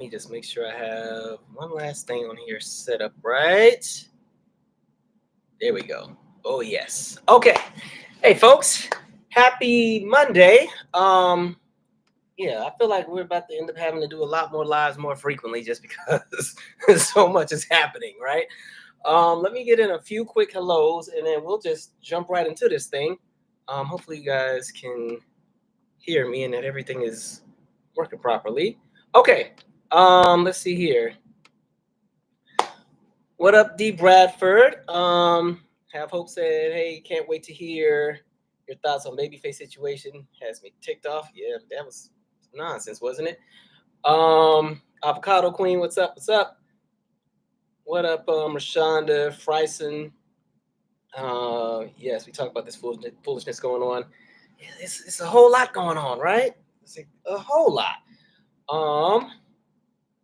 Let me just make sure I have one last thing on here set up right. There we go. Oh yes. Okay. Hey folks, happy Monday. Yeah, I feel like we're about to end up having to do a lot more lives more frequently just because so much is happening, right? Let me get in a few quick hellos and then we'll just jump right into this thing. Hopefully you guys can hear me and that everything is working properly. Okay. Let's see here. What up, D Bradford? Have Hope said, hey, can't wait to hear your thoughts on Babyface situation. Has me ticked off. Yeah, that was nonsense, wasn't it? Avocado Queen, what's up? What's up? What up, Rashonda Fryson? Yes, we talked about this foolishness going on. Yeah, it's a whole lot going on, right? It's a whole lot.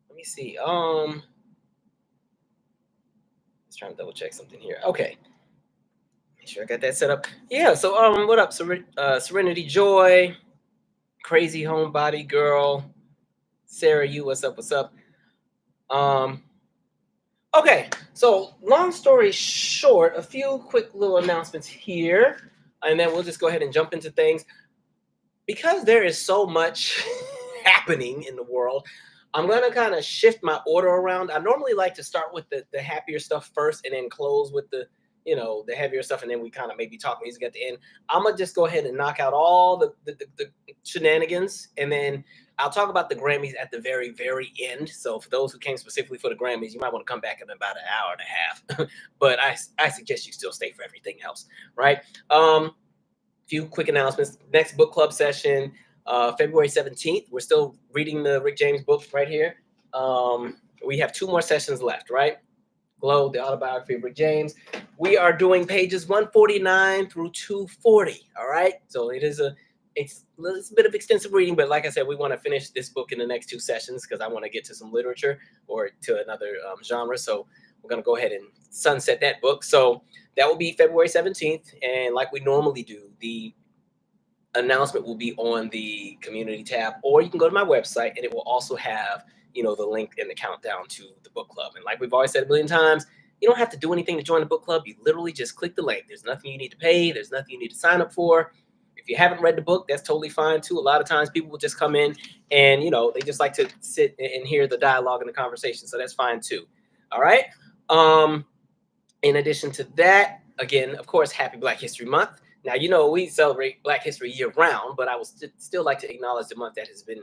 Let me see. Just trying to double check something here. Okay. Make sure I got that set up. Yeah, so what up? Serenity Joy, Crazy Homebody Girl, Sarah, you, what's up? What's up? Um, okay, so long story short, a few quick little announcements here, and then we'll just go ahead and jump into things. Because there is so much happening in the world, I'm gonna kind of shift my order around. I normally like to start with the happier stuff first and then close with the the heavier stuff, and then we kind of maybe talk music at the end. I'm gonna just go ahead and knock out all the shenanigans, and then I'll talk about the Grammys at the very, very end. So for those who came specifically for the Grammys, you might want to come back in about an hour and a half. But I suggest you still stay for everything else, right? Few quick announcements. Next book club session, February 17th. We're still reading the Rick James book right here. We have 2 more sessions left, right? Glow, the autobiography of Rick James. We are doing pages 149 through 240. All right. So it's a bit of extensive reading, but like I said, we want to finish this book in the next 2 sessions because I want to get to some literature or to another genre. So we're going to go ahead and sunset that book. So that will be February 17th. And like we normally do, the announcement will be on the community tab, or you can go to my website and it will also have the link and the countdown to the book club. And like we've always said a million times, you don't have to do anything to join the book club. You literally just click the link. There's nothing you need to pay. There's nothing you need to sign up for. If you haven't read the book, that's totally fine too. A lot of times people will just come in and they just like to sit and hear the dialogue and the conversation. So that's fine too. All right. In addition to that, again, of course, happy Black History Month. Now, we celebrate Black History year round, but I would still like to acknowledge the month that has been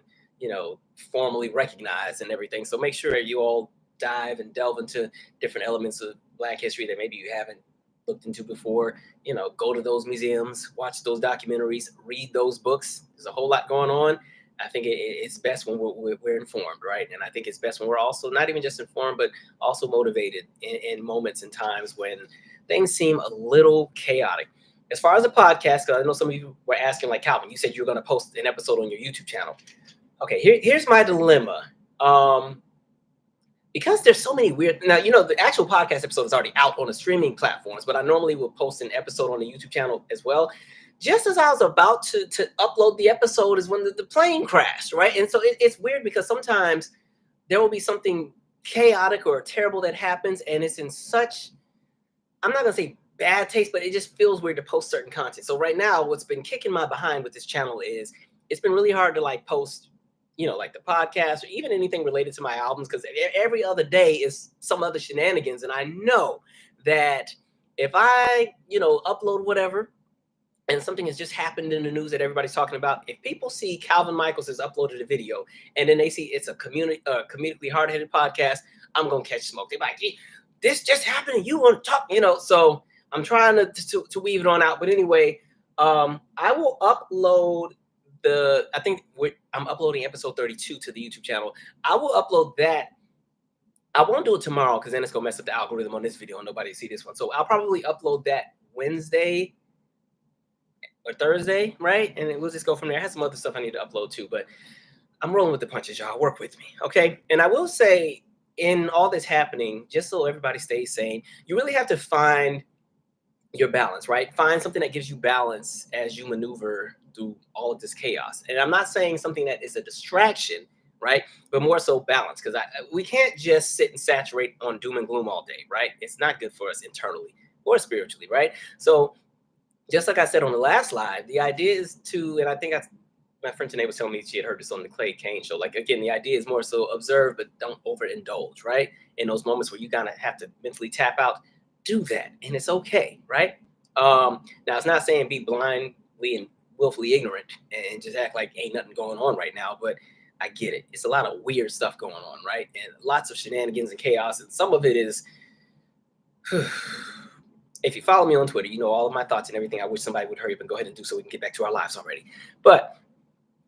formally recognized and everything. So make sure you all dive and delve into different elements of Black history that maybe you haven't looked into before. Go to those museums, watch those documentaries, read those books. There's a whole lot going on. I think it's best when we're informed, right? And I think it's best when we're also not even just informed, but also motivated in moments and times when things seem a little chaotic. As far as the podcast, because I know some of you were asking, like Calvin, you said you were going to post an episode on your YouTube channel. Okay, here's my dilemma. Because there's so many weird... Now, the actual podcast episode is already out on the streaming platforms, but I normally will post an episode on the YouTube channel as well. Just as I was about to upload the episode is when the plane crashed, right? And so it's weird because sometimes there will be something chaotic or terrible that happens, and it's in such... I'm not going to say bad taste, but it just feels weird to post certain content. So right now, what's been kicking my behind with this channel is it's been really hard to post, like the podcast or even anything related to my albums, because every other day is some other shenanigans. And I know that if I, upload whatever and something has just happened in the news that everybody's talking about, if people see Calvin Michaels has uploaded a video and then they see it's a comedically hard-headed podcast, I'm going to catch smoke. They're like, hey, this just happened and you want to talk, so I'm trying to weave it on out. But anyway, I will upload I'm uploading episode 32 to the YouTube channel. I will upload that. I won't do it tomorrow because then it's going to mess up the algorithm on this video and nobody see this one. So I'll probably upload that Wednesday or Thursday, right? And then we'll just go from there. I have some other stuff I need to upload too, but I'm rolling with the punches, y'all. Work with me, okay? And I will say, in all this happening, just so everybody stays sane, you really have to find your balance, right? Find something that gives you balance as you maneuver through all of this chaos. And I'm not saying something that is a distraction, right? But more so balance, because we can't just sit and saturate on doom and gloom all day, right? It's not good for us internally or spiritually, right? So just like I said on the last live, the idea is to, and I think my friend Toni was telling me she had heard this on the Clay Kane show. Like, again, the idea is more so observe, but don't overindulge, right? In those moments where you kind of have to mentally tap out, do that. And it's okay, right? Now, it's not saying be blindly and willfully ignorant and just act like ain't nothing going on right now, but I get it. It's a lot of weird stuff going on, right? And lots of shenanigans and chaos. And some of it is, if you follow me on Twitter, you know all of my thoughts and everything. I wish somebody would hurry up and go ahead and do so we can get back to our lives already. But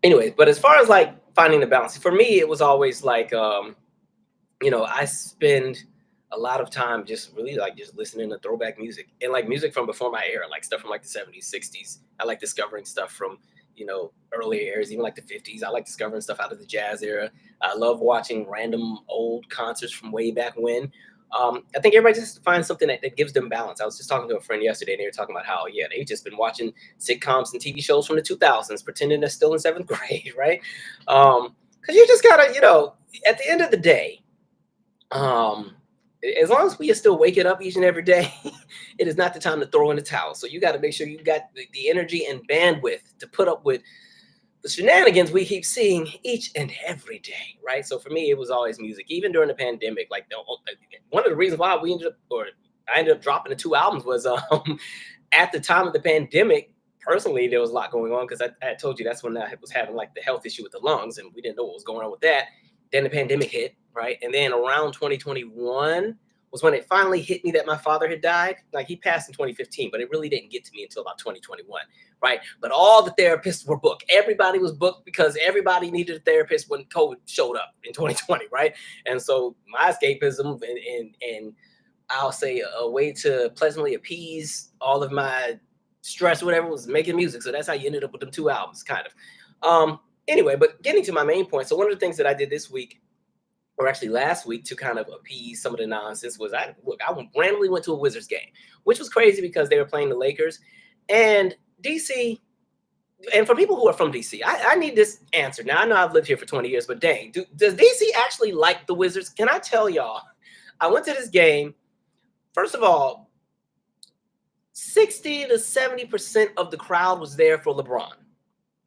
anyways, but as far as like finding the balance, for me, it was always like, I spend a lot of time just really like just listening to throwback music and like music from before my era, like stuff from like the 70s, 60s. I like discovering stuff from, earlier eras, even like the 50s. I like discovering stuff out of the jazz era. I love watching random old concerts from way back when. I think everybody just finds something that gives them balance. I was just talking to a friend yesterday, and they were talking about how, they've just been watching sitcoms and TV shows from the 2000s, pretending they're still in 7th grade, right? Because you just gotta, at the end of the day, as long as we are still waking up each and every day, it is not the time to throw in the towel. So you got to make sure you got the energy and bandwidth to put up with the shenanigans we keep seeing each and every day, right? So for me, it was always music, even during the pandemic. Like one of the reasons why I ended up dropping the 2 albums was at the time of the pandemic. Personally, there was a lot going on because I told you that's when I was having like the health issue with the lungs, and we didn't know what was going on with that. Then the pandemic hit, right? And then around 2021 was when it finally hit me that my father had died. Like he passed in 2015, but it really didn't get to me until about 2021, right? But all the therapists were booked. Everybody was booked because everybody needed a therapist when COVID showed up in 2020, right? And so my escapism and I'll say a way to pleasantly appease all of my stress, whatever, was making music. So that's how you ended up with them 2 albums, kind of. Anyway, but getting to my main point. So one of the things that I did this week, or actually last week, to kind of appease some of the nonsense was I randomly went to a Wizards game, which was crazy because they were playing the Lakers and DC. And for people who are from DC, I need this answer. Now, I know I've lived here for 20 years, but dang, does DC actually like the Wizards? Can I tell y'all, I went to this game. First of all, 60 to 70% of the crowd was there for LeBron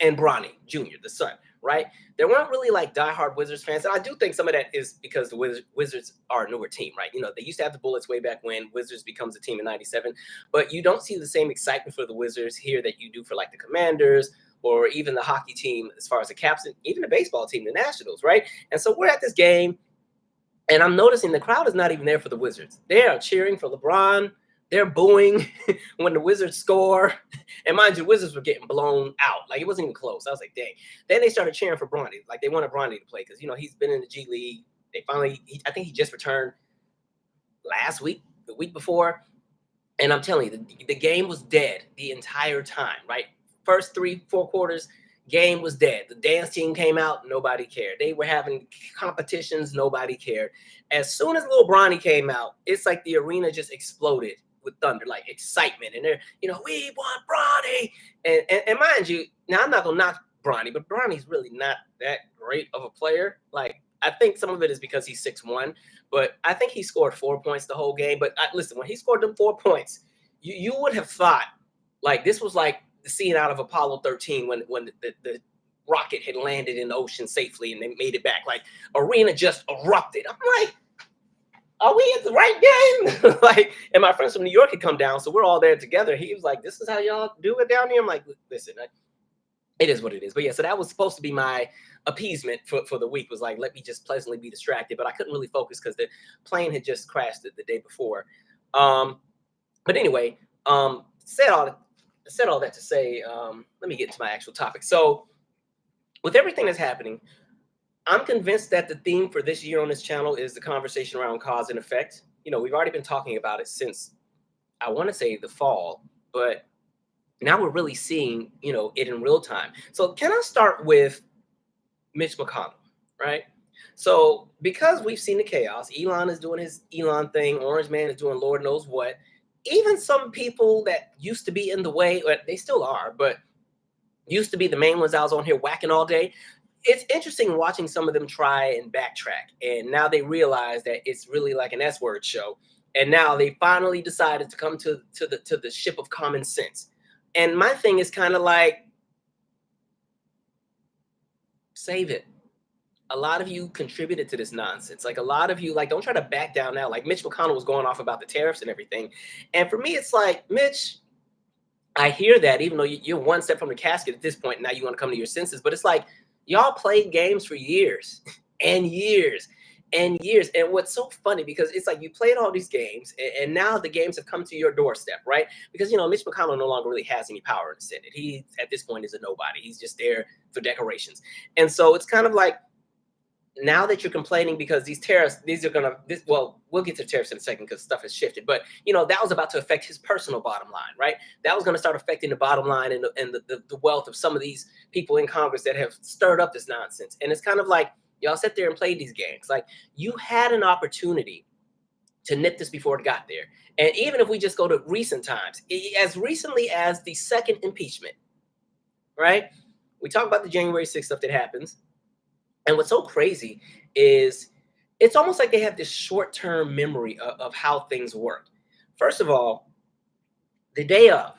and Bronny Jr., the son, right? There weren't really like diehard Wizards fans. And I do think some of that is because the Wizards are a newer team, right? They used to have the Bullets way back when Wizards becomes a team in 97, but you don't see the same excitement for the Wizards here that you do for like the Commanders or even the hockey team as far as the Caps and even the baseball team, the Nationals, right? And so we're at this game and I'm noticing the crowd is not even there for the Wizards. They are cheering for LeBron. They're booing when the Wizards score. And mind you, the Wizards were getting blown out. Like, it wasn't even close. I was like, dang. Then they started cheering for Bronny. Like, they wanted Bronny to play because, he's been in the G League. They finally, I think he just returned last week, the week before. And I'm telling you, the game was dead the entire time, right? First 3-4 quarters, game was dead. The dance team came out, nobody cared. They were having competitions, nobody cared. As soon as little Bronny came out, it's like the arena just exploded with thunder, like excitement. And they're, we want Bronny. And mind you, now I'm not gonna knock Bronny, but Bronny's really not that great of a player. Like, I think some of it is because he's 6'1", but I think he scored 4 points the whole game. But listen, when he scored them 4 points, you would have thought like this was like the scene out of Apollo 13 when the rocket had landed in the ocean safely and they made it back. Like, arena just erupted. I'm like, are we at the right game? Like, and my friends from New York had come down, so we're all there together. He was like, this is how y'all do it down here? I'm like, listen, it is what it is. But yeah, so that was supposed to be my appeasement for the week, was like, let me just pleasantly be distracted. But I couldn't really focus because the plane had just crashed the day before. But anyway, said all that to say, let me get into my actual topic. So with everything that's happening, I'm convinced that the theme for this year on this channel is the conversation around cause and effect. We've already been talking about it since, I want to say, the fall, but now we're really seeing, it in real time. So can I start with Mitch McConnell, right? So because we've seen the chaos, Elon is doing his Elon thing, Orange Man is doing Lord knows what. Even some people that used to be in the way, or they still are, but used to be the main ones I was on here whacking all day, it's interesting watching some of them try and backtrack, and now they realize that it's really like an S-word show, and now they finally decided to come to the ship of common sense. And my thing is kind of like, save it. A lot of you contributed to this nonsense. Like, a lot of you, like, don't try to back down now. Like, Mitch McConnell was going off about the tariffs and everything, and for me, it's like, Mitch, I hear that, even though you're one step from the casket at this point, now you want to come to your senses. But it's like, y'all played games for years and years and years. And what's so funny, because it's like you played all these games, and now the games have come to your doorstep, right? Because, Mitch McConnell no longer really has any power in the Senate. He, at this point, is a nobody. He's just there for decorations. And so it's kind of like, now that you're complaining because these tariffs, well, we'll get to tariffs in a second because stuff has shifted. But, that was about to affect his personal bottom line, right? That was going to start affecting the bottom line and the wealth of some of these people in Congress that have stirred up this nonsense. And it's kind of like, y'all sit there and played these games. Like, you had an opportunity to nip this before it got there. And even if we just go to recent times, as recently as the second impeachment, right? We talk about the January 6th stuff that happens. And what's so crazy is it's almost like they have this short-term memory of how things work. First of all, the day of,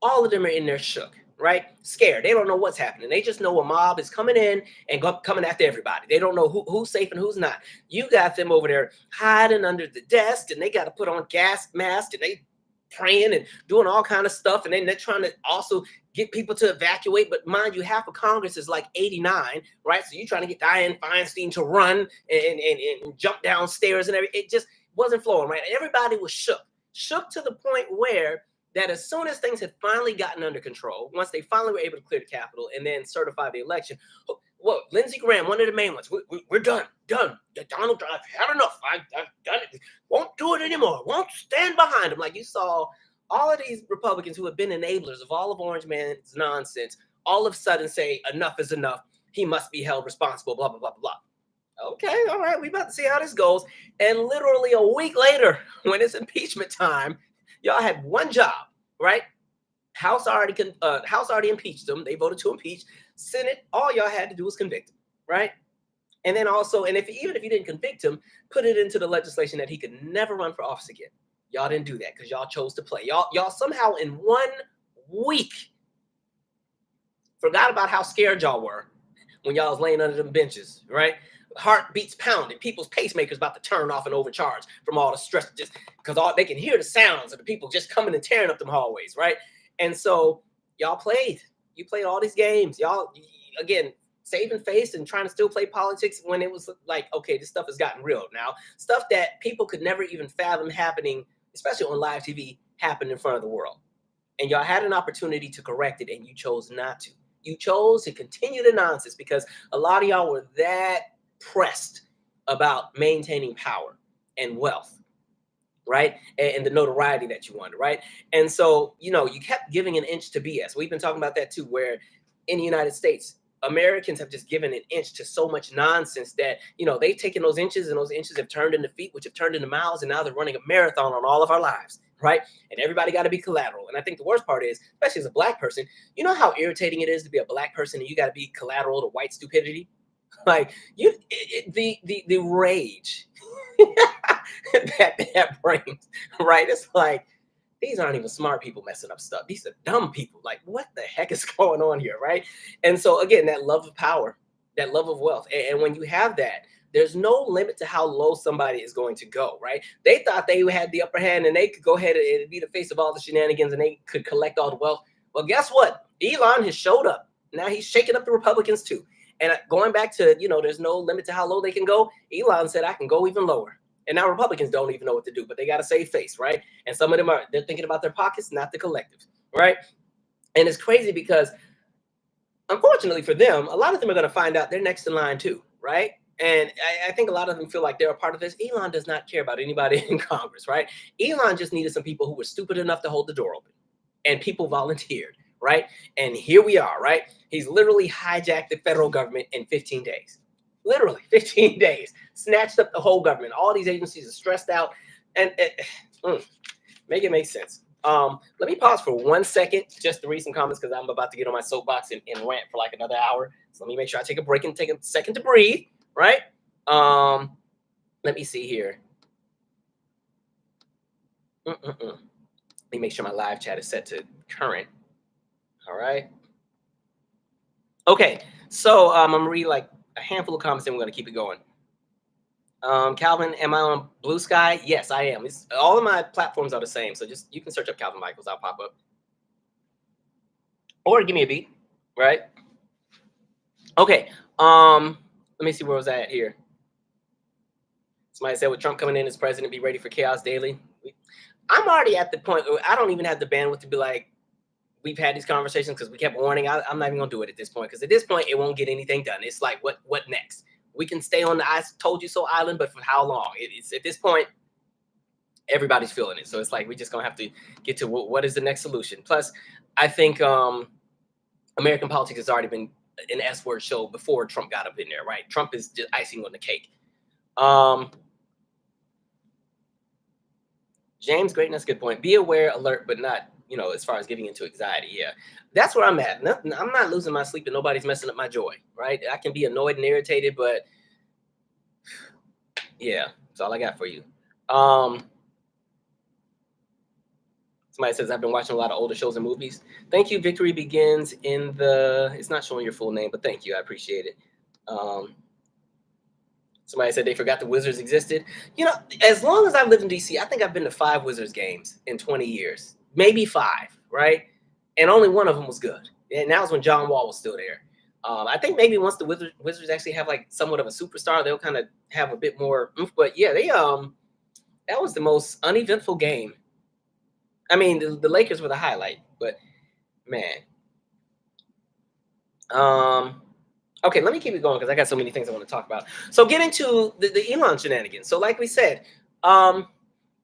all of them are in there shook, right? Scared. They don't know what's happening. They just know a mob is coming in and coming after everybody. They don't know who's safe and who's not. You got them over there hiding under the desk, and they got to put on gas masks, and they praying and doing all kind of stuff. And then they're trying to also get people to evacuate. But mind you, half of Congress is like 89, right? So you're trying to get Dianne Feinstein to run and jump downstairs and everything. It just wasn't flowing, right? Everybody was shook to the point where that as soon as things had finally gotten under control, once they finally were able to clear the Capitol and then certify the election, well, Lindsey Graham, one of the main ones, we're done. Donald Trump, I've had enough. I've done it. Won't do it anymore. Won't stand behind him. Like, you saw all of these Republicans who have been enablers of all of Orange Man's nonsense all of a sudden say, enough is enough. He must be held responsible, blah, blah, blah, blah. Okay, all right, we about to see how this goes. And literally a week later, when it's impeachment time, y'all had one job, right? House already impeached him. They voted to impeach. Senate, all y'all had to do was convict him, right? And then also, and even if you didn't convict him, put it into the legislation that he could never run for office again. Y'all didn't do that because y'all chose to play. Y'all somehow in 1 week forgot about how scared y'all were when y'all was laying under them benches, right? Heartbeats pounding, people's pacemakers about to turn off and overcharge from all the stress, just because they can hear the sounds of the people just coming and tearing up them hallways, right? And so y'all played. You played all these games. Y'all, again, saving face and trying to still play politics when it was like, okay, this stuff has gotten real now. Stuff that people could never even fathom happening, especially on live TV, happened in front of the world. And y'all had an opportunity to correct it, and you chose not to. You chose to continue the nonsense because a lot of y'all were that pressed about maintaining power and wealth, right? And the notoriety that you wanted, right? And so, you kept giving an inch to BS. We've been talking about that too, where in the United States, Americans have just given an inch to so much nonsense that, they've taken those inches, and those inches have turned into feet, which have turned into miles, and now they're running a marathon on all of our lives, right? And everybody got to be collateral. And I think the worst part is, especially as a Black person, you know how irritating it is to be a Black person and you got to be collateral to white stupidity? Like, the rage that brings, right? It's like, these aren't even smart people messing up stuff. These are dumb people. Like, what the heck is going on here, right? And so, again, that love of power, that love of wealth. And when you have that, there's no limit to how low somebody is going to go, right? They thought they had the upper hand and they could go ahead and be the face of all the shenanigans and they could collect all the wealth. Well, guess what? Elon has showed up. Now he's shaking up the Republicans too. And going back to, there's no limit to how low they can go. Elon said, I can go even lower. And now Republicans don't even know what to do, but they got to save face, right? And some of them they're thinking about their pockets, not the collective, right? And it's crazy because, unfortunately for them, a lot of them are going to find out they're next in line too, right? And I think a lot of them feel like they're a part of this. Elon does not care about anybody in Congress, right? Elon just needed some people who were stupid enough to hold the door open. And people volunteered, right? And here we are, right? He's literally hijacked the federal government in 15 days. Literally 15 days. Snatched up the whole government. All these agencies are stressed out. And make it make sense. Let me pause for 1 second just to read some comments because I'm about to get on my soapbox and rant for like another hour. So let me make sure I take a break and take a second to breathe, right? Let me see here. Let me make sure my live chat is set to current. All right. Okay, so I'm gonna read like a handful of comments and we're gonna keep it going. Calvin, am I on Blue Sky? Yes, I am. All of my platforms are the same, so just you can search up Calvin Michaels. I'll pop up, or give me a beat, right? Okay. Let me see where was I at here. Somebody said with Trump coming in as president, be ready for chaos daily. I'm already at the point where I don't even have the bandwidth to be like, we've had these conversations because we kept warning. I'm not even gonna do it at this point because at this point it won't get anything done. It's like what next? We can stay on the I told you so island, but for how long? It's at this point, everybody's feeling it. So it's like we just gonna have to get to what is the next solution. Plus, I think American politics has already been an S-word show before Trump got up in there, right? Trump is just icing on the cake. James, greatness, good point. Be aware, alert, but not, as far as giving into anxiety. Yeah, that's where I'm at. I'm not losing my sleep and nobody's messing up my joy, right? I can be annoyed and irritated, but yeah, that's all I got for you. Somebody says, I've been watching a lot of older shows and movies. Thank you. Victory begins in it's not showing your full name, but thank you. I appreciate it. Somebody said they forgot the Wizards existed. As long as I've lived in DC, I think I've been to 5 Wizards games in 20 years, maybe 5, right? And only one of them was good. And that was when John Wall was still there. I think maybe once the Wizards actually have like somewhat of a superstar, they'll kind of have a bit more oomph. But yeah, that was the most uneventful game. I mean, the Lakers were the highlight, but man. Okay, let me keep it going because I got so many things I want to talk about. So get into the Elon shenanigans. So like we said, I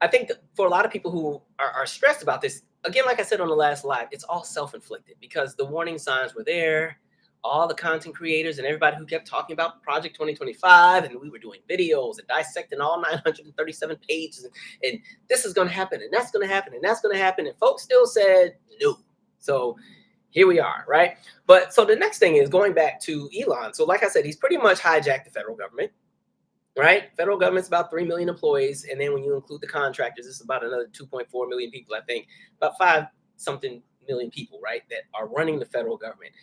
think for a lot of people who are stressed about this, again, like I said on the last live, it's all self-inflicted because the warning signs were there. All the content creators and everybody who kept talking about Project 2025, and we were doing videos and dissecting all 937 pages, and this is going to happen, and that's going to happen, and that's going to happen, and folks still said no. So here we are, right? But so the next thing is going back to Elon. So like I said, he's pretty much hijacked the federal government, right? Federal government's about 3 million employees. And then when you include the contractors, it's about another 2.4 million people, I think, about 5 something million people, right, that are running the federal government.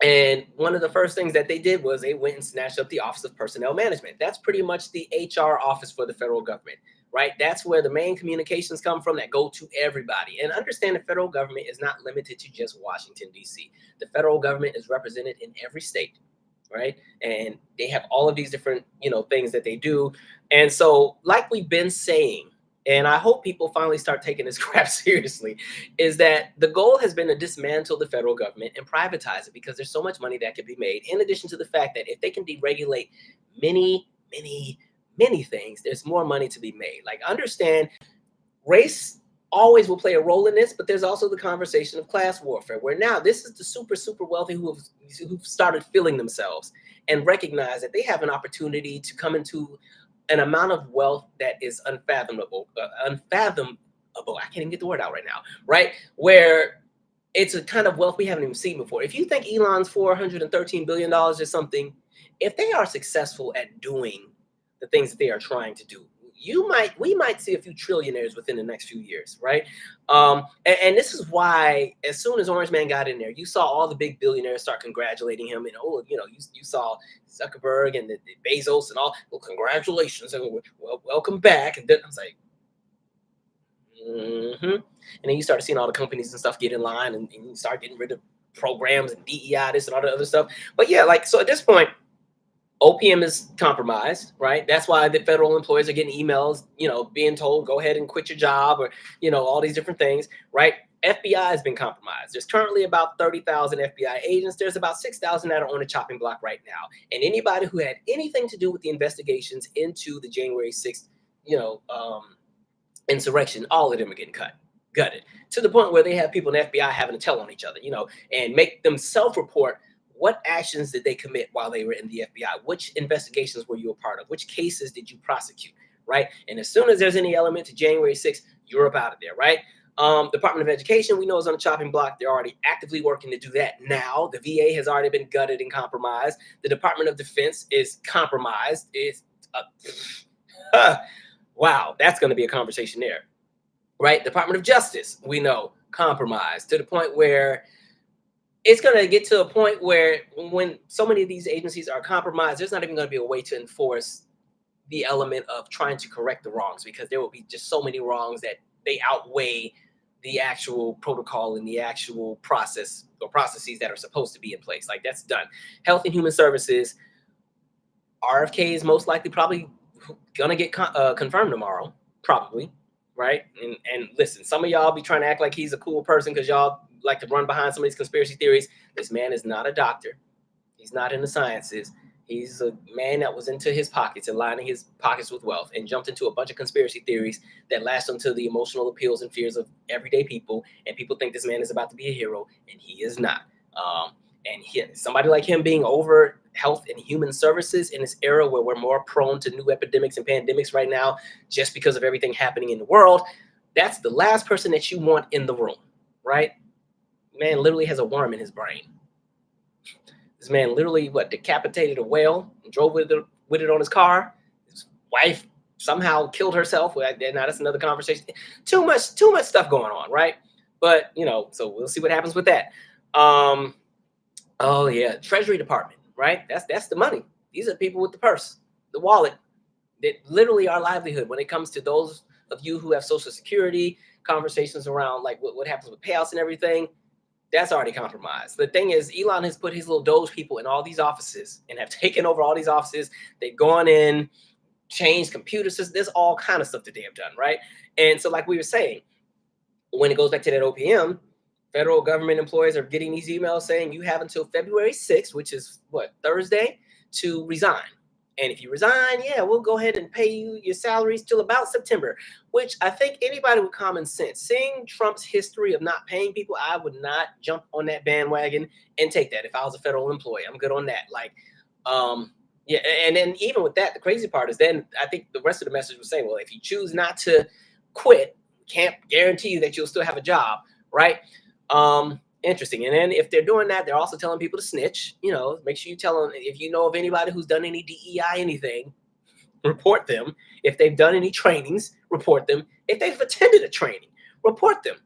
And one of the first things that they did was they went and snatched up the Office of Personnel Management. That's pretty much the HR office for the federal government, right? That's where the main communications come from that go to everybody. And understand the federal government is not limited to just Washington, D.C. The federal government is represented in every state, right? And they have all of these different, things that they do. And so like we've been saying, and I hope people finally start taking this crap seriously, is that the goal has been to dismantle the federal government and privatize it because there's so much money that can be made. In addition to the fact that if they can deregulate many, many, many things, there's more money to be made. Like, understand, race always will play a role in this, but there's also the conversation of class warfare, where now this is the super, super wealthy who've started feeling themselves and recognize that they have an opportunity to come into an amount of wealth that is unfathomable. I can't even get the word out right now, right? Where it's a kind of wealth we haven't even seen before. If you think Elon's $413 billion or something, if they are successful at doing the things that they are trying to do, we might see a few trillionaires within the next few years, right? And this is why, as soon as Orange Man got in there, you saw all the big billionaires start congratulating him. And you saw Zuckerberg and the Bezos and all. Well, congratulations and welcome back. And then I was like, and then you started seeing all the companies and stuff get in line, and you start getting rid of programs and DEI, this and all the other stuff. But yeah, so at this point, OPM is compromised, right? That's why the federal employees are getting emails, being told, go ahead and quit your job, or, all these different things, right? FBI has been compromised. There's currently about 30,000 FBI agents. There's about 6,000 that are on the chopping block right now. And anybody who had anything to do with the investigations into the January 6th, insurrection, all of them are getting gutted, to the point where they have people in the FBI having to tell on each other, and make them self-report what actions did they commit while they were in the FBI? Which investigations were you a part of? Which cases did you prosecute, right? And as soon as there's any element to January 6th, You're up out of there, right? Department of Education, we know, is on the chopping block. They're already actively working to do that now. The VA has already been gutted and compromised. The Department of Defense is compromised. Wow, that's going to be a conversation there, right? Department of Justice, we know, compromised to the point where it's going to get to a point where when so many of these agencies are compromised, there's not even going to be a way to enforce the element of trying to correct the wrongs, because there will be just so many wrongs that they outweigh the actual protocol and the actual process or processes that are supposed to be in place. Like, that's done. Health and Human Services, RFK is most likely probably gonna get confirmed tomorrow, probably, right? And listen, some of y'all be trying to act like he's a cool person because y'all like to run behind some of these conspiracy theories. This man is not a doctor. He's not in the sciences. He's a man that was into his pockets and lining his pockets with wealth and jumped into a bunch of conspiracy theories that lashed onto the emotional appeals and fears of everyday people. And people think this man is about to be a hero, and he is not. Somebody like him being over health and human services in this era where we're more prone to new epidemics and pandemics right now, just because of everything happening in the world, that's the last person that you want in the room, right? Man literally has a worm in his brain. This man literally decapitated a whale and drove with it on his car. His wife somehow killed herself. Now that's another conversation. Too much stuff going on, right? But so we'll see what happens with that. Oh yeah, Treasury Department, right? That's the money. These are people with the purse, the wallet, that literally our livelihood when it comes to those of you who have Social Security, conversations around like what happens with payouts and everything. That's already compromised. The thing is, Elon has put his little Doge people in all these offices and have taken over all these offices. They've gone in, changed computer systems. There's all kind of stuff that they have done, right? And so, like we were saying, when it goes back to that OPM, federal government employees are getting these emails saying you have until February 6th, which is Thursday, to resign. And if you resign, yeah, we'll go ahead and pay you your salaries till about September, which I think anybody with common sense, seeing Trump's history of not paying people, I would not jump on that bandwagon and take that. If I was a federal employee, I'm good on that. Yeah. And then even with that, the crazy part is then I think the rest of the message was saying, well, if you choose not to quit, can't guarantee you that you'll still have a job, right? Interesting. And then if they're doing that, they're also telling people to snitch. Make sure you tell them if you know of anybody who's done any DEI anything, report them. If they've done any trainings, report them. If they've attended a training, report them.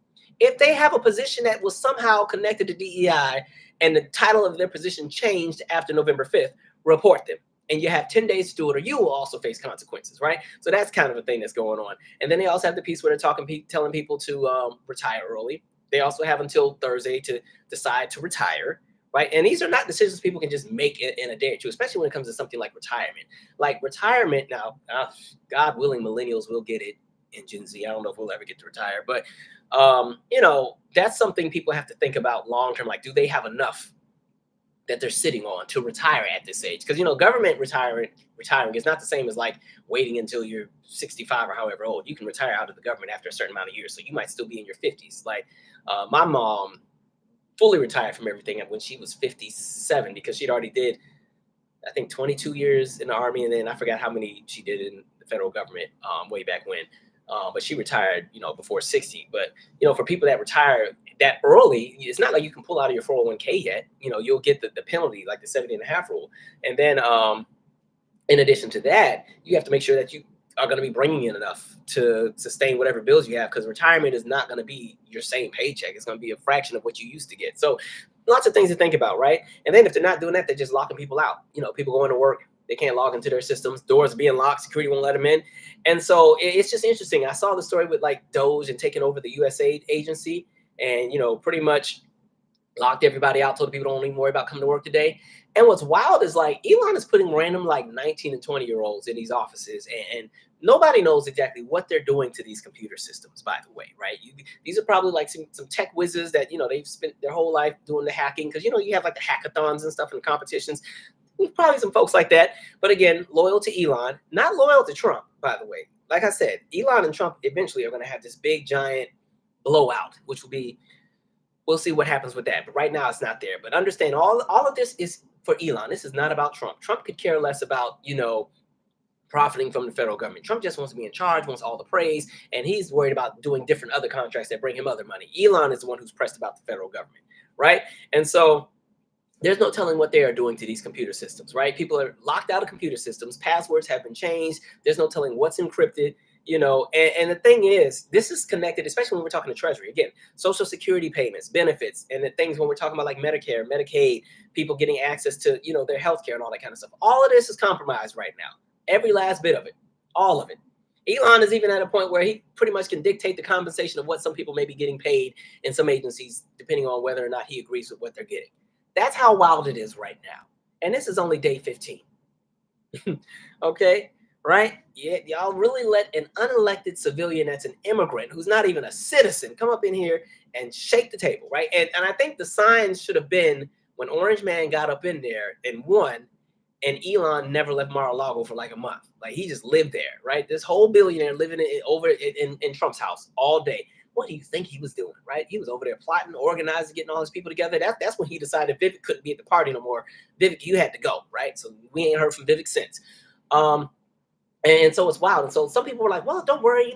If they have a position that was somehow connected to DEI and the title of their position changed after November 5th, report them. And you have 10 days to do it, or you will also face consequences, right? So that's kind of a thing that's going on. And then they also have the piece where they're telling people to retire early. They also have until Thursday to decide to retire, right? And these are not decisions people can just make in a day or two, especially when it comes to something like retirement. Like retirement now, God willing, millennials will get it in Gen Z. I don't know if we'll ever get to retire, but that's something people have to think about long term. Like, do they have enough that they're sitting on to retire at this age? Because government retiring is not the same as like waiting until you're 65 or however old. You can retire out of the government after a certain amount of years, so you might still be in your 50s. Like my mom fully retired from everything when she was 57 because she'd already did, I think, 22 years in the Army, and then I forgot how many she did in the federal government way back when. But she retired, before 60. But for people that retire that early, it's not like you can pull out of your 401k yet. You'll get the penalty, like the 70.5 rule. And then in addition to that, you have to make sure that you are going to be bringing in enough to sustain whatever bills you have, because retirement is not going to be your same paycheck. It's going to be a fraction of what you used to get. So lots of things to think about, right? And then if they're not doing that, they're just locking people out. People going to work, they can't log into their systems. Doors being locked, security won't let them in. And so it's just interesting. I saw the story with like Doge and taking over the USAID agency and, pretty much locked everybody out, told people don't even worry about coming to work today. And what's wild is like Elon is putting random like 19 and 20-year-olds in these offices, and nobody knows exactly what they're doing to these computer systems, by the way, right? These are probably like some tech whizzes that, they've spent their whole life doing the hacking, because, you have like the hackathons and stuff and competitions. Probably some folks like that. But again, loyal to Elon, not loyal to Trump, by the way. Like I said, Elon and Trump eventually are going to have this big, giant blowout, which will be, we'll see what happens with that. But right now it's not there. But understand all of this is for Elon. This is not about Trump. Trump could care less about, profiting from the federal government. Trump just wants to be in charge, wants all the praise, and he's worried about doing different other contracts that bring him other money. Elon is the one who's pressed about the federal government, right? And so there's no telling what they are doing to these computer systems, right? People are locked out of computer systems. Passwords have been changed. There's no telling what's encrypted, and the thing is, this is connected, especially when we're talking to Treasury. Again, Social Security payments, benefits, and the things when we're talking about like Medicare, Medicaid, people getting access to, their health care and all that kind of stuff. All of this is compromised right now. Every last bit of it, all of it. Elon is even at a point where he pretty much can dictate the compensation of what some people may be getting paid in some agencies, depending on whether or not he agrees with what they're getting. That's how wild it is right now. And this is only day 15. Okay, right? Yeah, y'all really let an unelected civilian that's an immigrant who's not even a citizen come up in here and shake the table, right? And I think the signs should have been when Orange Man got up in there and won, and Elon never left Mar-a-Lago for like a month. Like he just lived there, right? This whole billionaire living over in Trump's house all day. What do you think he was doing, right? He was over there plotting, organizing, getting all his people together. That's when he decided Vivek couldn't be at the party no more. Vivek, you had to go, right? So we ain't heard from Vivek since. And so it's wild. And so some people were like, well, don't worry,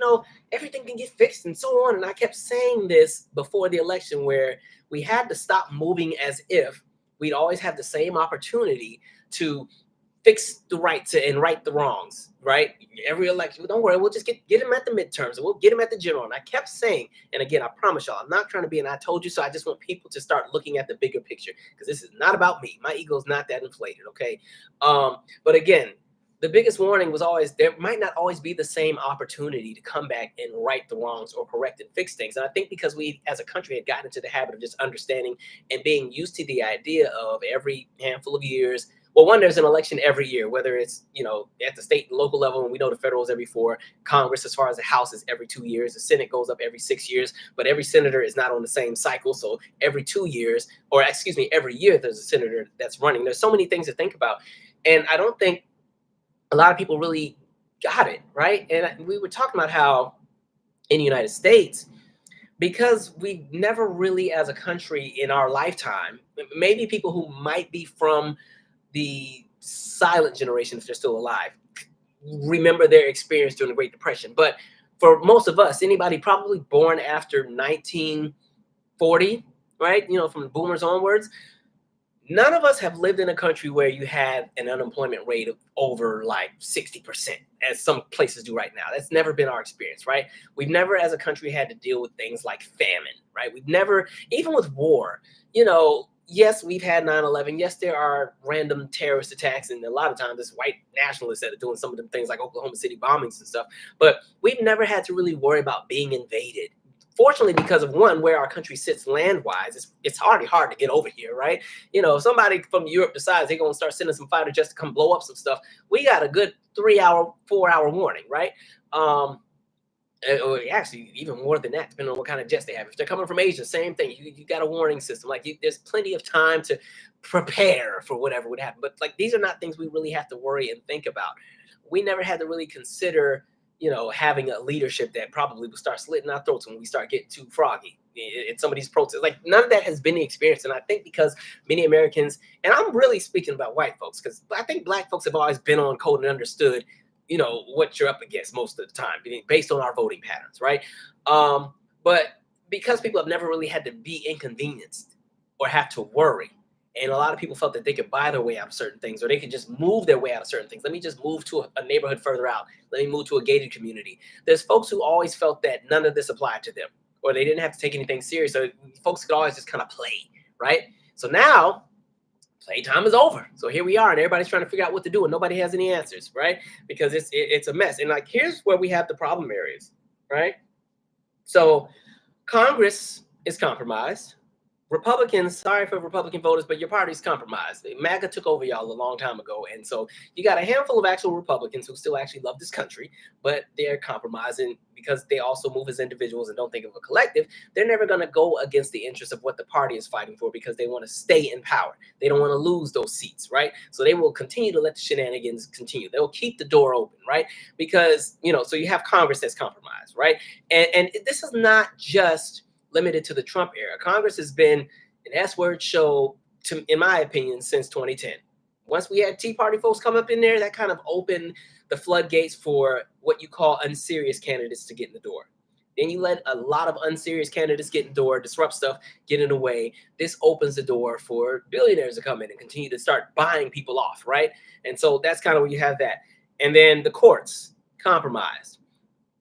everything can get fixed and so on. And I kept saying this before the election where we had to stop moving as if we'd always have the same opportunity to fix the rights and right the wrongs, right? Every election, don't worry, we'll just get him at the midterms and we'll get him at the general. And I kept saying, and again, I promise y'all, I'm not trying to be an I told you so. I just want people to start looking at the bigger picture because this is not about me. My ego is not that inflated, okay? But again, the biggest warning was always there might not always be the same opportunity to come back and right the wrongs or correct and fix things. And I think because we as a country had gotten into the habit of just understanding and being used to the idea of every handful of years, well, one, there's an election every year, whether it's, at the state and local level, and we know the federal is every 4, Congress, as far as the House, is every 2 years, the Senate goes up every 6 years, but every senator is not on the same cycle. So every 2 years, or excuse me, every year there's a senator that's running. There's so many things to think about. And I don't think a lot of people really got it, right? And we were talking about how in the United States, because we never really as a country in our lifetime, maybe people who might be from the silent generation, if they're still alive, remember their experience during the Great Depression. But for most of us, anybody probably born after 1940, right? From the boomers onwards, none of us have lived in a country where you have an unemployment rate of over like 60%, as some places do right now. That's never been our experience, right? We've never as a country had to deal with things like famine, right? We've never, even with war, yes, we've had 9/11. Yes, there are random terrorist attacks, and a lot of times it's white nationalists that are doing some of them things like Oklahoma City bombings and stuff. But we've never had to really worry about being invaded. Fortunately, because of one, where our country sits land-wise, it's already hard to get over here, right? If somebody from Europe decides they're going to start sending some fighters just to come blow up some stuff, we got a good 3-hour, 4-hour warning, right? Or actually even more than that, depending on what kind of jets they have. If they're coming from Asia, same thing. You got a warning system. Like there's plenty of time to prepare for whatever would happen. But like these are not things we really have to worry and think about. We never had to really consider, having a leadership that probably will start slitting our throats when we start getting too froggy in some of these protests. Like none of that has been the experience. And I think because many Americans, and I'm really speaking about white folks, because I think black folks have always been on code and understood what you're up against most of the time, based on our voting patterns, right? But because people have never really had to be inconvenienced or have to worry, and a lot of people felt that they could buy their way out of certain things, or they could just move their way out of certain things. Let me just move to a neighborhood further out. Let me move to a gated community. There's folks who always felt that none of this applied to them, or they didn't have to take anything serious. So folks could always just kind of play, right? So now playtime is over. So here we are, and everybody's trying to figure out what to do, and nobody has any answers, right? Because it's a mess. And like, here's where we have the problem areas, right? So Congress is compromised. Republicans, sorry for Republican voters, but your party's compromised. MAGA took over y'all a long time ago. And so you got a handful of actual Republicans who still actually love this country, but they're compromising because they also move as individuals and don't think of a collective. They're never going to go against the interests of what the party is fighting for because they want to stay in power. They don't want to lose those seats, right? So they will continue to let the shenanigans continue. They'll keep the door open, right? Because, so you have Congress that's compromised, right? And this is not just limited to the Trump era. Congress has been an S-word show, in my opinion, since 2010. Once we had Tea Party folks come up in there, that kind of opened the floodgates for what you call unserious candidates to get in the door. Then you let a lot of unserious candidates get in the door, disrupt stuff, get in the way. This opens the door for billionaires to come in and continue to start buying people off, right? And so that's kind of where you have that. And then the courts compromised.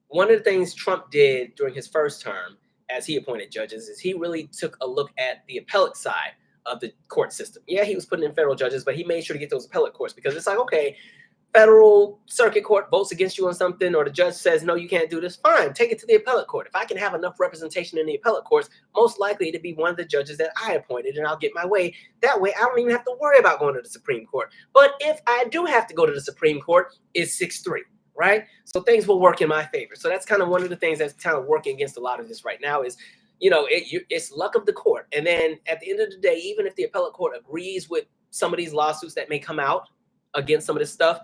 One of the things Trump did during his first term, as he appointed judges, is he really took a look at the appellate side of the court system. Yeah, he was putting in federal judges, but he made sure to get those appellate courts, because it's like, okay, federal circuit court votes against you on something, or the judge says, no, you can't do this, fine, take it to the appellate court. If I can have enough representation in the appellate courts, most likely to be one of the judges that I appointed, and I'll get my way. That way, I don't even have to worry about going to the Supreme Court. But if I do have to go to the Supreme Court, it's 6-3, right? So things will work in my favor. So that's kind of one of the things that's kind of working against a lot of this right now is, it's luck of the court. And then at the end of the day, even if the appellate court agrees with some of these lawsuits that may come out against some of this stuff,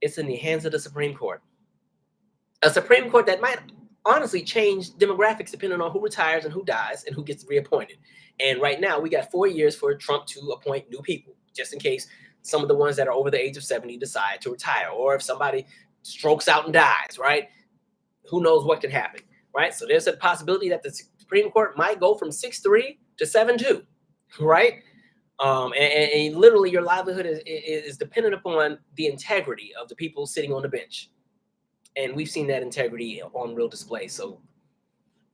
it's in the hands of the Supreme Court. A Supreme Court that might honestly change demographics depending on who retires and who dies and who gets reappointed. And right now, we got 4 years for Trump to appoint new people, just in case some of the ones that are over the age of 70 decide to retire, or if somebody strokes out and dies, right? Who knows what can happen, right? So there's a possibility that the Supreme Court might go from 6-3 to 7-2, right? And literally your livelihood is dependent upon the integrity of the people sitting on the bench. And we've seen that integrity on real display. So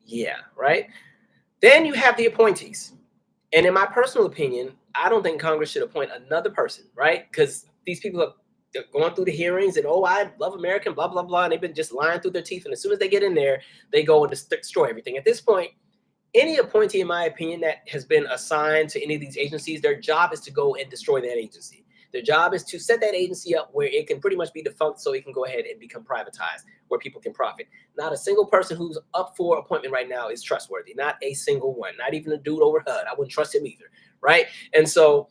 yeah, right? Then you have the appointees. And in my personal opinion, I don't think Congress should appoint another person, right? Because these people they're going through the hearings and, oh, I love America, blah, blah, blah. And they've been just lying through their teeth. And as soon as they get in there, they go and destroy everything. At this point, any appointee, in my opinion, that has been assigned to any of these agencies, their job is to go and destroy that agency. Their job is to set that agency up where it can pretty much be defunct so it can go ahead and become privatized, where people can profit. Not a single person who's up for appointment right now is trustworthy. Not a single one. Not even a dude over HUD. I wouldn't trust him either, right? And so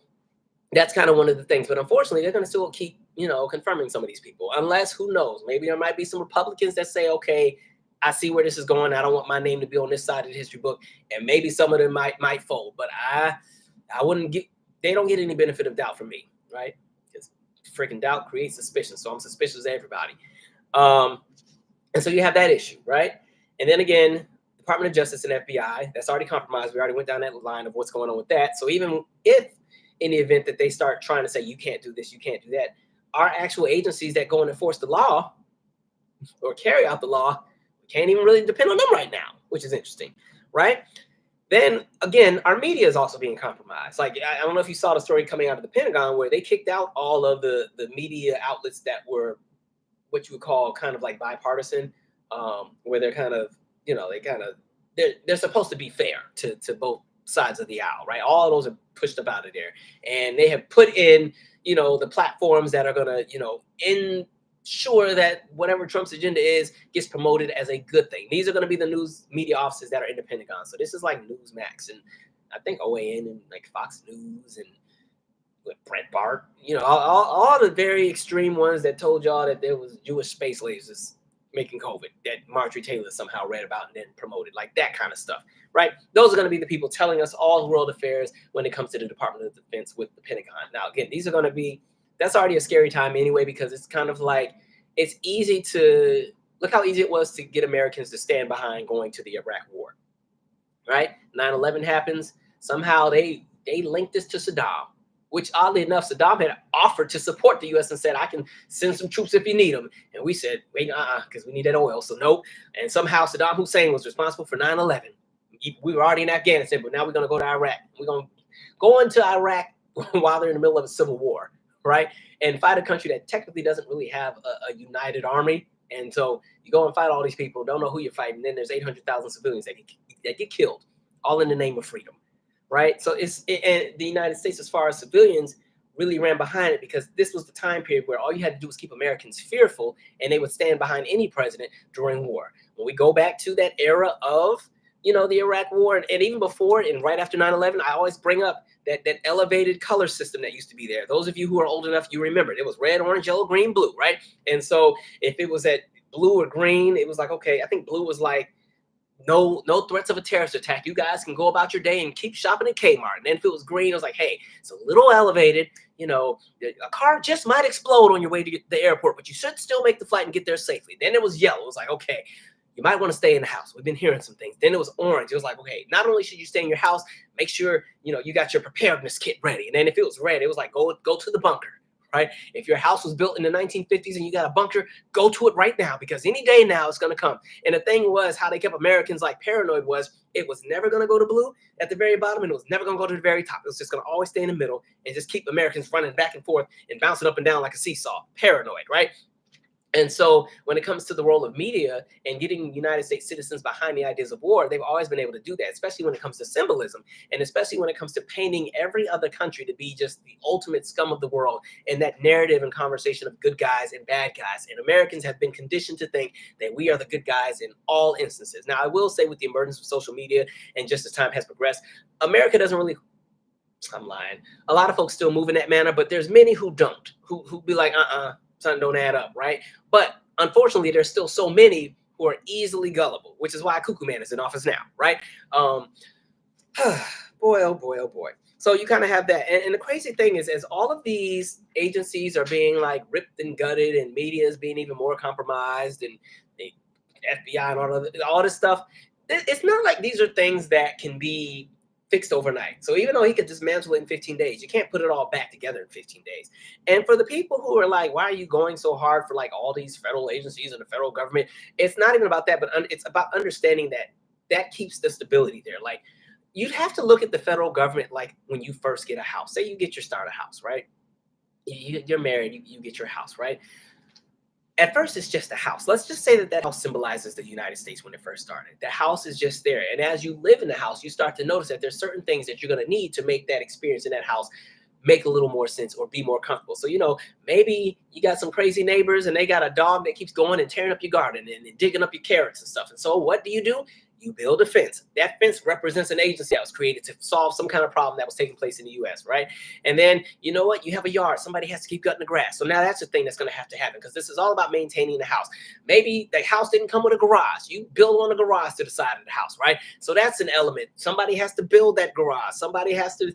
that's kind of one of the things. But unfortunately, they're going to still keep, confirming some of these people. Unless, who knows, maybe there might be some Republicans that say, okay, I see where this is going. I don't want my name to be on this side of the history book. And maybe some of them might fold. But I wouldn't get, they don't get any benefit of doubt from me, right? Because freaking doubt creates suspicion. So I'm suspicious of everybody. And so you have that issue, right? And then again, Department of Justice and FBI, that's already compromised. We already went down that line of what's going on with that. So even if in the event that they start trying to say, you can't do this, you can't do that, our actual agencies that go and enforce the law or carry out the law can't even really depend on them right now, which is interesting, right? Then again, our media is also being compromised. Like, I don't know if you saw the story coming out of the Pentagon where they kicked out all of the media outlets that were what you would call kind of like bipartisan, where they're kind of, they're supposed to be fair to both sides of the aisle, right? All of those are pushed up out of there. And they have put in, the platforms that are going to, ensure that whatever Trump's agenda is gets promoted as a good thing. These are going to be the news media offices that are in the Pentagon. So this is like Newsmax and I think OAN and like Fox News and Brett Bart, all the very extreme ones that told y'all that there was Jewish space lasers making COVID that Marjorie Taylor somehow read about and then promoted, like that kind of stuff, right? Those are going to be the people telling us all world affairs when it comes to the Department of Defense with the Pentagon. Now, again, these are going to be, that's already a scary time anyway, because it's kind of like, it's easy to, look how easy it was to get Americans to stand behind going to the Iraq war, right? 9/11 happens. Somehow they linked this to Saddam, which oddly enough, Saddam had offered to support the U.S. and said, I can send some troops if you need them. And we said, wait, because we need that oil. So nope. And somehow Saddam Hussein was responsible for 9/11. We were already in Afghanistan, but now we're going to go to Iraq. We're going to go into Iraq while they're in the middle of a civil war, right? And fight a country that technically doesn't really have a united army. And so you go and fight all these people, don't know who you're fighting. Then there's 800,000 civilians that get killed, all in the name of freedom, right? So and the United States, as far as civilians, really ran behind it because this was the time period where all you had to do was keep Americans fearful and they would stand behind any president during war. When we go back to that era of, the Iraq war and even before and right after 9/11, I always bring up that elevated color system that used to be there. Those of you who are old enough, you remember it was red, orange, yellow, green, blue, right? And so if it was at blue or green, it was like, okay, I think blue was like no threats of a terrorist attack. You guys can go about your day and keep shopping at Kmart. And then if it was green, it was like, hey, it's a little elevated. A car just might explode on your way to the airport, but you should still make the flight and get there safely. Then it was yellow. It was like, okay, you might want to stay in the house. We've been hearing some things. Then it was orange. It was like, okay, not only should you stay in your house, make sure, you got your preparedness kit ready. And then if it was red, it was like, go to the bunker. Right? If your house was built in the 1950s and you got a bunker, go to it right now, because any day now it's going to come. And the thing was, how they kept Americans like paranoid was it was never going to go to blue at the very bottom, and it was never going to go to the very top. It was just going to always stay in the middle and just keep Americans running back and forth and bouncing up and down like a seesaw. Paranoid, right? And so when it comes to the role of media and getting United States citizens behind the ideas of war, they've always been able to do that, especially when it comes to symbolism, and especially when it comes to painting every other country to be just the ultimate scum of the world, and that narrative and conversation of good guys and bad guys. And Americans have been conditioned to think that we are the good guys in all instances. Now, I will say, with the emergence of social media and just as time has progressed, America doesn't really, I'm lying, a lot of folks still move in that manner, but there's many who don't, who be like, something don't add up, right? But unfortunately, there's still so many who are easily gullible, which is why Cuckoo Man is in office now, right? Boy, oh boy, oh boy. So you kind of have that. And the crazy thing is, as all of these agencies are being like ripped and gutted, and media is being even more compromised, and the FBI and all this stuff, it's not like these are things that can be fixed overnight. So even though he could dismantle it in 15 days, you can't put it all back together in 15 days. And for the people who are like, why are you going so hard for like all these federal agencies and the federal government? It's not even about that, but it's about understanding that keeps the stability there. Like, you'd have to look at the federal government like when you first get a house. Say you get your starter house, right? You're married, you get your house, right? At first, it's just a house. Let's just say that house symbolizes the United States when it first started. The house is just there. And as you live in the house, you start to notice that there's certain things that you're going to need to make that experience in that house make a little more sense or be more comfortable. So, maybe you got some crazy neighbors and they got a dog that keeps going and tearing up your garden and digging up your carrots and stuff. And so what do? You build a fence. That fence represents an agency that was created to solve some kind of problem that was taking place in the U.S., right? And then, you know what? You have a yard. Somebody has to keep cutting the grass. So now that's the thing that's going to have to happen, because this is all about maintaining the house. Maybe the house didn't come with a garage. You build on a garage to the side of the house, right? So that's an element. Somebody has to build that garage. Somebody has to,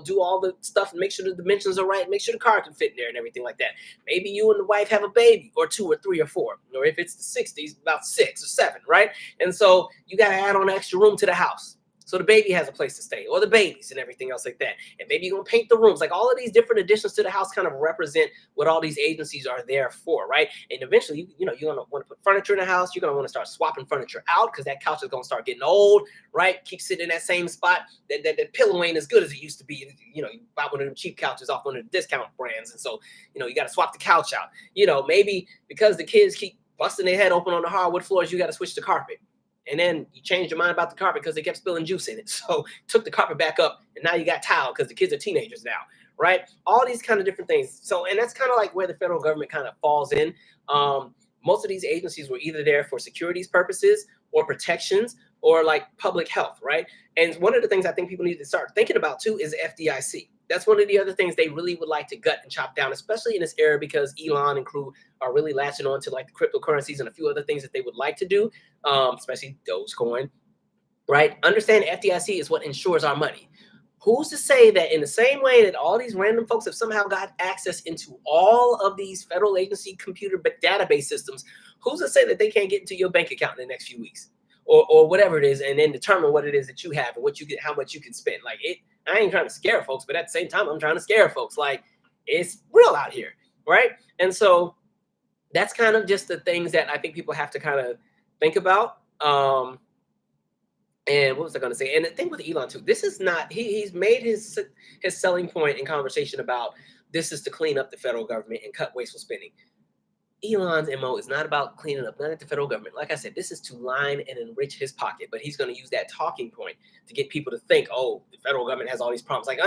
do all the stuff and make sure the dimensions are right, make sure the car can fit in there and everything like that. Maybe you and the wife have a baby, or 2 or 3 or 4, or if it's the 60s, about 6 or 7, right? And so you got to add on extra room to the house so the baby has a place to stay, or the babies and everything else like that. And maybe you're going to paint the rooms. Like, all of these different additions to the house kind of represent what all these agencies are there for, right? And eventually, you're going to want to put furniture in the house. You're going to want to start swapping furniture out, because that couch is going to start getting old, right? Keep sitting in that same spot. That pillow ain't as good as it used to be. You buy one of them cheap couches off one of the discount brands. And so, you got to swap the couch out. Maybe because the kids keep busting their head open on the hardwood floors, you got to switch the carpet. And then you changed your mind about the carpet because they kept spilling juice in it. So took the carpet back up, and now you got tile because the kids are teenagers now, right? All these kind of different things. So, and that's kind of like where the federal government kind of falls in. Most of these agencies were either there for securities purposes or protections or like public health, right? And one of the things I think people need to start thinking about too is FDIC. That's one of the other things they really would like to gut and chop down, especially in this era, because Elon and crew are really latching on to like the cryptocurrencies and a few other things that they would like to do, especially Dogecoin, right? Understand FDIC is what insures our money. Who's to say that in the same way that all these random folks have somehow got access into all of these federal agency computer database systems, who's to say that they can't get into your bank account in the next few weeks? Or whatever it is, and then determine what it is that you have and what you get, how much you can spend. Like, I ain't trying to scare folks, but at the same time, I'm trying to scare folks. Like, it's real out here, right? And so that's kind of just the things that I think people have to kind of think about. And what was I going to say? And the thing with Elon too, this is not, he's made his selling point in conversation about this is to clean up the federal government and cut wasteful spending. Elon's MO is not about cleaning up, not at the federal government. Like I said, this is to line and enrich his pocket, but he's going to use that talking point to get people to think, oh, the federal government has all these problems. Like,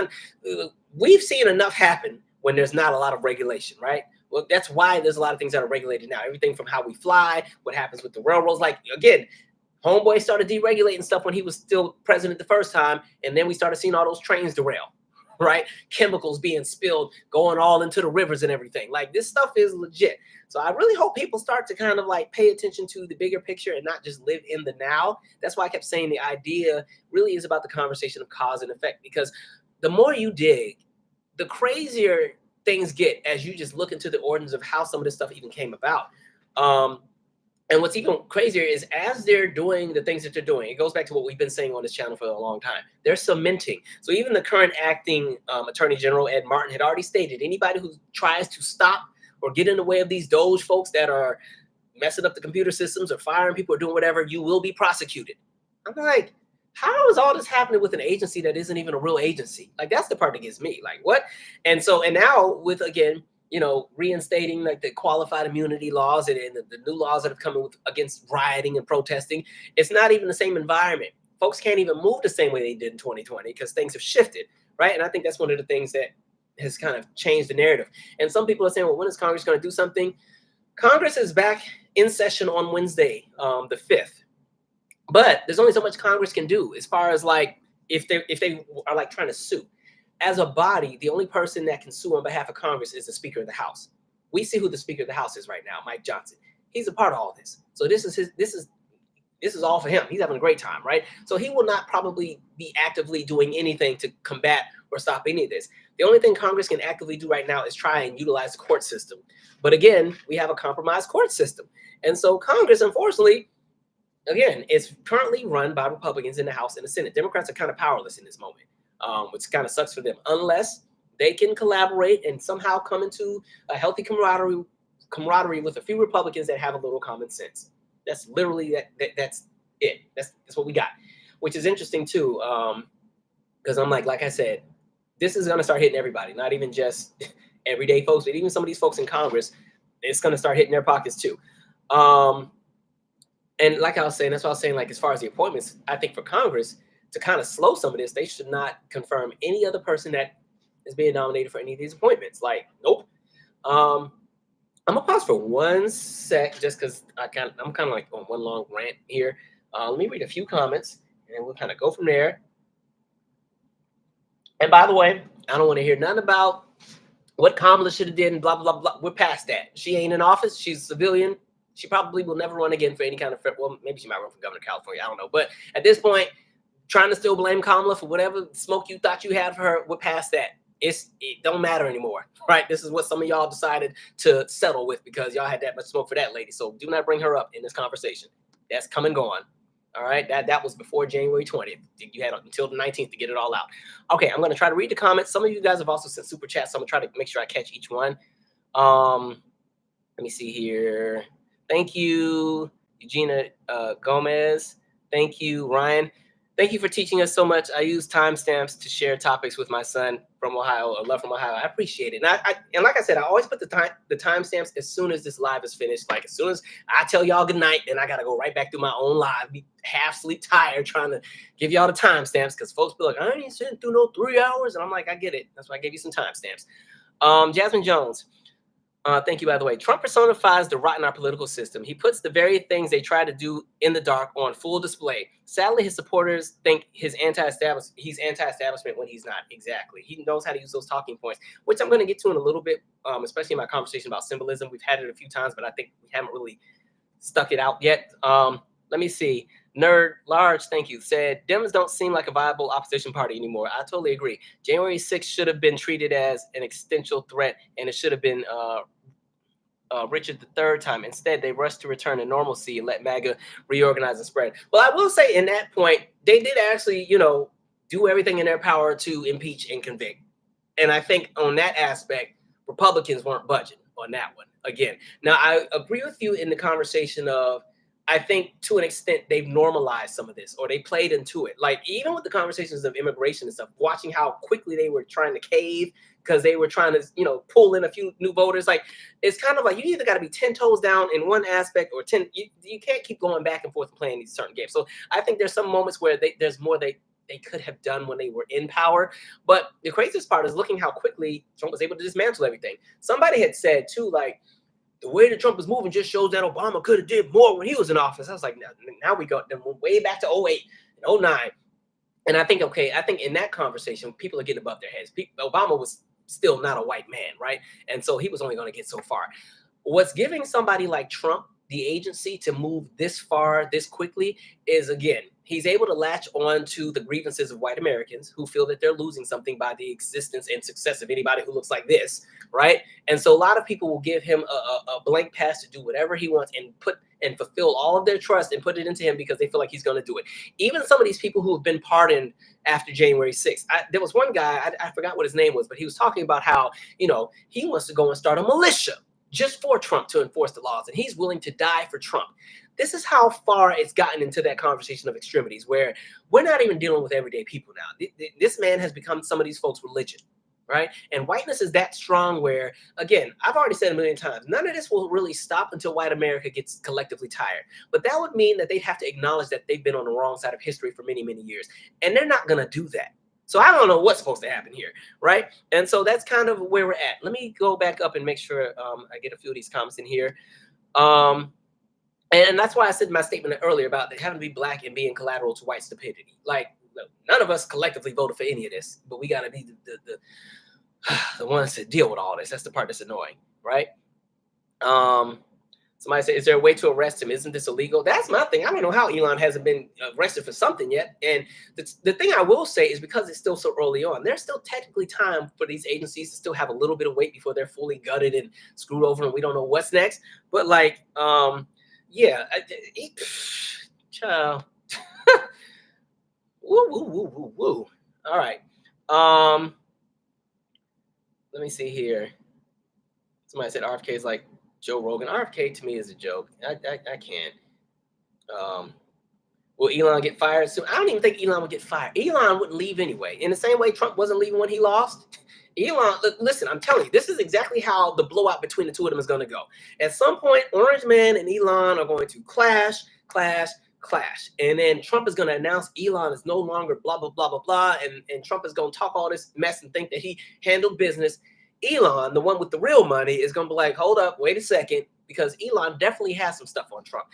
we've seen enough happen when there's not a lot of regulation, right? Well, that's why there's a lot of things that are regulated now. Everything from how we fly, what happens with the railroads. Like, again, homeboy started deregulating stuff when he was still president the first time, and then we started seeing all those trains derail, right? Chemicals being spilled, going all into the rivers and everything. Like this stuff is legit. So I really hope people start to kind of like pay attention to the bigger picture and not just live in the now. That's why I kept saying the idea really is about the conversation of cause and effect, because the more you dig, the crazier things get as you just look into the origins of how some of this stuff even came about. And what's even crazier is as they're doing the things that they're doing, it goes back to what we've been saying on this channel for a long time. They're cementing. So even the current acting Attorney General, Ed Martin, had already stated anybody who tries to stop or get in the way of these Doge folks that are messing up the computer systems or firing people or doing whatever, you will be prosecuted. I'm like, how is all this happening with an agency that isn't even a real agency? Like, that's the part that gets me. Like, what? And now with, again, reinstating like the qualified immunity laws and the new laws that have come against rioting and protesting, it's not even the same environment. Folks can't even move the same way they did in 2020 because things have shifted, right? And I think that's one of the things that has kind of changed the narrative. And some people are saying, well, when is Congress going to do something? Congress is back in session on Wednesday, the 5th. But there's only so much Congress can do as far as like if they are like trying to sue. As a body, the only person that can sue on behalf of Congress is the Speaker of the House. We see who the Speaker of the House is right now, Mike Johnson. He's a part of all this. So this is all for him. He's having a great time, right? So he will not probably be actively doing anything to combat or stop any of this. The only thing Congress can actively do right now is try and utilize the court system. But again, we have a compromised court system. And so Congress, unfortunately, again, it's currently run by Republicans in the House and the Senate. Democrats are kind of powerless in this moment. Which kind of sucks for them, unless they can collaborate and somehow come into a healthy camaraderie with a few Republicans that have a little common sense. That's literally that's it. That's what we got, which is interesting too, because I'm like I said, this is gonna start hitting everybody, not even just everyday folks, but even some of these folks in Congress. It's gonna start hitting their pockets too. And like I was saying, that's what I was saying. Like as far as the appointments, I think for Congress, to kind of slow some of this, they should not confirm any other person that is being nominated for any of these appointments. Like, nope. I'm gonna pause for 1 sec, just because I'm kind of like on one long rant here. Let me read a few comments, and then we'll kind of go from there. And by the way, I don't want to hear nothing about what Kamala should have did and blah blah blah. We're past that. She ain't in office. She's a civilian. She probably will never run again for any kind of. Well, maybe she might run for governor of California. I don't know. But at this point, trying to still blame Kamala for whatever smoke you thought you had for her, we're past that. It don't matter anymore, right? This is what some of y'all decided to settle with because y'all had that much smoke for that lady. So do not bring her up in this conversation. That's come and gone. All right, that was before January 20th. You had until the 19th to get it all out. Okay, I'm going to try to read the comments. Some of you guys have also sent super chats, so I'm going to try to make sure I catch each one. Let me see here. Thank you, Eugenia Gomez. Thank you, Ryan. Thank you for teaching us so much. I use timestamps to share topics with my son from Ohio, or love from Ohio. I appreciate it. And like I said, I always put the timestamps as soon as this live is finished. Like as soon as I tell y'all good night, then I gotta go right back through my own live, be half sleep tired, trying to give y'all the timestamps because folks be like, I ain't sitting through no 3 hours, and I'm like, I get it. That's why I gave you some timestamps. Jasmine Jones. Thank you, by the way. Trump personifies the rot in our political system. He puts the very things they try to do in the dark on full display. Sadly, his supporters think he's anti-establishment when he's not. Exactly. He knows how to use those talking points, which I'm going to get to in a little bit, especially in my conversation about symbolism. We've had it a few times, but I think we haven't really stuck it out yet. Let me see. Nerd Large, thank you, said, Dems don't seem like a viable opposition party anymore. I totally agree. January 6th should have been treated as an existential threat, and it should have been Richard the third time. Instead, they rushed to return to normalcy and let MAGA reorganize and spread. Well, I will say in that point, they did actually, do everything in their power to impeach and convict. And I think on that aspect, Republicans weren't budging on that one. Again, now I agree with you in the conversation of, I think to an extent they've normalized some of this, or they played into it. Like even with the conversations of immigration and stuff, watching how quickly they were trying to cave because they were trying to, pull in a few new voters. Like it's kind of like you either got to be 10 toes down in one aspect or 10. You can't keep going back and forth and playing these certain games. So I think there's some moments where there's more they could have done when they were in power. But the craziest part is looking how quickly Trump was able to dismantle everything. Somebody had said too, like, the way that Trump is moving just shows that Obama could have did more when he was in office. I was like, now we go way back to 08 and 09. And I think, okay, I think in that conversation, people are getting above their heads. Obama was still not a white man, right? And so he was only going to get so far. What's giving somebody like Trump the agency to move this far, this quickly, is again, he's able to latch on to the grievances of white Americans who feel that they're losing something by the existence and success of anybody who looks like this, right? And so a lot of people will give him a blank pass to do whatever he wants and put and fulfill all of their trust and put it into him because they feel like he's going to do it. Even some of these people who have been pardoned after January 6th. There was one guy, I forgot what his name was, but he was talking about how, he wants to go and start a militia just for Trump to enforce the laws, and he's willing to die for Trump. This is how far it's gotten into that conversation of extremities, where we're not even dealing with everyday people now. This man has become some of these folks' religion, right? And whiteness is that strong where, again, I've already said a million times, none of this will really stop until white America gets collectively tired. But that would mean that they'd have to acknowledge that they've been on the wrong side of history for many, many years. And they're not going to do that. So I don't know what's supposed to happen here, right? And so that's kind of where we're at. Let me go back up and make sure I get a few of these comments in here. And that's why I said in my statement earlier about having to be black and being collateral to white stupidity. Like, none of us collectively voted for any of this, but we got to be the ones that deal with all this. That's the part that's annoying, right? Somebody said, is there a way to arrest him? Isn't this illegal? That's my thing. I don't know how Elon hasn't been arrested for something yet. And the thing I will say is because it's still so early on, there's still technically time for these agencies to still have a little bit of weight before they're fully gutted and screwed over and we don't know what's next. But like, yeah, child. Woo, woo, woo, woo, woo. All right. Let me see here. Somebody said RFK is like Joe Rogan. RFK to me is a joke. I can't. Will Elon get fired soon? I don't even think Elon would get fired. Elon wouldn't leave anyway. In the same way Trump wasn't leaving when he lost. Elon, listen, I'm telling you, this is exactly how the blowout between the two of them is going to go. At some point, Orange Man and Elon are going to clash. And then Trump is going to announce Elon is no longer blah, blah, blah, blah, blah. And Trump is going to talk all this mess and think that he handled business. Elon, the one with the real money, is going to be like, hold up, wait a second, because Elon definitely has some stuff on Trump.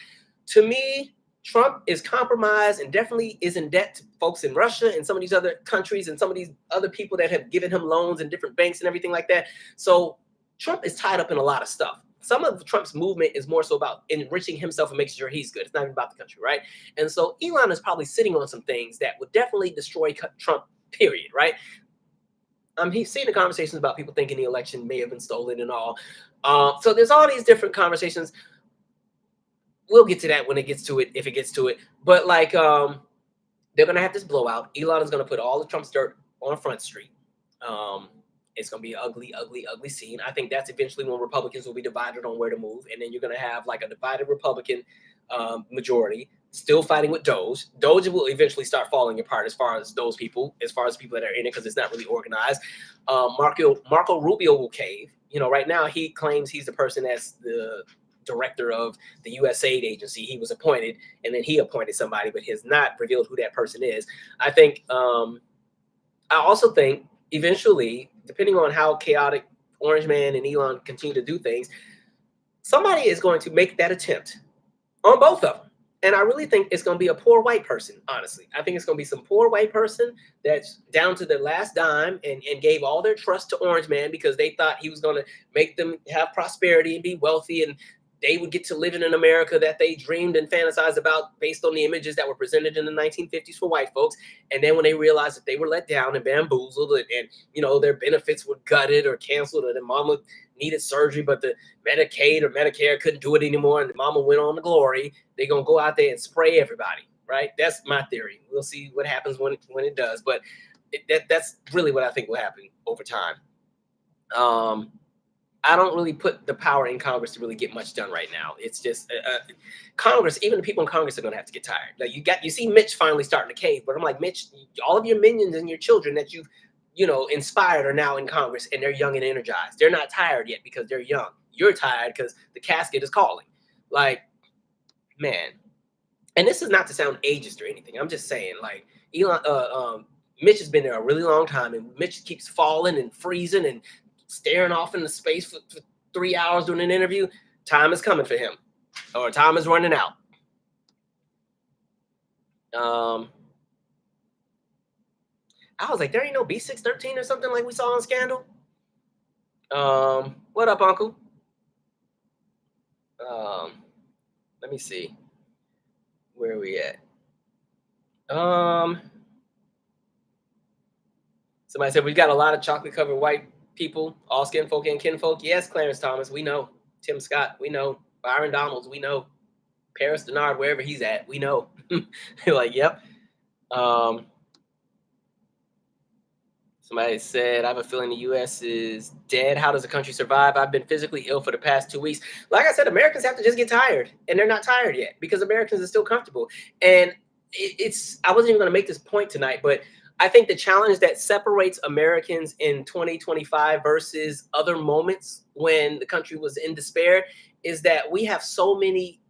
To me, Trump is compromised and definitely is in debt to folks in Russia and some of these other countries and some of these other people that have given him loans in different banks and everything like that. So Trump is tied up in a lot of stuff. Some of Trump's movement is more so about enriching himself and making sure he's good. It's not even about the country, right? And so Elon is probably sitting on some things that would definitely destroy Trump, period, right? He's seen the conversations about people thinking the election may have been stolen and all. So there's all these different conversations. We'll get to that when it gets to it, if it gets to it. But like, they're going to have this blowout. Elon is going to put all the Trump's dirt on Front Street. It's going to be an ugly, ugly, ugly scene. I think that's eventually when Republicans will be divided on where to move. And then you're going to have like a divided Republican majority still fighting with Doge. Doge will eventually start falling apart as far as those people, as far as people that are in it, because it's not really organized. Marco Rubio will cave. Right now he claims he's the person that's the director of the U.S. aid agency. He was appointed, and then he appointed somebody, but he has not revealed who that person is. I think, I also think eventually, depending on how chaotic Orange Man and Elon continue to do things, somebody is going to make that attempt on both of them. And I really think it's going to be a poor white person, honestly. I think it's going to be some poor white person that's down to their last dime and gave all their trust to Orange Man because they thought he was going to make them have prosperity and be wealthy, and they would get to live in an America that they dreamed and fantasized about based on the images that were presented in the 1950s for white folks. And then when they realized that they were let down and bamboozled and their benefits were gutted or canceled, or their mama needed surgery, but the Medicaid or Medicare couldn't do it anymore, and the mama went on to glory, they're going to go out there and spray everybody, right? That's my theory. We'll see what happens when it does. But that's really what I think will happen over time. I don't really put the power in Congress to really get much done right now. It's just Congress, even the people in Congress are going to have to get tired. Like you see Mitch finally starting to cave, but I'm like, Mitch, all of your minions and your children that you've inspired are now in Congress, and they're young and energized. They're not tired yet because they're young. You're tired because the casket is calling. Like, man. And this is not to sound ageist or anything. I'm just saying, like, Mitch has been there a really long time, and Mitch keeps falling and freezing and staring off into space for 3 hours doing an interview. Time is coming for him, or time is running out. I was like, there ain't no B613 or something like we saw on Scandal. What up, Uncle? Let me see. Where are we at? Somebody said we've got a lot of chocolate covered white people, all skin folk and kinfolk. Yes, Clarence Thomas, we know. Tim Scott, we know. Byron Donalds, we know. Paris Denard, wherever he's at, we know. Like, yep. Somebody said, I have a feeling the U.S. is dead. How does the country survive? I've been physically ill for the past 2 weeks. Like I said, Americans have to just get tired, and they're not tired yet because Americans are still comfortable. And I wasn't even going to make this point tonight, but I think the challenge that separates Americans in 2025 versus other moments when the country was in despair is that we have so many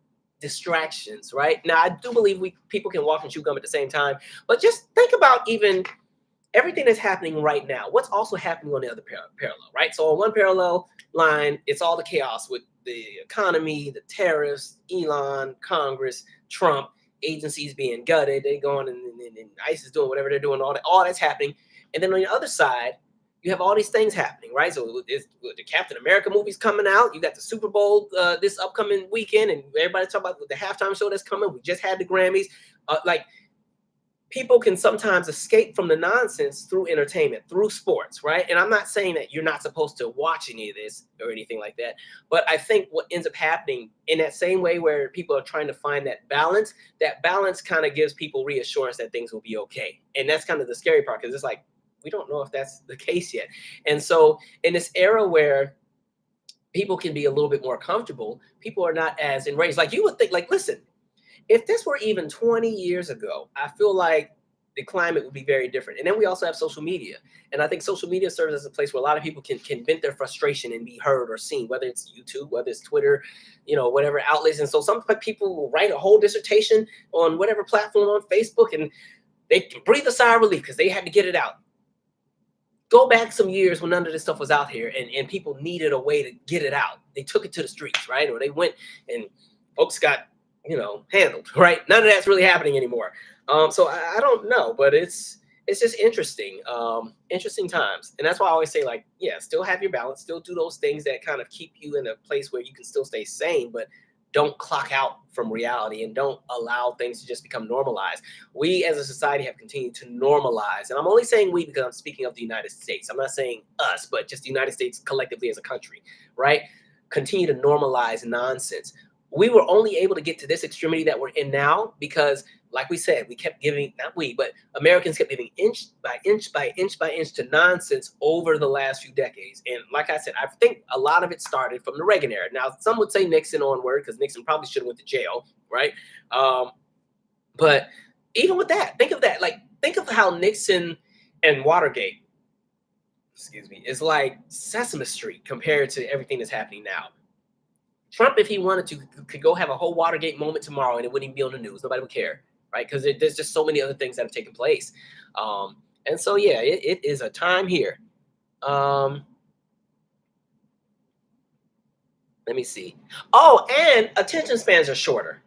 distractions, right? Now, I do believe people can walk and chew gum at the same time, but just think about even everything that's happening right now. What's also happening on the other parallel, right? So on one parallel line, it's all the chaos with the economy, the tariffs, Elon, Congress, Trump, agencies being gutted, they going and ICE is doing whatever they're doing, all that's happening. And then on the other side, you have all these things happening, right? So the Captain America movie's coming out. You got the Super Bowl this upcoming weekend, and everybody's talking about the halftime show that's coming. We just had the Grammys. People can sometimes escape from the nonsense through entertainment, through sports, right? And I'm not saying that you're not supposed to watch any of this or anything like that, but I think what ends up happening in that same way where people are trying to find that balance kind of gives people reassurance that things will be okay. And that's kind of the scary part, because it's like, we don't know if that's the case yet. And so in this era where people can be a little bit more comfortable, people are not as enraged. Like you would think, like, listen, if this were even 20 years ago, I feel like the climate would be very different. And then we also have social media. And I think social media serves as a place where a lot of people can vent their frustration and be heard or seen, whether it's YouTube, whether it's Twitter, whatever outlets. And so some people will write a whole dissertation on whatever platform on Facebook, and they can breathe a sigh of relief because they had to get it out. Go back some years when none of this stuff was out here and people needed a way to get it out. They took it to the streets, right? Or they went and folks got handled, right? None of that's really happening anymore. So I don't know, but it's just interesting, interesting times. And that's why I always say, like, yeah, still have your balance, still do those things that kind of keep you in a place where you can still stay sane, but don't clock out from reality and don't allow things to just become normalized. We as a society have continued to normalize. And I'm only saying we because I'm speaking of the United States. I'm not saying us, but just the United States collectively as a country, right? Continue to normalize nonsense. We were only able to get to this extremity that we're in now because, like we said, we kept giving, not we, but Americans kept giving inch by inch by inch by inch to nonsense over the last few decades. And like I said, I think a lot of it started from the Reagan era. Now, some would say Nixon onward because Nixon probably should have went to jail, right? But even with that, think of that. Like, think of how Nixon and Watergate, is like Sesame Street compared to everything that's happening now. Trump, if he wanted to, could go have a whole Watergate moment tomorrow and it wouldn't even be on the news. Nobody would care, right? Because there's just so many other things that have taken place. And so, yeah, it is a time here. Let me see. Oh, and attention spans are shorter.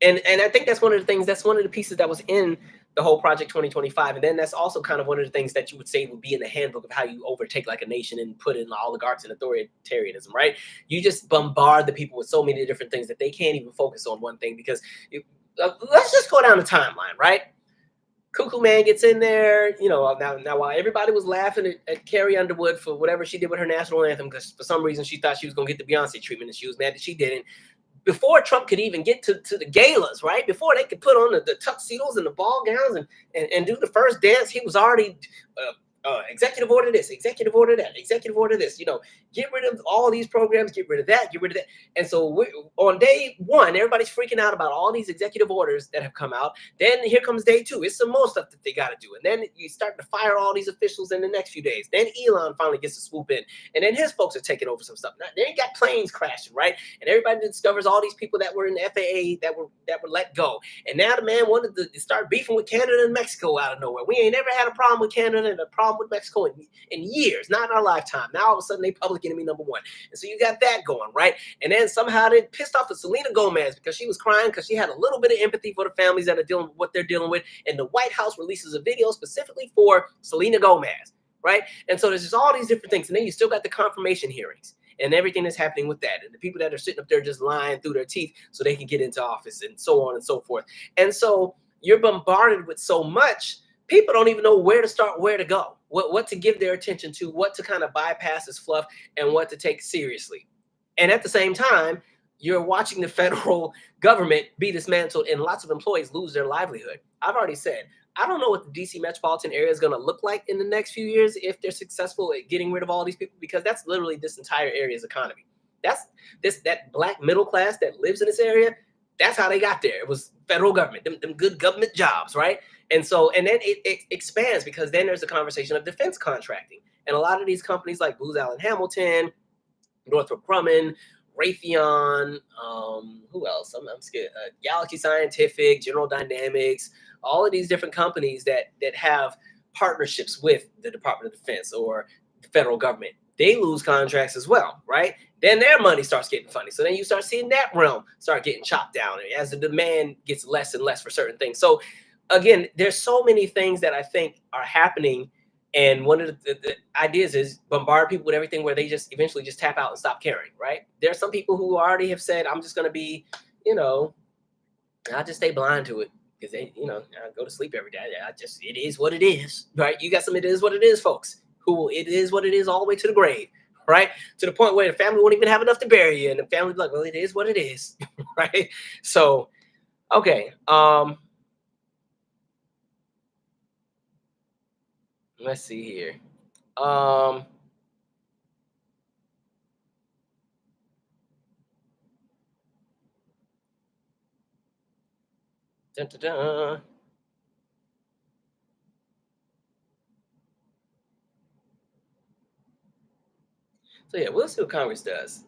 And I think that's one of the things, that's one of the pieces that was in the whole Project 2025. And then that's also kind of one of the things that you would say would be in the handbook of how you overtake like a nation and put in oligarchs and authoritarianism, right? You just bombard the people with so many different things that they can't even focus on one thing because let's just go down the timeline, right? Cuckoo Man gets in there, now while everybody was laughing at Carrie Underwood for whatever she did with her national anthem, because for some reason she thought she was going to get the Beyonce treatment and she was mad that she didn't. Before Trump could even get to the galas, right? Before they could put on the tuxedos and the ball gowns and do the first dance, he was already executive order this, executive order that, executive order this, get rid of all these programs, get rid of that, get rid of that. And so on day one, everybody's freaking out about all these executive orders that have come out. Then here comes day two. It's some more stuff that they got to do. And then you start to fire all these officials in the next few days. Then Elon finally gets to swoop in. And then his folks are taking over some stuff. Now, then you got planes crashing, right? And everybody discovers all these people that were in the FAA that were let go. And now the man wanted to start beefing with Canada and Mexico out of nowhere. We ain't never had a problem with Canada and a problem problem with Mexico in years, not in our lifetime. Now all of a sudden they public enemy number one. And so you got that going, right? And then somehow they pissed off the Selena Gomez because she was crying because she had a little bit of empathy for the families that are dealing with what they're dealing with. And the White House releases a video specifically for Selena Gomez, right? And so there's just all these different things. And then you still got the confirmation hearings and everything that's happening with that. And the people that are sitting up there just lying through their teeth so they can get into office and so on and so forth. And so you're bombarded with so much, people don't even know where to start, where to go, what to give their attention to, what to kind of bypass as fluff and what to take seriously. And at the same time, you're watching the federal government be dismantled and lots of employees lose their livelihood. I've already said, I don't know what the DC metropolitan area is going to look like in the next few years if they're successful at getting rid of all these people, because that's literally this entire area's economy. That's that black middle class that lives in this area. That's how they got there. It was federal government, them good government jobs, right? And so, and then it expands because then there's a conversation of defense contracting. And a lot of these companies like Booz Allen Hamilton, Northrop Grumman, Raytheon, who else? I'm scared. Galaxy Scientific, General Dynamics, all of these different companies that have partnerships with the Department of Defense or the federal government, they lose contracts as well, right? Then their money starts getting funny. So then you start seeing that realm start getting chopped down as the demand gets less and less for certain things. So again, there's so many things that I think are happening. And one of the ideas is bombard people with everything where they just eventually just tap out and stop caring, right? There are some people who already have said, I'm just going to be, I'll just stay blind to it. Because they, I go to sleep every day. It is what it is, right? You got some it is what it is, folks, who it is what it is all the way to the grave, right? To the point where the family won't even have enough to bury you. And the family be like, well, it is what it is, right? So, okay. Let's see here. Dun, dun, dun. So yeah, we'll see what Congress does.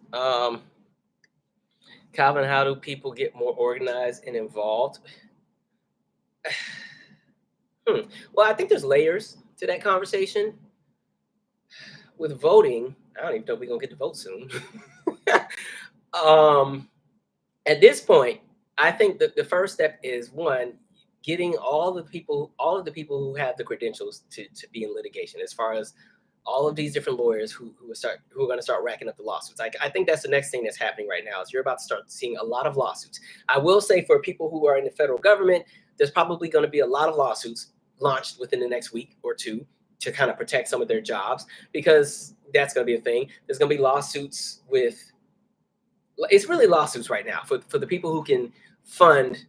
Calvin, how do people get more organized and involved? Well, I think there's layers to that conversation. With voting, I don't even know if we're gonna get to vote soon. At this point, I think that the first step is one, getting all of the people who have the credentials to be in litigation, as far as all of these different lawyers who are going to start racking up the lawsuits. I think that's the next thing that's happening right now is you're about to start seeing a lot of lawsuits. I will say for people who are in the federal government, there's probably going to be a lot of lawsuits launched within the next week or two to kind of protect some of their jobs, because that's going to be a thing. There's going to be lawsuits it's really lawsuits right now for the people who can fund,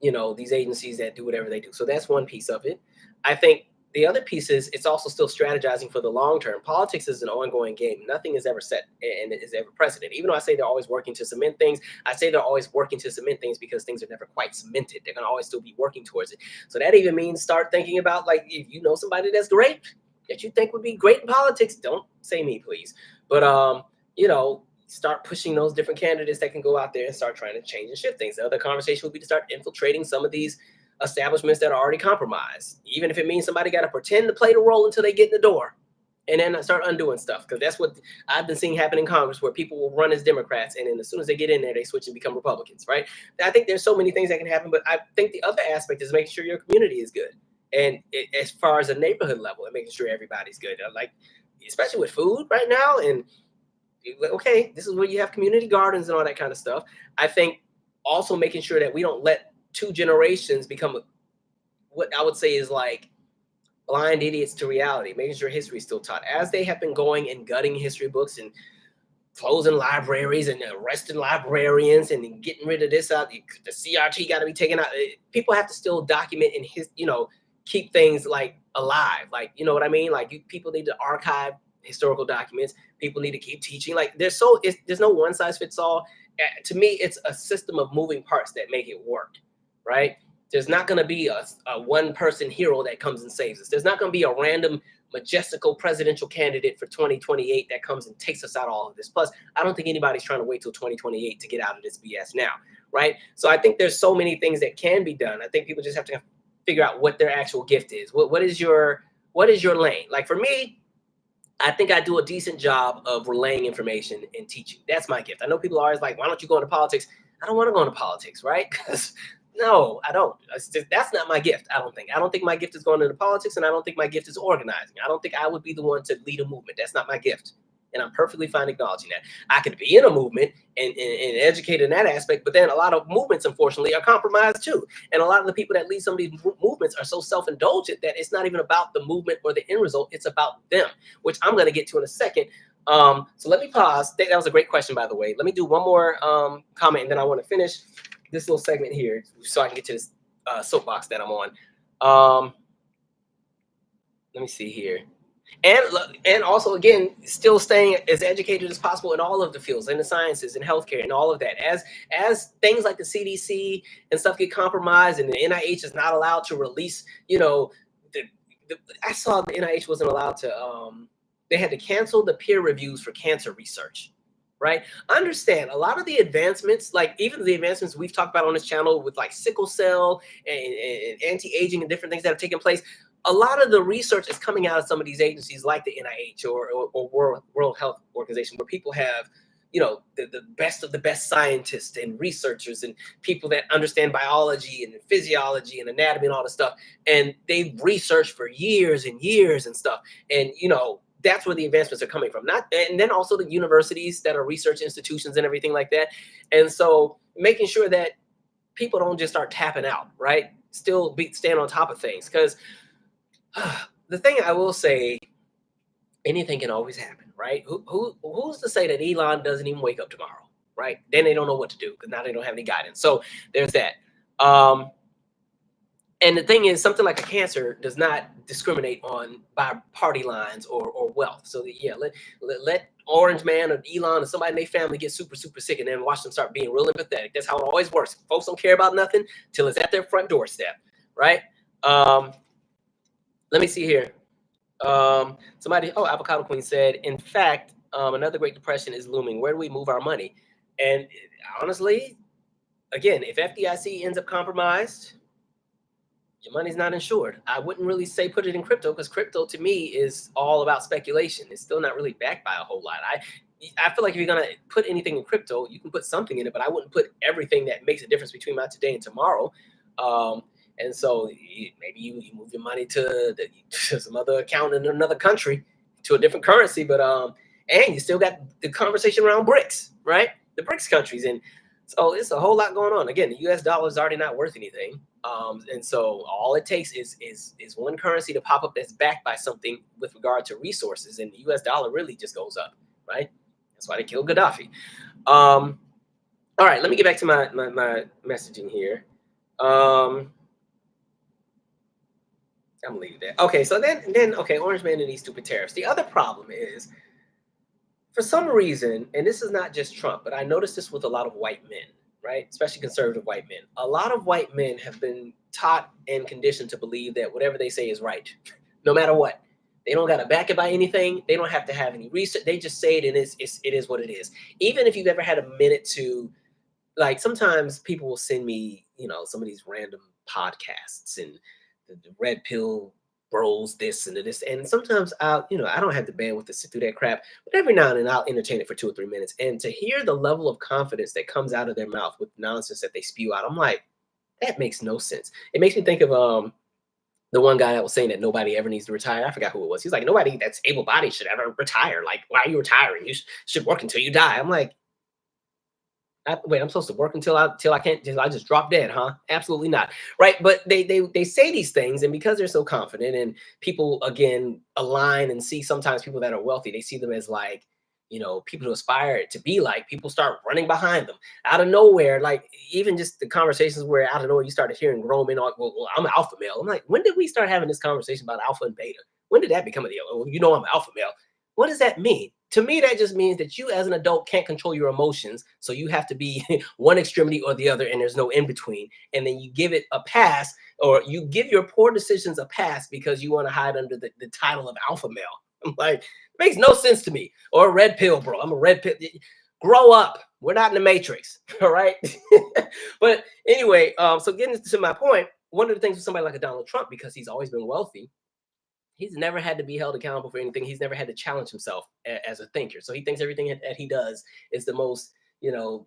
these agencies that do whatever they do. So that's one piece of it. I think the other piece is it's also still strategizing for the long term. Politics is an ongoing game. Nothing is ever set and is ever precedent. Even though I say they're always working to cement things, I say they're always working to cement things because things are never quite cemented. They're going to always still be working towards it. So that even means start thinking about, like, if you know somebody that's great, that you think would be great in politics, don't say me, please. But, start pushing those different candidates that can go out there and start trying to change and shift things. The other conversation would be to start infiltrating some of these establishments that are already compromised, even if it means somebody got to pretend to play the role until they get in the door and then start undoing stuff. Because that's what I've been seeing happen in Congress, where people will run as Democrats and then as soon as they get in there, they switch and become Republicans, right? I think there's so many things that can happen, but I think the other aspect is making sure your community is good. And as far as a neighborhood level, and making sure everybody's good, like especially with food right now. And okay, this is where you have community gardens and all that kind of stuff. I think also making sure that we don't let two generations become what I would say is like blind idiots to reality, making sure history is still taught, as they have been going and gutting history books and closing libraries and arresting librarians and getting rid of this out. The CRT got to be taken out. People have to still document and keep things like alive. Like, you know what I mean? Like people need to archive historical documents. People need to keep teaching. Like there's no one size fits all. To me, it's a system of moving parts that make it work, right? There's not going to be a one person hero that comes and saves us. There's not going to be a random majestical presidential candidate for 2028 that comes and takes us out of all of this. Plus, I don't think anybody's trying to wait till 2028 to get out of this BS now, right? So I think there's so many things that can be done. I think people just have to figure out what their actual gift is. What is your What is your lane? Like for me, I think I do a decent job of relaying information and teaching. That's my gift. I know people are always like, why don't you go into politics? I don't want to go into politics, right? Because no, I don't. That's not my gift. I don't think. I don't think my gift is going into politics, and I don't think my gift is organizing. I don't think I would be the one to lead a movement. That's not my gift. And I'm perfectly fine acknowledging that. I could be in a movement and educate in that aspect, but then a lot of movements, unfortunately, are compromised too. And a lot of the people that lead some of these movements are so self-indulgent that it's not even about the movement or the end result. It's about them, which I'm going to get to in a second. So let me pause. That was a great question, by the way. Let me do one more comment, and then I want to finish this little segment here so I can get to this soapbox that I'm on. Let me see here. And also, again, still staying as educated as possible in all of the fields, in the sciences, in healthcare, and all of that. As things like the CDC and stuff get compromised, and the NIH is not allowed to release, I saw the NIH wasn't allowed to. They had to cancel the peer reviews for cancer research. Right? Understand a lot of the advancements, like even the advancements we've talked about on this channel with like sickle cell and anti-aging and different things that have taken place. A lot of the research is coming out of some of these agencies like the NIH or World Health Organization, where people have, the best of the best scientists and researchers and people that understand biology and physiology and anatomy and all this stuff. And they've researched for years and years and stuff. And, that's where the advancements are coming from. And then also the universities that are research institutions and everything like that. And so making sure that people don't just start tapping out, right? Still stand on top of things. Because the thing I will say, anything can always happen, right? Who's to say that Elon doesn't even wake up tomorrow, right? Then they don't know what to do because now they don't have any guidance. So there's that. And the thing is, something like a cancer does not discriminate by party lines or wealth. So yeah, let Orange Man or Elon or somebody in their family get super, super sick and then watch them start being real empathetic. That's how it always works. Folks don't care about nothing till it's at their front doorstep, right? Let me see here. Avocado Queen said, in fact, another Great Depression is looming. Where do we move our money? And honestly, again, if FDIC ends up compromised, your money's not insured. I wouldn't really say put it in crypto, because crypto to me is all about speculation. It's still not really backed by a whole lot. I feel like if you're going to put anything in crypto, you can put something in it, but I wouldn't put everything that makes a difference between my today and tomorrow. And so maybe you move your money to some other account in another country, to a different currency, but and you still got the conversation around BRICS, right? The BRICS countries. And so it's a whole lot going on. Again, the US dollar is already not worth anything. And so all it takes is one currency to pop up that's backed by something with regard to resources, and the US dollar really just goes up, right? That's why they killed Gaddafi. All right, let me get back to my messaging here. I'm gonna leave that. Okay, so then Orange Man and these stupid tariffs. The other problem is, for some reason, and this is not just Trump, but I noticed this with a lot of white men, right? Especially conservative white men. A lot of white men have been taught and conditioned to believe that whatever they say is right, no matter what. They don't got to back it by anything. They don't have to have any research. They just say it, and it is what it is. Even if you've ever had a minute to, like, sometimes people will send me, some of these random podcasts and the red pill bros, this and this. And sometimes I don't have the bandwidth to sit through that crap, but every now and then I'll entertain it for 2 or 3 minutes. And to hear the level of confidence that comes out of their mouth with nonsense that they spew out, I'm like, that makes no sense. It makes me think of the one guy that was saying that nobody ever needs to retire. I forgot who it was. He's like, nobody that's able-bodied should ever retire. Like, why are you retiring? You should work until you die. I'm like, wait, I'm supposed to work until I can't, I just drop dead, huh? Absolutely not. Right. But they say these things, and because they're so confident, and people, again, align and see sometimes people that are wealthy, they see them as like, people who aspire to be like, people start running behind them out of nowhere. Like, even just the conversations where out of nowhere you started hearing grown men like, well, I'm an alpha male. I'm like, when did we start having this conversation about alpha and beta? When did that become a deal? Oh, I'm an alpha male. What does that mean? To me, that just means that you as an adult can't control your emotions. So you have to be one extremity or the other, and there's no in between. And then you give it a pass, or you give your poor decisions a pass because you want to hide under the title of alpha male. I'm like, it makes no sense to me. Or a red pill, bro. I'm a red pill. Grow up. We're not in the Matrix. All right. But anyway, so getting to my point, one of the things with somebody like a Donald Trump, because he's always been wealthy, He's never had to be held accountable for anything. He's never had to challenge himself as a thinker. So he thinks everything that he does is the most,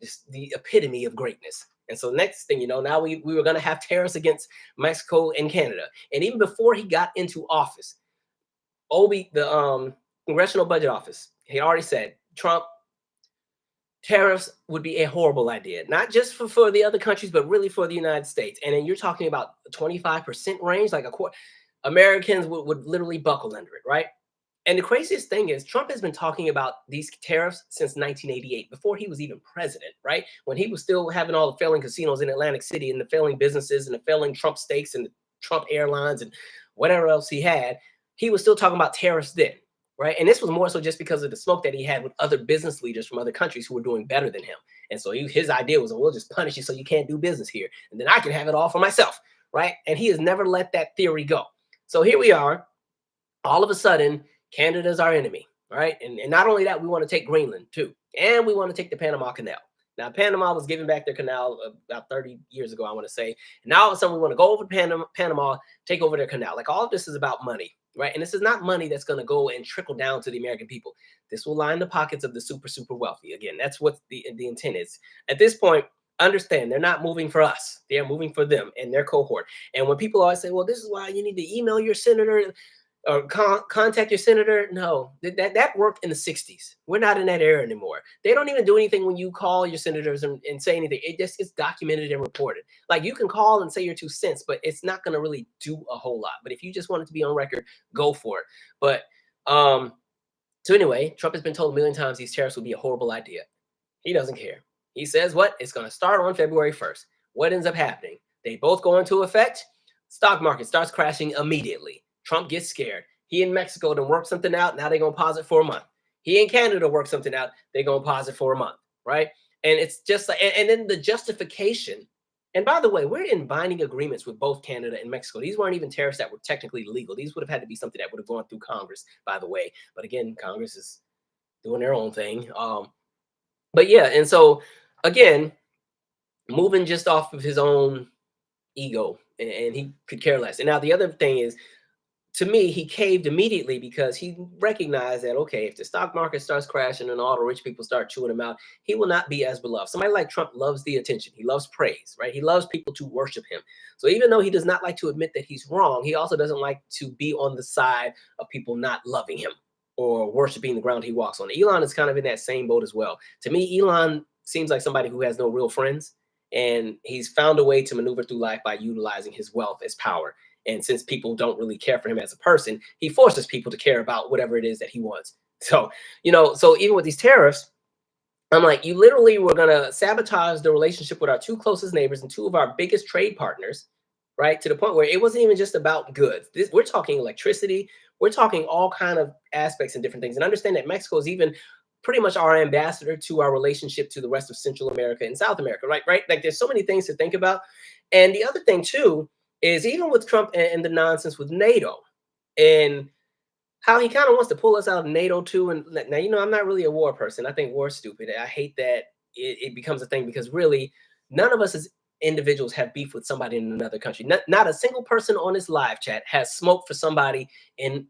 just the epitome of greatness. And so next thing you know, now we were going to have tariffs against Mexico and Canada. And even before he got into office, the Congressional Budget Office, he already said, Trump, tariffs would be a horrible idea, not just for the other countries, but really for the United States. And then you're talking about 25% range, like a quarter. Americans would literally buckle under it, right? And the craziest thing is Trump has been talking about these tariffs since 1988, before he was even president, right? When he was still having all the failing casinos in Atlantic City and the failing businesses and the failing Trump steaks and the Trump Airlines and whatever else he had, he was still talking about tariffs then, right? And this was more so just because of the smoke that he had with other business leaders from other countries who were doing better than him. And so his idea was, we'll just punish you so you can't do business here. And then I can have it all for myself, right? And he has never let that theory go. So here we are, all of a sudden, Canada's our enemy, right? And not only that, we want to take Greenland too. And we want to take the Panama Canal. Now, Panama was giving back their canal about 30 years ago, I want to say. And now all of a sudden, we want to go over to Panama, take over their canal. Like, all of this is about money, right? And this is not money that's going to go and trickle down to the American people. This will line the pockets of the super, super wealthy. Again, that's what the intent is. At this point, understand, they're not moving for us. They're moving for them and their cohort. And when people always say, well, this is why you need to email your senator or contact your senator. No, that worked in the 60s. We're not in that era anymore. They don't even do anything when you call your senators and say anything. It just gets documented and reported. Like, you can call and say your 2 cents, but it's not going to really do a whole lot. But if you just want it to be on record, go for it. But so anyway, Trump has been told a million times these tariffs would be a horrible idea. He doesn't care. He says what? It's going to start on February 1st. What ends up happening? They both go into effect. Stock market starts crashing immediately. Trump gets scared. He in Mexico done work something out. Now they're going to pause it for a month. He in Canada work something out. They're going to pause it for a month, right? And it's just like, and then the justification. And by the way, we're in binding agreements with both Canada and Mexico. These weren't even tariffs that were technically legal. These would have had to be something that would have gone through Congress, by the way. But again, Congress is doing their own thing. But yeah, and so again, moving just off of his own ego, and he could care less. And now the other thing is, to me, he caved immediately because he recognized that, okay, if the stock market starts crashing and all the rich people start chewing him out, he will not be as beloved. Somebody like Trump loves the attention. He loves praise, right? He loves people to worship him. So even though he does not like to admit that he's wrong, he also doesn't like to be on the side of people not loving him or worshiping the ground he walks on. Elon is kind of in that same boat as well. To me, Elon seems like somebody who has no real friends, and he's found a way to maneuver through life by utilizing his wealth as power. And since people don't really care for him as a person, he forces people to care about whatever it is that he wants. So, so even with these tariffs, I'm like, you literally were going to sabotage the relationship with our 2 closest neighbors and 2 of our biggest trade partners, right? To the point where it wasn't even just about goods. We're talking electricity. We're talking all kind of aspects and different things. And understand that Mexico is even pretty much our ambassador to our relationship to the rest of Central America and South America, right? Like, there's so many things to think about. And the other thing too, is even with Trump and the nonsense with NATO and how he kind of wants to pull us out of NATO too. And now, I'm not really a war person. I think war's stupid. I hate that it becomes a thing, because really none of us as individuals have beef with somebody in another country. Not a single person on this live chat has smoked for somebody in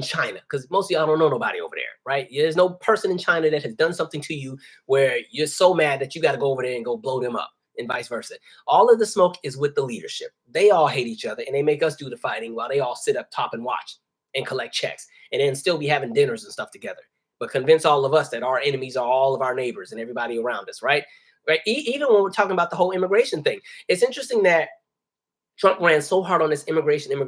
China, because most of y'all don't know nobody over there, right? There's no person in China that has done something to you where you're so mad that you got to go over there and go blow them up. And vice versa. All of the smoke is with the leadership. They all hate each other, and they make us do the fighting while they all sit up top and watch and collect checks, and then still be having dinners and stuff together. But convince all of us that our enemies are all of our neighbors and everybody around us, right? Even when we're talking about the whole immigration thing, it's interesting that Trump ran so hard on this immigration. And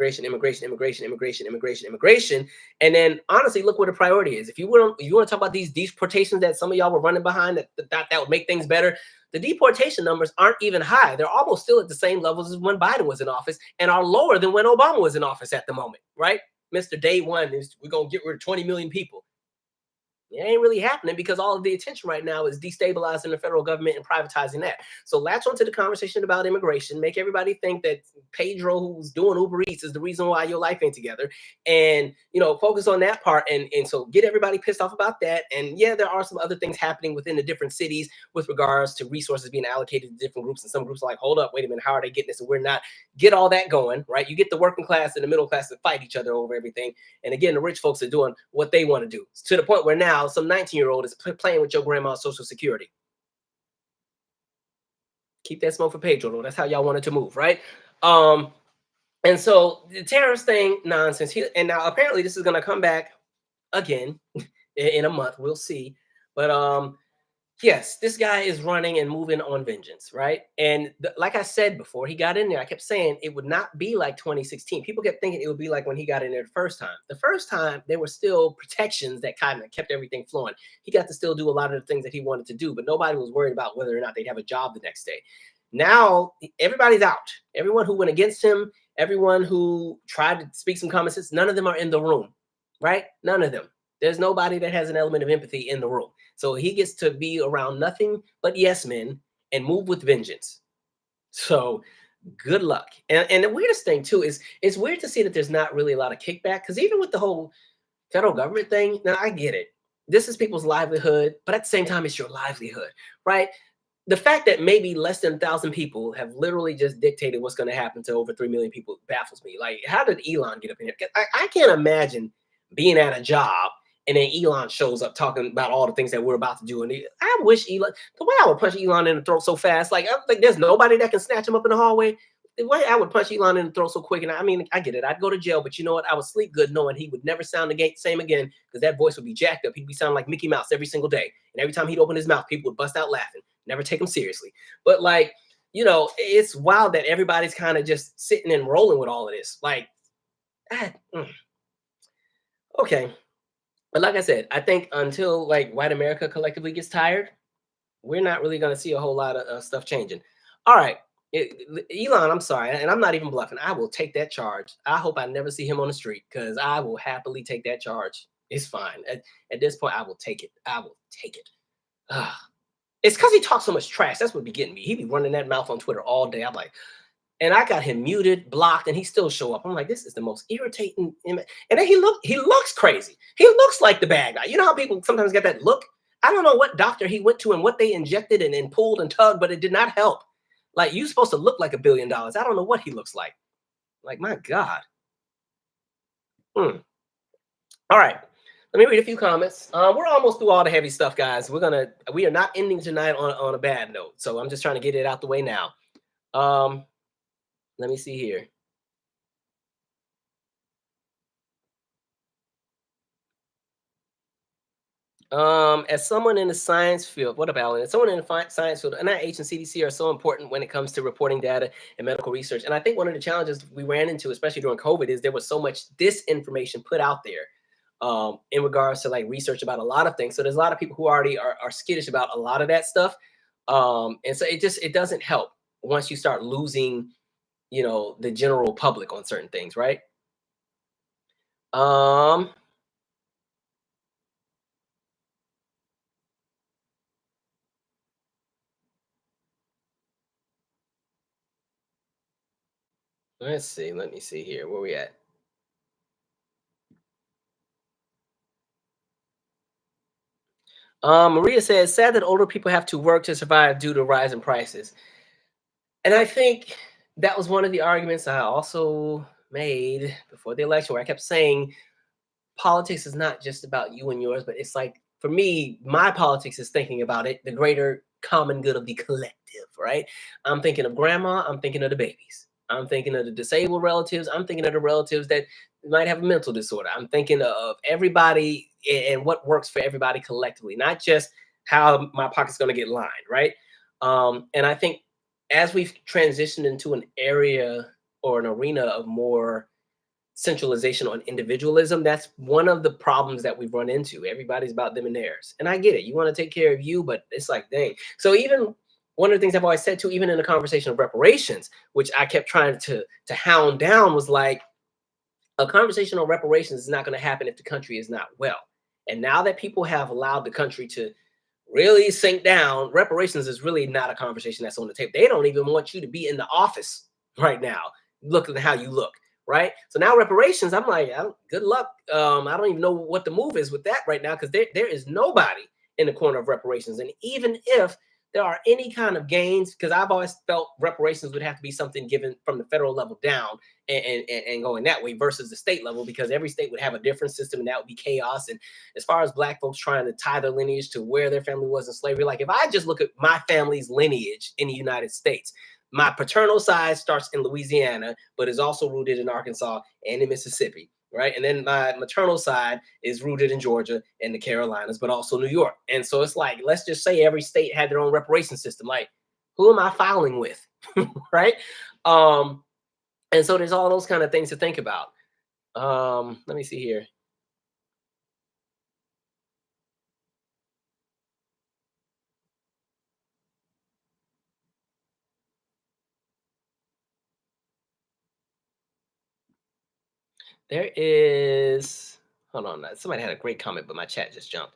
then honestly, look where the priority is. If you want to talk about these deportations that some of y'all were running behind that would make things better, the deportation numbers aren't even high. They're almost still at the same levels as when Biden was in office, and are lower than when Obama was in office at the moment, right? Mr. Day One is, we're going to get rid of 20 million people. It ain't really happening because all of the attention right now is destabilizing the federal government and privatizing that. So latch onto the conversation about immigration, make everybody think that Pedro, who's doing Uber Eats, is the reason why your life ain't together, and focus on that part. And so get everybody pissed off about that. And yeah, there are some other things happening within the different cities with regards to resources being allocated to different groups, and some groups are like, hold up, wait a minute, how are they getting this and we're not? Get all that going, right? You get the working class and the middle class to fight each other over everything, and again, the rich folks are doing what they want to do, to the point where now some 19-year-old is playing with your grandma's social security. Keep that smoke for Pedro, though. That's how y'all wanted to move, right? And so the tariffs thing, nonsense. And now apparently this is going to come back again in a month. We'll see. But yes, this guy is running and moving on vengeance, right? And like I said before he got in there, I kept saying it would not be like 2016. People kept thinking it would be like when he got in there the first time. The first time, there were still protections that kind of kept everything flowing. He got to still do a lot of the things that he wanted to do, but nobody was worried about whether or not they'd have a job the next day. Now, everybody's out. Everyone who went against him, everyone who tried to speak some common sense, none of them are in the room, right? None of them. There's nobody that has an element of empathy in the room. So he gets to be around nothing but yes men and move with vengeance. So good luck. And the weirdest thing too is it's weird to see that there's not really a lot of kickback, because even with the whole federal government thing, now I get it. This is people's livelihood, but at the same time, it's your livelihood, right? The fact that maybe less than 1,000 people have literally just dictated what's going to happen to over 3 million people baffles me. Like, how did Elon get up in here? I can't imagine being at a job and then Elon shows up talking about all the things that we're about to do. And I wish Elon, the way I would punch Elon in the throat so fast, like there's nobody that can snatch him up in the hallway. The way I would punch Elon in the throat so quick, and I mean, I get it. I'd go to jail, but you know what? I would sleep good knowing he would never sound the same again, because that voice would be jacked up. He'd be sounding like Mickey Mouse every single day. And every time he'd open his mouth, people would bust out laughing. Never take him seriously. But like, it's wild that everybody's kind of just sitting and rolling with all of this. Like, okay. But like I said, I think until like white America collectively gets tired, we're not really going to see a whole lot of stuff changing. All right. Elon, I'm sorry, and I'm not even bluffing. I will take that charge. I hope I never see him on the street, because I will happily take that charge. It's fine. At this point, I will take it. I will take it. It's because he talks so much trash. That's what be getting me. He be running that mouth on Twitter all day. I'm like, and I got him muted, blocked, and he still show up. I'm like, this is the most irritating. And then he looks crazy. He looks like the bad guy. You know how people sometimes get that look? I don't know what doctor he went to and what they injected and pulled and tugged, but it did not help. Like, you're supposed to look like $1 billion. I don't know what he looks like. Like, my God. All right. Let me read a few comments. We're almost through all the heavy stuff, guys. We are not ending tonight on a bad note. So I'm just trying to get it out the way now. Let me see here. As someone in the science field, what about it? Someone in the science field, NIH and CDC are so important when it comes to reporting data and medical research. And I think one of the challenges we ran into, especially during COVID, is there was so much disinformation put out there in regards to like research about a lot of things. So there's a lot of people who already are skittish about a lot of that stuff. And so it doesn't help once you start losing, the general public on certain things, right? Let's see. Let me see here. Where we at? Maria says, sad that older people have to work to survive due to rising prices. And I think that was one of the arguments I also made before the election, where I kept saying politics is not just about you and yours, but it's like, for me, my politics is thinking about it, the greater common good of the collective, right? I'm thinking of grandma, I'm thinking of the babies. I'm thinking of the disabled relatives. I'm thinking of the relatives that might have a mental disorder. I'm thinking of everybody and what works for everybody collectively, not just how my pocket's going to get lined, right? And I think as we've transitioned into an area or an arena of more centralization on individualism, that's one of the problems that we've run into. Everybody's about them and theirs. And I get it. You want to take care of you, but it's like, dang. So even one of the things I've always said too, even in the conversation of reparations, which I kept trying to hound down, was like, a conversation on reparations is not going to happen if the country is not well. And now that people have allowed the country to really sink down, reparations is really not a conversation that's on the table. They don't even want you to be in the office right now, looking at how you look, right? So now reparations, I'm like, good luck. I don't even know what the move is with that right now, because there is nobody in the corner of reparations. And even if there are any kind of gains, because I've always felt reparations would have to be something given from the federal level down and going that way versus the state level, because every state would have a different system and that would be chaos. And as far as Black folks trying to tie their lineage to where their family was in slavery, like if I just look at my family's lineage in the United States, my paternal side starts in Louisiana, but is also rooted in Arkansas and in Mississippi, right? And then my maternal side is rooted in Georgia and the Carolinas, but also New York. And so it's like, let's just say every state had their own reparation system. Like, who am I filing with, right? And so there's all those kind of things to think about. Let me see here. There is, hold on. Somebody had a great comment, but my chat just jumped.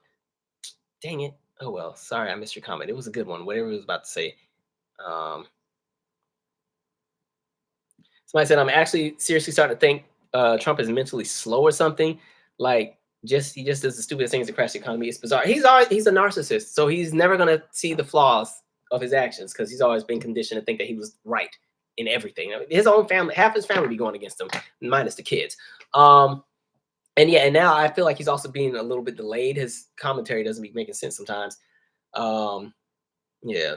Dang it. Oh, well, sorry, I missed your comment. It was a good one, whatever it was about to say. Um, Somebody said, I'm actually seriously starting to think Trump is mentally slow or something. Like, he just does the stupidest things to crash the economy. It's bizarre. He's a narcissist, so he's never gonna see the flaws of his actions because he's always been conditioned to think that he was right in everything. I mean, his own family, half his family be going against him, minus the kids. And yeah, and now I feel like he's also being a little bit delayed. His commentary doesn't be making sense sometimes. Yeah.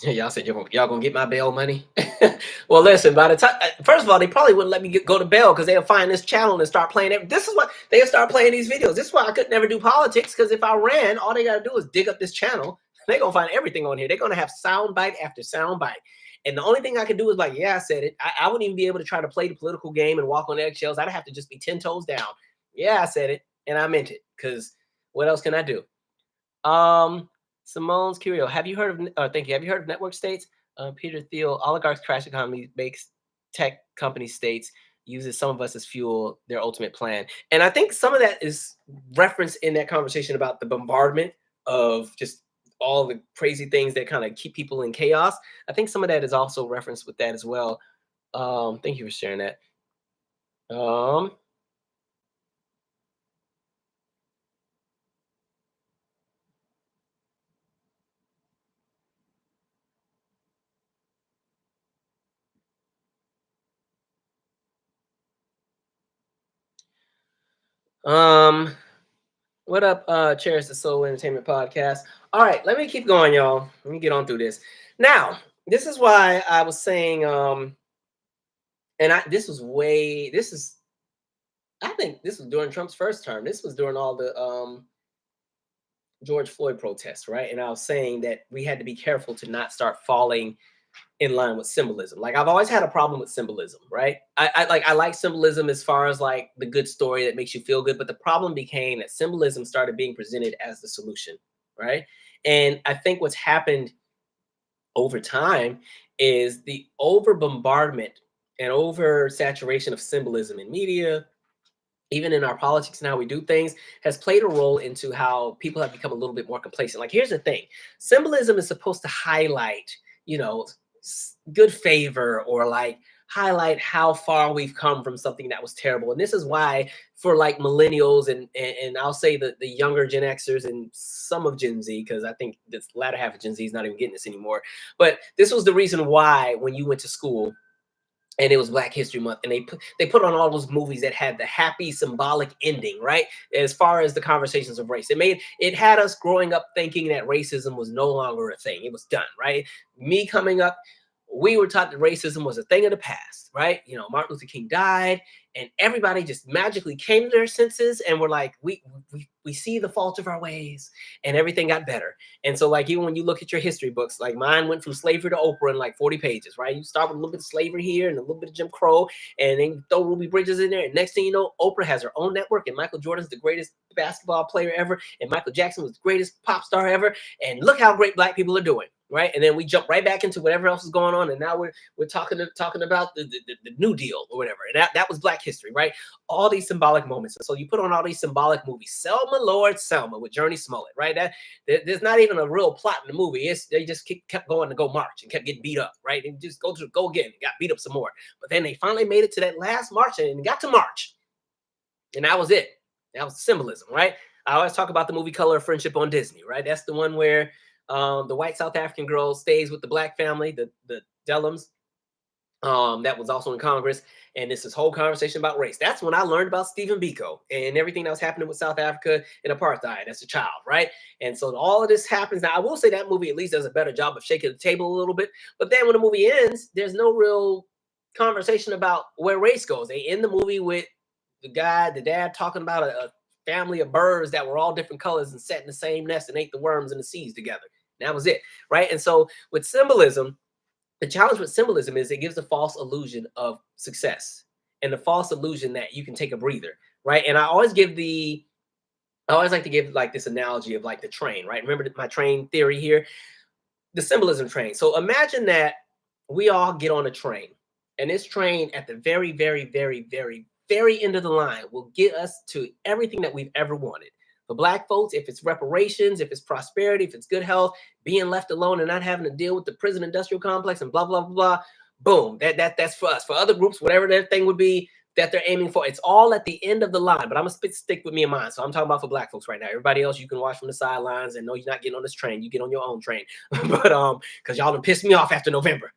Y'all said y'all gonna get my bail money. Well, listen. By the time, first of all, they probably wouldn't let me go to bail because they'll find this channel and start playing it. This is what they'll start playing these videos. This is why I could never do politics, because if I ran, all they gotta do is dig up this channel. They're gonna find everything on here. They're gonna have sound bite after sound bite. And the only thing I could do is like, yeah, I said it. I wouldn't even be able to try to play the political game and walk on eggshells. I'd have to just be 10 toes down. Yeah, I said it, and I meant it. Because what else can I do? Simone's Curio. Have you heard of? Thank you. Have you heard of network states? Peter Thiel. Oligarchs crash economy, makes tech company states, uses some of us as fuel. Their ultimate plan. And I think some of that is referenced in that conversation about the bombardment of just all the crazy things that kind of keep people in chaos. I think some of that is also referenced with that as well. Thank you for sharing that. Um, um, What up, Cherish the Soul Entertainment Podcast? All right, let me keep going, y'all. Let me get on through this. Now, this is why I was saying, and I think this was during Trump's first term. This was during all the George Floyd protests, right? And I was saying that we had to be careful to not start falling in line with symbolism. Like, I've always had a problem with symbolism, right? I like symbolism as far as like the good story that makes you feel good, but the problem became that symbolism started being presented as the solution, right? And I think what's happened over time is the over bombardment and over saturation of symbolism in media, even in our politics and how we do things, has played a role into how people have become a little bit more complacent. Like, here's the thing: symbolism is supposed to highlight, you know, good favor, or like highlight how far we've come from something that was terrible. And this is why, for like millennials and I'll say the younger Gen Xers and some of Gen Z, because I think this latter half of Gen Z is not even getting this anymore. But this was the reason why when you went to school and it was Black History Month, and they put on all those movies that had the happy symbolic ending, right? As far as the conversations of race, it had us growing up thinking that racism was no longer a thing; it was done, right? Me coming up, we were taught that racism was a thing of the past, right? You know, Martin Luther King died, and everybody just magically came to their senses and were like, we see the fault of our ways, and everything got better. And so, like, even when you look at your history books, like mine went from slavery to Oprah in like 40 pages, right? You start with a little bit of slavery here and a little bit of Jim Crow, and then you throw Ruby Bridges in there, and next thing you know, Oprah has her own network, and Michael Jordan's the greatest basketball player ever, and Michael Jackson was the greatest pop star ever, and look how great Black people are doing. Right, and then we jump right back into whatever else is going on, and now we're talking about the New Deal or whatever, and that was Black history, right? All these symbolic moments, and so you put on all these symbolic movies. Selma, Lord Selma with Journey Smollett, right? There's not even a real plot in the movie. They just kept going to go march and kept getting beat up, right? And just go again, and got beat up some more. But then they finally made it to that last march and got to march, and that was it. That was symbolism, right? I always talk about the movie Color of Friendship on Disney, right? That's the one where the white South African girl stays with the Black family, the Dellums, that was also in Congress. And this whole conversation about race. That's when I learned about Stephen Biko and everything that was happening with South Africa and apartheid as a child, right? And so all of this happens. Now, I will say that movie at least does a better job of shaking the table a little bit. But then when the movie ends, there's no real conversation about where race goes. They end the movie with the dad talking about a family of birds that were all different colors and sat in the same nest and ate the worms and the seeds together. That was it, right? And so with symbolism, the challenge with symbolism is it gives a false illusion of success and the false illusion that you can take a breather, right? And I always like to give like this analogy of like the train, right? Remember my train theory here, the symbolism train. So imagine that we all get on a train, and this train at the very, very, very, very, very end of the line will get us to everything that we've ever wanted. For Black folks, if it's reparations, if it's prosperity, if it's good health, being left alone and not having to deal with the prison industrial complex and blah, blah, blah, blah, boom, that's for us. For other groups, whatever their thing would be that they're aiming for, it's all at the end of the line. But I'm going to stick with me and mine. So I'm talking about for Black folks right now. Everybody else, you can watch from the sidelines and know you're not getting on this train. You get on your own train. But because y'all done pissed me off after November.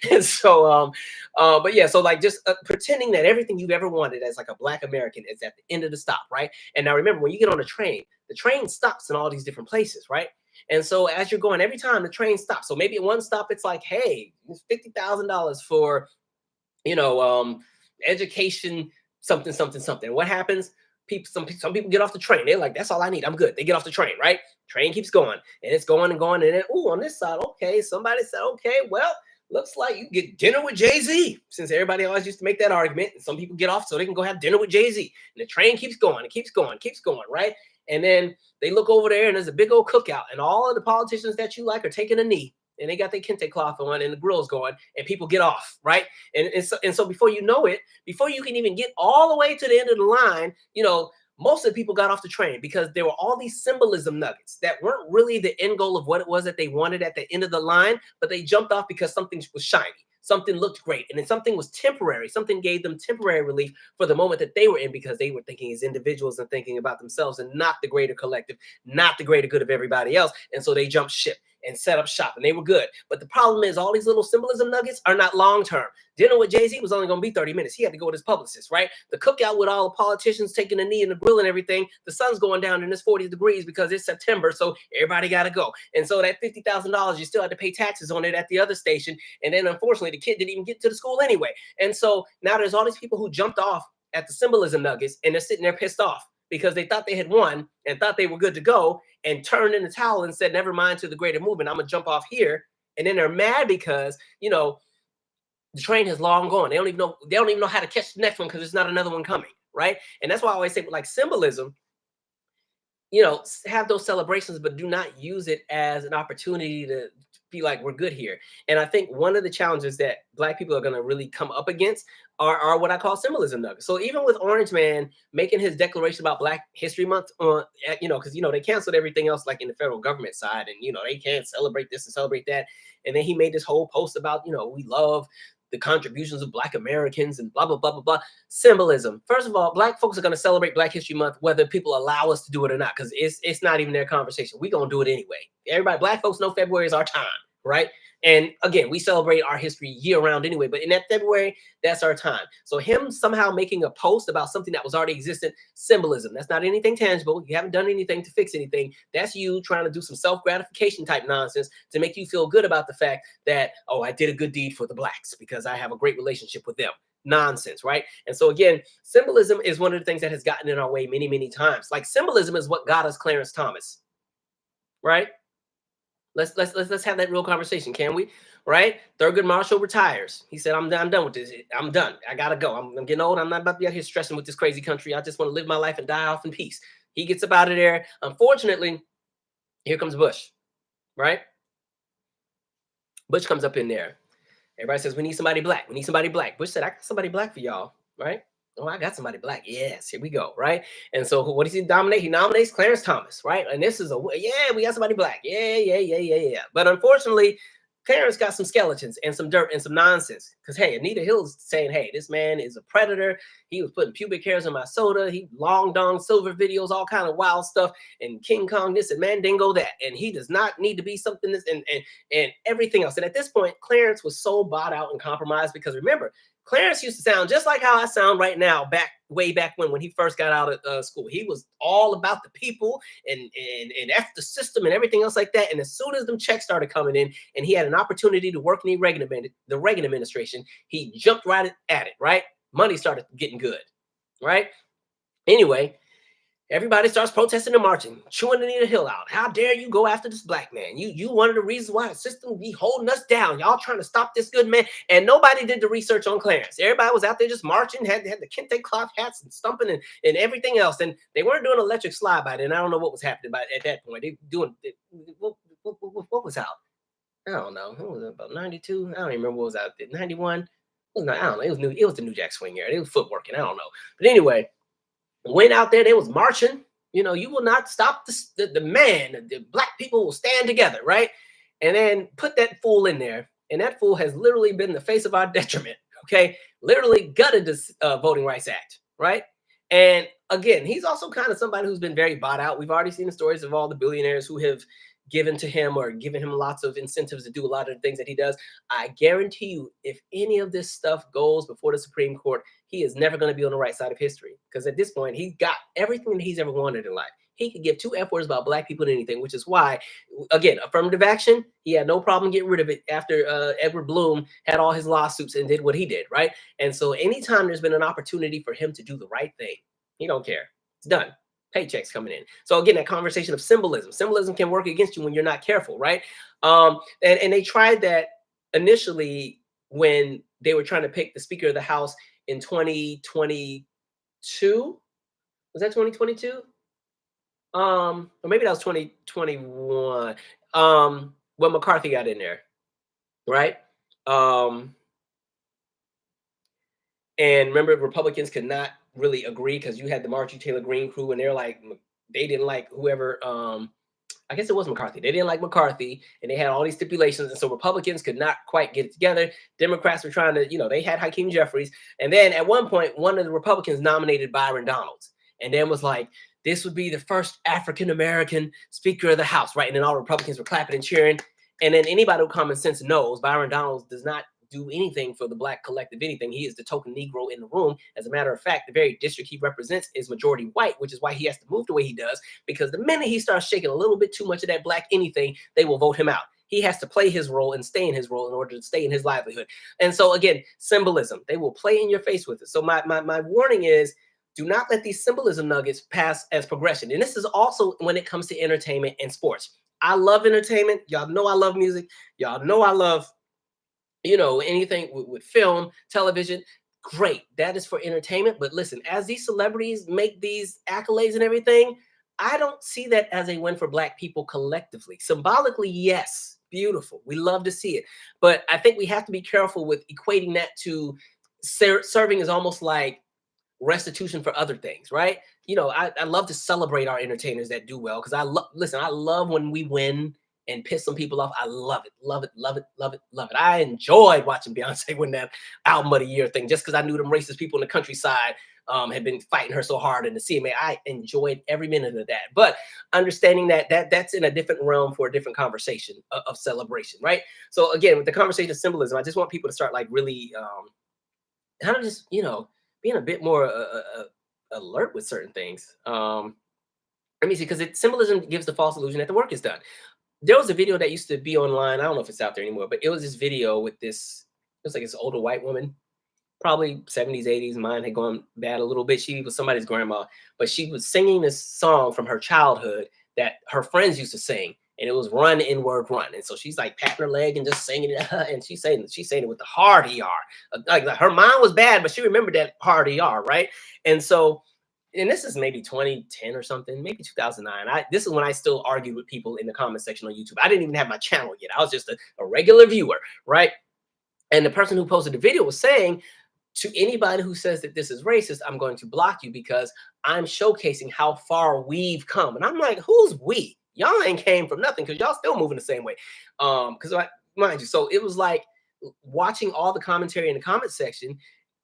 And so, but yeah, so like just pretending that everything you've ever wanted as like a Black American is at the end of the stop, right? And now remember, when you get on a train, the train stops in all these different places, right? And so as you're going, every time the train stops, so maybe at one stop, it's like, hey, it's $50,000 for, education, something, something, something. What happens? Some people get off the train. They're like, that's all I need. I'm good. They get off the train, right? Train keeps going, and it's going and going. And then, on this side, okay, somebody said, okay, well, looks like you get dinner with Jay-Z, since everybody always used to make that argument. And some people get off so they can go have dinner with Jay-Z. And the train keeps going. It keeps going, right? And then they look over there, and there's a big old cookout. And all of the politicians that you like are taking a knee. And they got their kente cloth on and the grill's going, and people get off, right? And so before you know it, before you can even get all the way to the end of the line, most of the people got off the train because there were all these symbolism nuggets that weren't really the end goal of what it was that they wanted at the end of the line, but they jumped off because something was shiny. Something looked great, and then something was temporary. Something gave them temporary relief for the moment that they were in, because they were thinking as individuals and thinking about themselves and not the greater collective, not the greater good of everybody else. And so they jumped ship and set up shop, and they were good. But the problem is all these little symbolism nuggets are not long-term. Dinner with Jay-Z was only going to be 30 minutes. He had to go with his publicist, right? The cookout with all the politicians taking a knee in the grill and everything, the sun's going down and it's 40 degrees because it's September, so everybody got to go. And so that $50,000, you still had to pay taxes on it at the other station. And then unfortunately, the kid didn't even get to the school anyway. And so now there's all these people who jumped off at the symbolism nuggets, and they're sitting there pissed off because they thought they had won and thought they were good to go, and turned in the towel and said, never mind, to the greater movement, I'm gonna jump off here. And then they're mad because, the train has long gone. They don't even know how to catch the next one because there's not another one coming, right? And that's why I always say, like, symbolism, have those celebrations, but do not use it as an opportunity to be like, we're good here. And I think one of the challenges that Black people are going to really come up against are what I call symbolism nuggets. So even with Orange Man making his declaration about Black History Month, because, they canceled everything else, like in the federal government side, and, they can't celebrate this and celebrate that. And then he made this whole post about, we love the contributions of Black Americans and blah, blah, blah, blah, blah. Symbolism. First of all, Black folks are going to celebrate Black History Month whether people allow us to do it or not, because it's not even their conversation. We're going to do it anyway. Everybody, Black folks know February is our time, right? And again, we celebrate our history year round anyway, but in that February, that's our time. So him somehow making a post about something that was already existent, symbolism. That's not anything tangible. You haven't done anything to fix anything. That's you trying to do some self-gratification type nonsense to make you feel good about the fact that, oh, I did a good deed for the blacks because I have a great relationship with them. Nonsense, right? And so again, symbolism is one of the things that has gotten in our way many, many times. Like symbolism is what got us Clarence Thomas, right? Let's have that real conversation, can we? Right? Thurgood Marshall retires. He said, I'm done with this. I'm done. I gotta go. I'm getting old. I'm not about to be out here stressing with this crazy country. I just want to live my life and die off in peace. He gets up out of there. Unfortunately, here comes Bush, right? Bush comes up in there. Everybody says, we need somebody black. We need somebody black. Bush said, I got somebody black for y'all, right? Oh, I got somebody black. Yes, here we go, right? And so what does he nominate? He nominates Clarence Thomas, right? And this is yeah, we got somebody black. Yeah. But unfortunately, Clarence got some skeletons and some dirt and some nonsense. Because, hey, Anita Hill's saying, hey, this man is a predator. He was putting pubic hairs in my soda. He long dong silver videos, all kind of wild stuff. And King Kong this and Mandingo that. And he does not need to be something this and everything else. And at this point, Clarence was so bought out and compromised because remember, Clarence used to sound just like how I sound right now, way back when he first got out of school. He was all about the people and F the system and everything else like that. And as soon as them checks started coming in and he had an opportunity to work in the Reagan administration, he jumped right at it, right? Money started getting good, right? Anyway, everybody starts protesting and marching, chewing Anita Hill out. How dare you go after this black man? You one of the reasons why the system be holding us down. Y'all trying to stop this good man. And nobody did the research on Clarence. Everybody was out there just marching, had the kente cloth hats and stumping and everything else. And they weren't doing electric slide by then. I don't know what was happening at that point. They doing what was out? I don't know. It was about 92. I don't even remember what was out there. 91. I don't know. It was the New Jack Swing era. It was footworking. I don't know. But anyway, went out there, they was marching. You know, you will not stop the man. The black people will stand together, right? And then put that fool in there. And that fool has literally been the face of our detriment, okay? Literally gutted this Voting Rights Act, right? And again, he's also kind of somebody who's been very bought out. We've already seen the stories of all the billionaires who have given to him or given him lots of incentives to do a lot of the things that he does. I guarantee you, if any of this stuff goes before the Supreme Court, he is never going to be on the right side of history. Because at this point, he got everything that he's ever wanted in life. He could give two F words about black people and anything, which is why, again, affirmative action, he had no problem getting rid of it after Edward Bloom had all his lawsuits and did what he did, right? And so anytime there's been an opportunity for him to do the right thing, he don't care. It's done. Paychecks coming in. So again, that conversation of symbolism. Symbolism can work against you when you're not careful, right? And they tried that initially when they were trying to pick the Speaker of the House in 2022. Was that 2022? Or maybe that was 2021. When McCarthy got in there, right? And remember, Republicans could not really agree because you had the Marjorie Taylor Greene crew, and they're like, they didn't like whoever. I guess it was McCarthy. They didn't like McCarthy, and they had all these stipulations, and so Republicans could not quite get it together. Democrats were trying to, they had Hakeem Jeffries, and then at one point, one of the Republicans nominated Byron Donalds, and then was like, this would be the first African American Speaker of the House, right? And then all Republicans were clapping and cheering, and then anybody with common sense knows Byron Donalds does not do anything for the black collective, anything. He is the token Negro in the room. As a matter of fact, the very district he represents is majority white, which is why he has to move the way he does, because the minute he starts shaking a little bit too much of that black anything, they will vote him out. He has to play his role and stay in his role in order to stay in his livelihood. And so again, symbolism, they will play in your face with it. So my warning is, do not let these symbolism nuggets pass as progression. And this is also when it comes to entertainment and sports. I love entertainment. Y'all know I love music. Y'all know I love anything with film, television, great. That is for entertainment. But listen, as these celebrities make these accolades and everything, I don't see that as a win for black people collectively. Symbolically, yes, beautiful. We love to see it. But I think we have to be careful with equating that to serving as almost like restitution for other things, right? I love to celebrate our entertainers that do well because I love when we win and piss some people off. I love it, love it, love it, love it, love it. I enjoyed watching Beyonce win that album of the year thing just because I knew them racist people in the countryside had been fighting her so hard in the CMA. I enjoyed every minute of that. But understanding that's in a different realm for a different conversation of celebration, right? So again, with the conversation of symbolism, I just want people to start like really kind of just being a bit more alert with certain things. Let me see, because symbolism gives the false illusion that the work is done. There was a video that used to be online. I don't know if it's out there anymore, but it was this video with this. It was like this older white woman, probably 70s, 80s. Mine had gone bad a little bit. She was somebody's grandma, but she was singing this song from her childhood that her friends used to sing, and it was "Run Inward Run." And so she's like patting her leg and just singing it, and she's saying it with the hard ER. Like her mind was bad, but she remembered that hard ER, right? And so and this is maybe 2010 or something, maybe 2009. This is when I still argued with people in the comment section on YouTube. I didn't even have my channel yet. I was just a regular viewer, right? And the person who posted the video was saying, to anybody who says that this is racist, I'm going to block you because I'm showcasing how far we've come. And I'm like, who's we? Y'all ain't came from nothing because y'all still moving the same way. Because mind you, so it was like watching all the commentary in the comment section.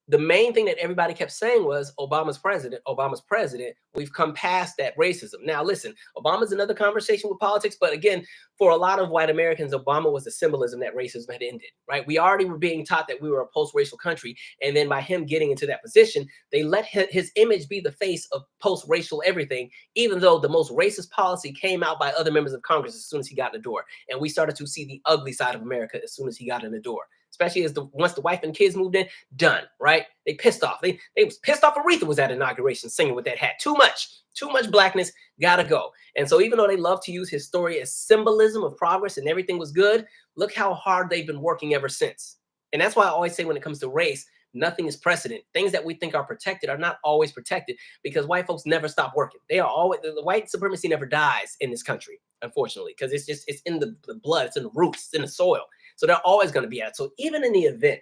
The main thing that everybody kept saying was Obama's president, Obama's president. We've come past that racism. Now, listen, Obama's another conversation with politics. But again, for a lot of white Americans, Obama was the symbolism that racism had ended, right? We already were being taught that we were a post-racial country. And then by him getting into that position, they let his image be the face of post-racial everything, even though the most racist policy came out by other members of Congress as soon as he got in the door. And we started to see the ugly side of America as soon as he got in the door. Especially as once the wife and kids moved in, done, right? They pissed off. They was pissed off. Aretha was at inauguration singing with that hat. Too much blackness, gotta go. And so even though they love to use his story as symbolism of progress and everything was good, look how hard they've been working ever since. And that's why I always say when it comes to race, nothing is precedent. Things that we think are protected are not always protected because white folks never stop working. They are always, the white supremacy never dies in this country, unfortunately, because it's in the blood, it's in the roots, it's in the soil. So they're always going to be at it. So even in the event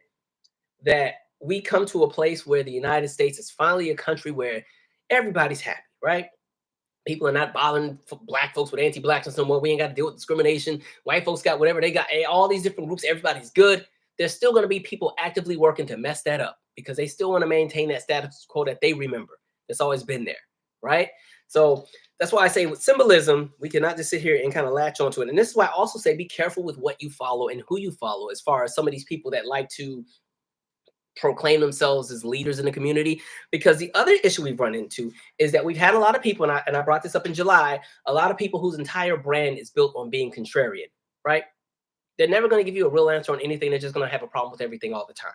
that we come to a place where the United States is finally a country where everybody's happy, right? People are not bothering black folks with anti-blackness no more. We ain't got to deal with discrimination. White folks got whatever they got. All these different groups, everybody's good. There's still going to be people actively working to mess that up because they still want to maintain that status quo that they remember. That's always been there, right? So that's why I say with symbolism, we cannot just sit here and kind of latch onto it. And this is why I also say be careful with what you follow and who you follow as far as some of these people that like to proclaim themselves as leaders in the community. Because the other issue we've run into is that we've had a lot of people, and I brought this up in July, a lot of people whose entire brand is built on being contrarian, right? They're never going to give you a real answer on anything. They're just going to have a problem with everything all the time,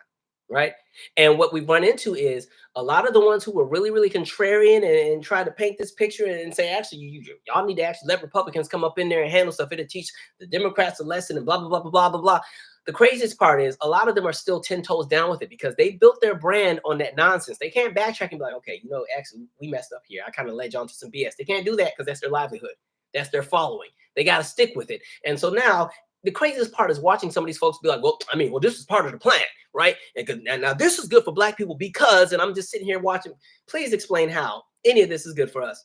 right? And what we've run into is a lot of the ones who were really, really contrarian and try to paint this picture and say, actually, y'all need to actually let Republicans come up in there and handle stuff. It'll teach the Democrats a lesson and blah, blah, blah, blah, blah, blah, blah. The craziest part is a lot of them are still 10 toes down with it because they built their brand on that nonsense. They can't backtrack and be like, okay, actually, we messed up here. I kind of led you on to some BS. They can't do that because that's their livelihood. That's their following. They got to stick with it. And so now the craziest part is watching some of these folks be like, well, this is part of the plan, right? And now this is good for black people because, and I'm just sitting here watching, please explain how any of this is good for us.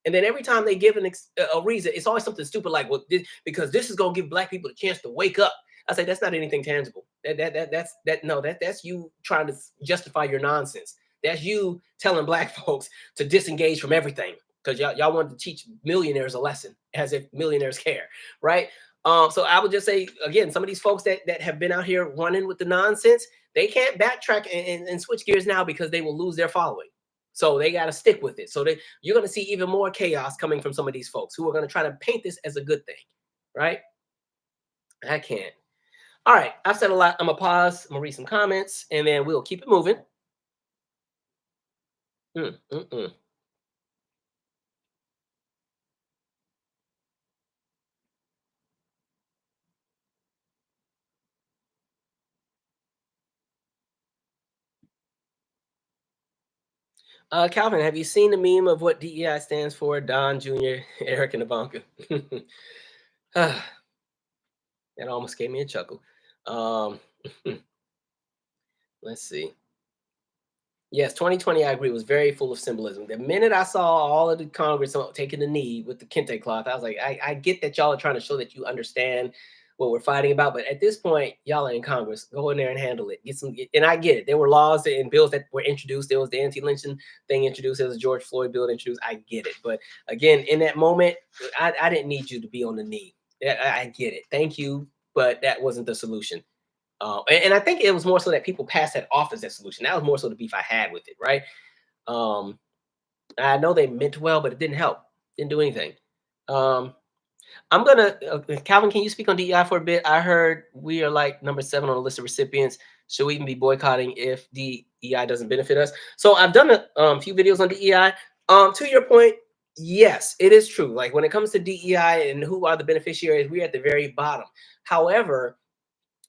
And then every time they give a reason, it's always something stupid like, well, because this is going to give black people a chance to wake up. I say, that's not anything tangible. That's you trying to justify your nonsense. That's you telling black folks to disengage from everything because y'all wanted to teach millionaires a lesson as if millionaires care, right? So I would just say, again, some of these folks that have been out here running with the nonsense, they can't backtrack and switch gears now because they will lose their following. So they got to stick with it. So you're going to see even more chaos coming from some of these folks who are going to try to paint this as a good thing, right? I can't. All right, I've said a lot. I'm going to pause. I'm going to read some comments, and then we'll keep it moving. Calvin, have you seen the meme of what DEI stands for? Don Jr., Eric, and Ivanka. That almost gave me a chuckle. Let's see. Yes, 2020, I agree, was very full of symbolism. The minute I saw all of the Congress taking the knee with the kente cloth, I was like, I get that y'all are trying to show that you understand what we're fighting about. But at this point, y'all are in Congress. Go in there and handle it. Get some, and I get it. There were laws and bills that were introduced. There was the anti-lynching thing introduced. There was a George Floyd bill introduced. I get it. But again, in that moment, I didn't need you to be on the knee. I get it. Thank you, but that wasn't the solution. And I think it was more so that people passed that off as that solution. That was more so the beef I had with it, right? I know they meant well, but it didn't help. Didn't do anything. I'm gonna Calvin, can you speak on DEI for a bit? I heard we are like number 7 on the list of recipients. Should we even be boycotting if DEI doesn't benefit us? So I've done a few videos on DEI. To your point, yes, it is true. Like when it comes to DEI and who are the beneficiaries, we're at the very bottom. However,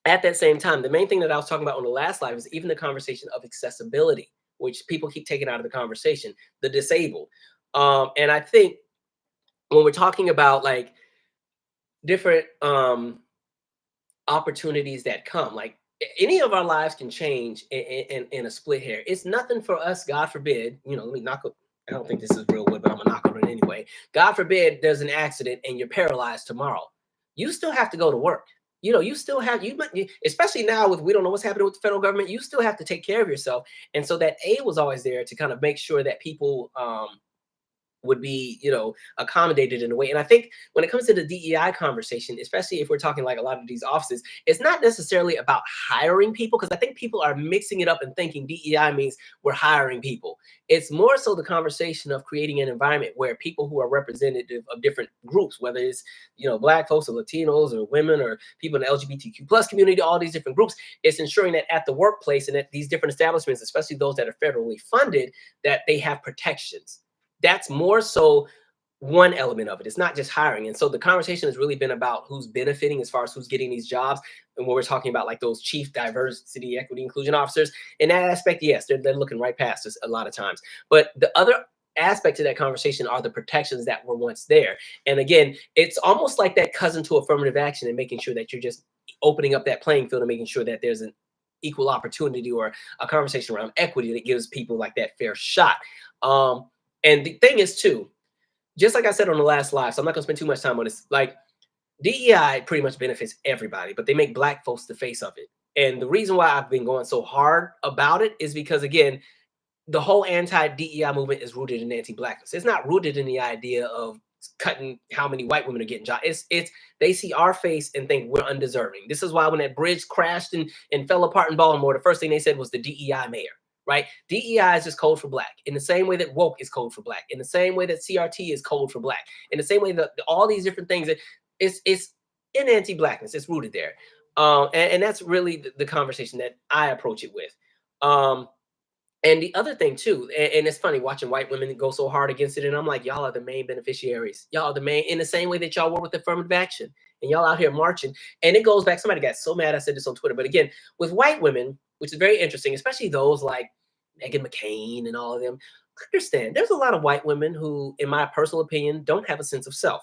at that same time, the main thing that I was talking about on the last live is even the conversation of accessibility, which people keep taking out of the conversation, the disabled. And I think when we're talking about like different opportunities that come, like any of our lives can change in a split hair. It's nothing for us, God forbid, let me knock up. I don't think this is real wood, but I'm gonna knock on it anyway. God forbid there's an accident and you're paralyzed tomorrow. You still have to go to work. You still have, especially now with, we don't know what's happening with the federal government, you still have to take care of yourself. And so that aid was always there to kind of make sure that people would be, accommodated in a way. And I think when it comes to the DEI conversation, especially if we're talking like a lot of these offices, it's not necessarily about hiring people, because I think people are mixing it up and thinking DEI means we're hiring people. It's more so the conversation of creating an environment where people who are representative of different groups, whether it's, Black folks or Latinos or women or people in the LGBTQ plus community, all these different groups, it's ensuring that at the workplace and at these different establishments, especially those that are federally funded, that they have protections. That's more so one element of it. It's not just hiring. And so the conversation has really been about who's benefiting as far as who's getting these jobs. And when we're talking about like those chief diversity, equity, inclusion officers, in that aspect, yes, they're looking right past us a lot of times. But the other aspect of that conversation are the protections that were once there. And again, it's almost like that cousin to affirmative action and making sure that you're just opening up that playing field and making sure that there's an equal opportunity or a conversation around equity that gives people like that fair shot. And the thing is, too, just like I said on the last live, so I'm not going to spend too much time on this. Like, DEI pretty much benefits everybody, but they make Black folks the face of it. And the reason why I've been going so hard about it is because, again, the whole anti-DEI movement is rooted in anti-Blackness. It's not rooted in the idea of cutting how many white women are getting jobs. It's they see our face and think we're undeserving. This is why when that bridge crashed and fell apart in Baltimore, the first thing they said was the DEI mayor. Right? DEI is just code for Black, in the same way that woke is code for Black, in the same way that CRT is code for Black, in the same way that all these different things, it's in anti-Blackness. It's rooted there. And that's really the conversation that I approach it with. And the other thing too, and it's funny watching white women go so hard against it. And I'm like, y'all are the main beneficiaries. Y'all are the main, in the same way that y'all were with affirmative action. And y'all out here marching. And it goes back, somebody got so mad I said this on Twitter. But again, with white women, which is very interesting, especially those like Meghan McCain and all of them, understand there's a lot of white women who, in my personal opinion, don't have a sense of self.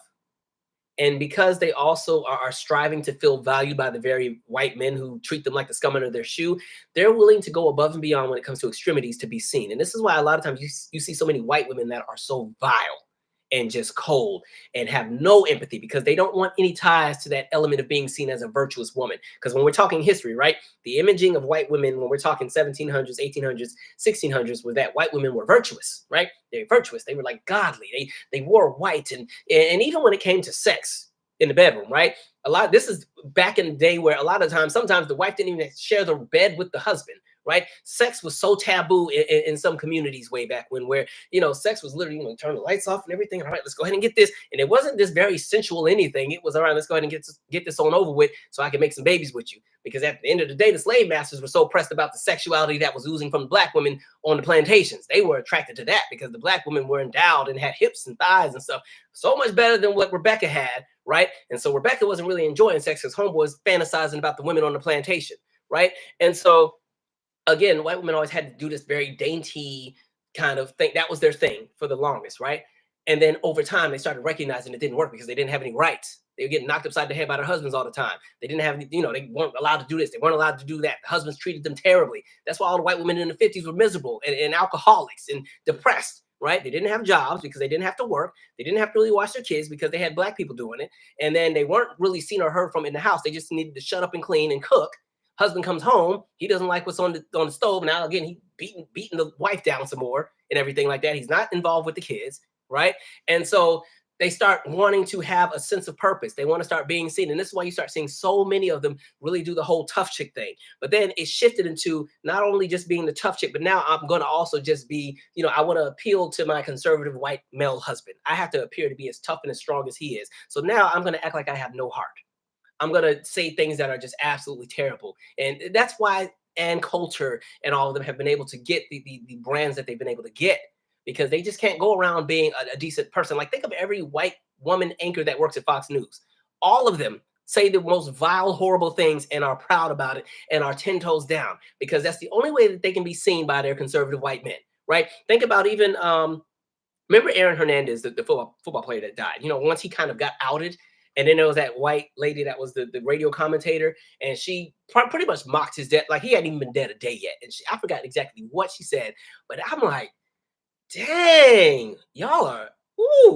And because they also are striving to feel valued by the very white men who treat them like the scum under their shoe, they're willing to go above and beyond when it comes to extremities to be seen. And this is why a lot of times you see so many white women that are so vile and just cold and have no empathy, because they don't want any ties to that element of being seen as a virtuous woman. Because when we're talking history, right, the imaging of white women, when we're talking 1700s, 1800s, 1600s, was that white women were virtuous, right? They're virtuous. They were like godly. They wore white. And even when it came to sex in the bedroom, right? This is back in the day where a lot of times, sometimes the wife didn't even share the bed with the husband. Right? Sex was so taboo in some communities way back when, where, sex was literally, turn the lights off and everything. All right, let's go ahead and get this. And it wasn't this very sensual anything. It was, all right, let's go ahead and get this on over with so I can make some babies with you. Because at the end of the day, the slave masters were so pressed about the sexuality that was oozing from the Black women on the plantations. They were attracted to that because the Black women were endowed and had hips and thighs and stuff so much better than what Rebecca had, right? And so Rebecca wasn't really enjoying sex because homeboys fantasizing about the women on the plantation, right? And so again, white women always had to do this very dainty kind of thing. That was their thing for the longest, right? And then over time, they started recognizing it didn't work because they didn't have any rights. They were getting knocked upside the head by their husbands all the time. They didn't have, they weren't allowed to do this. They weren't allowed to do that. The husbands treated them terribly. That's why all the white women in the 50s were miserable and alcoholics and depressed, right? They didn't have jobs because they didn't have to work. They didn't have to really watch their kids because they had black people doing it. And then they weren't really seen or heard from in the house. They just needed to shut up and clean and cook. Husband comes home, he doesn't like what's on the stove. Now again, he beating the wife down some more and everything like that. He's not involved with the kids, right? And so they start wanting to have a sense of purpose. They want to start being seen. And this is why you start seeing so many of them really do the whole tough chick thing. But then it shifted into not only just being the tough chick, but now I'm going to also just be, I want to appeal to my conservative white male husband. I have to appear to be as tough and as strong as he is. So now I'm going to act like I have no heart. I'm going to say things that are just absolutely terrible. And that's why and culture and all of them have been able to get the brands that they've been able to get, because they just can't go around being a decent person. Like, think of every white woman anchor that works at Fox News. All of them say the most vile, horrible things and are proud about it and are 10 toes down, because that's the only way that they can be seen by their conservative white men, right? Think about even, remember Aaron Hernandez, the football player that died? Once he kind of got outed, and then there was that white lady that was the radio commentator, and she pretty much mocked his death. Like, he hadn't even been dead a day yet. And I forgot exactly what she said, but I'm like, dang, y'all are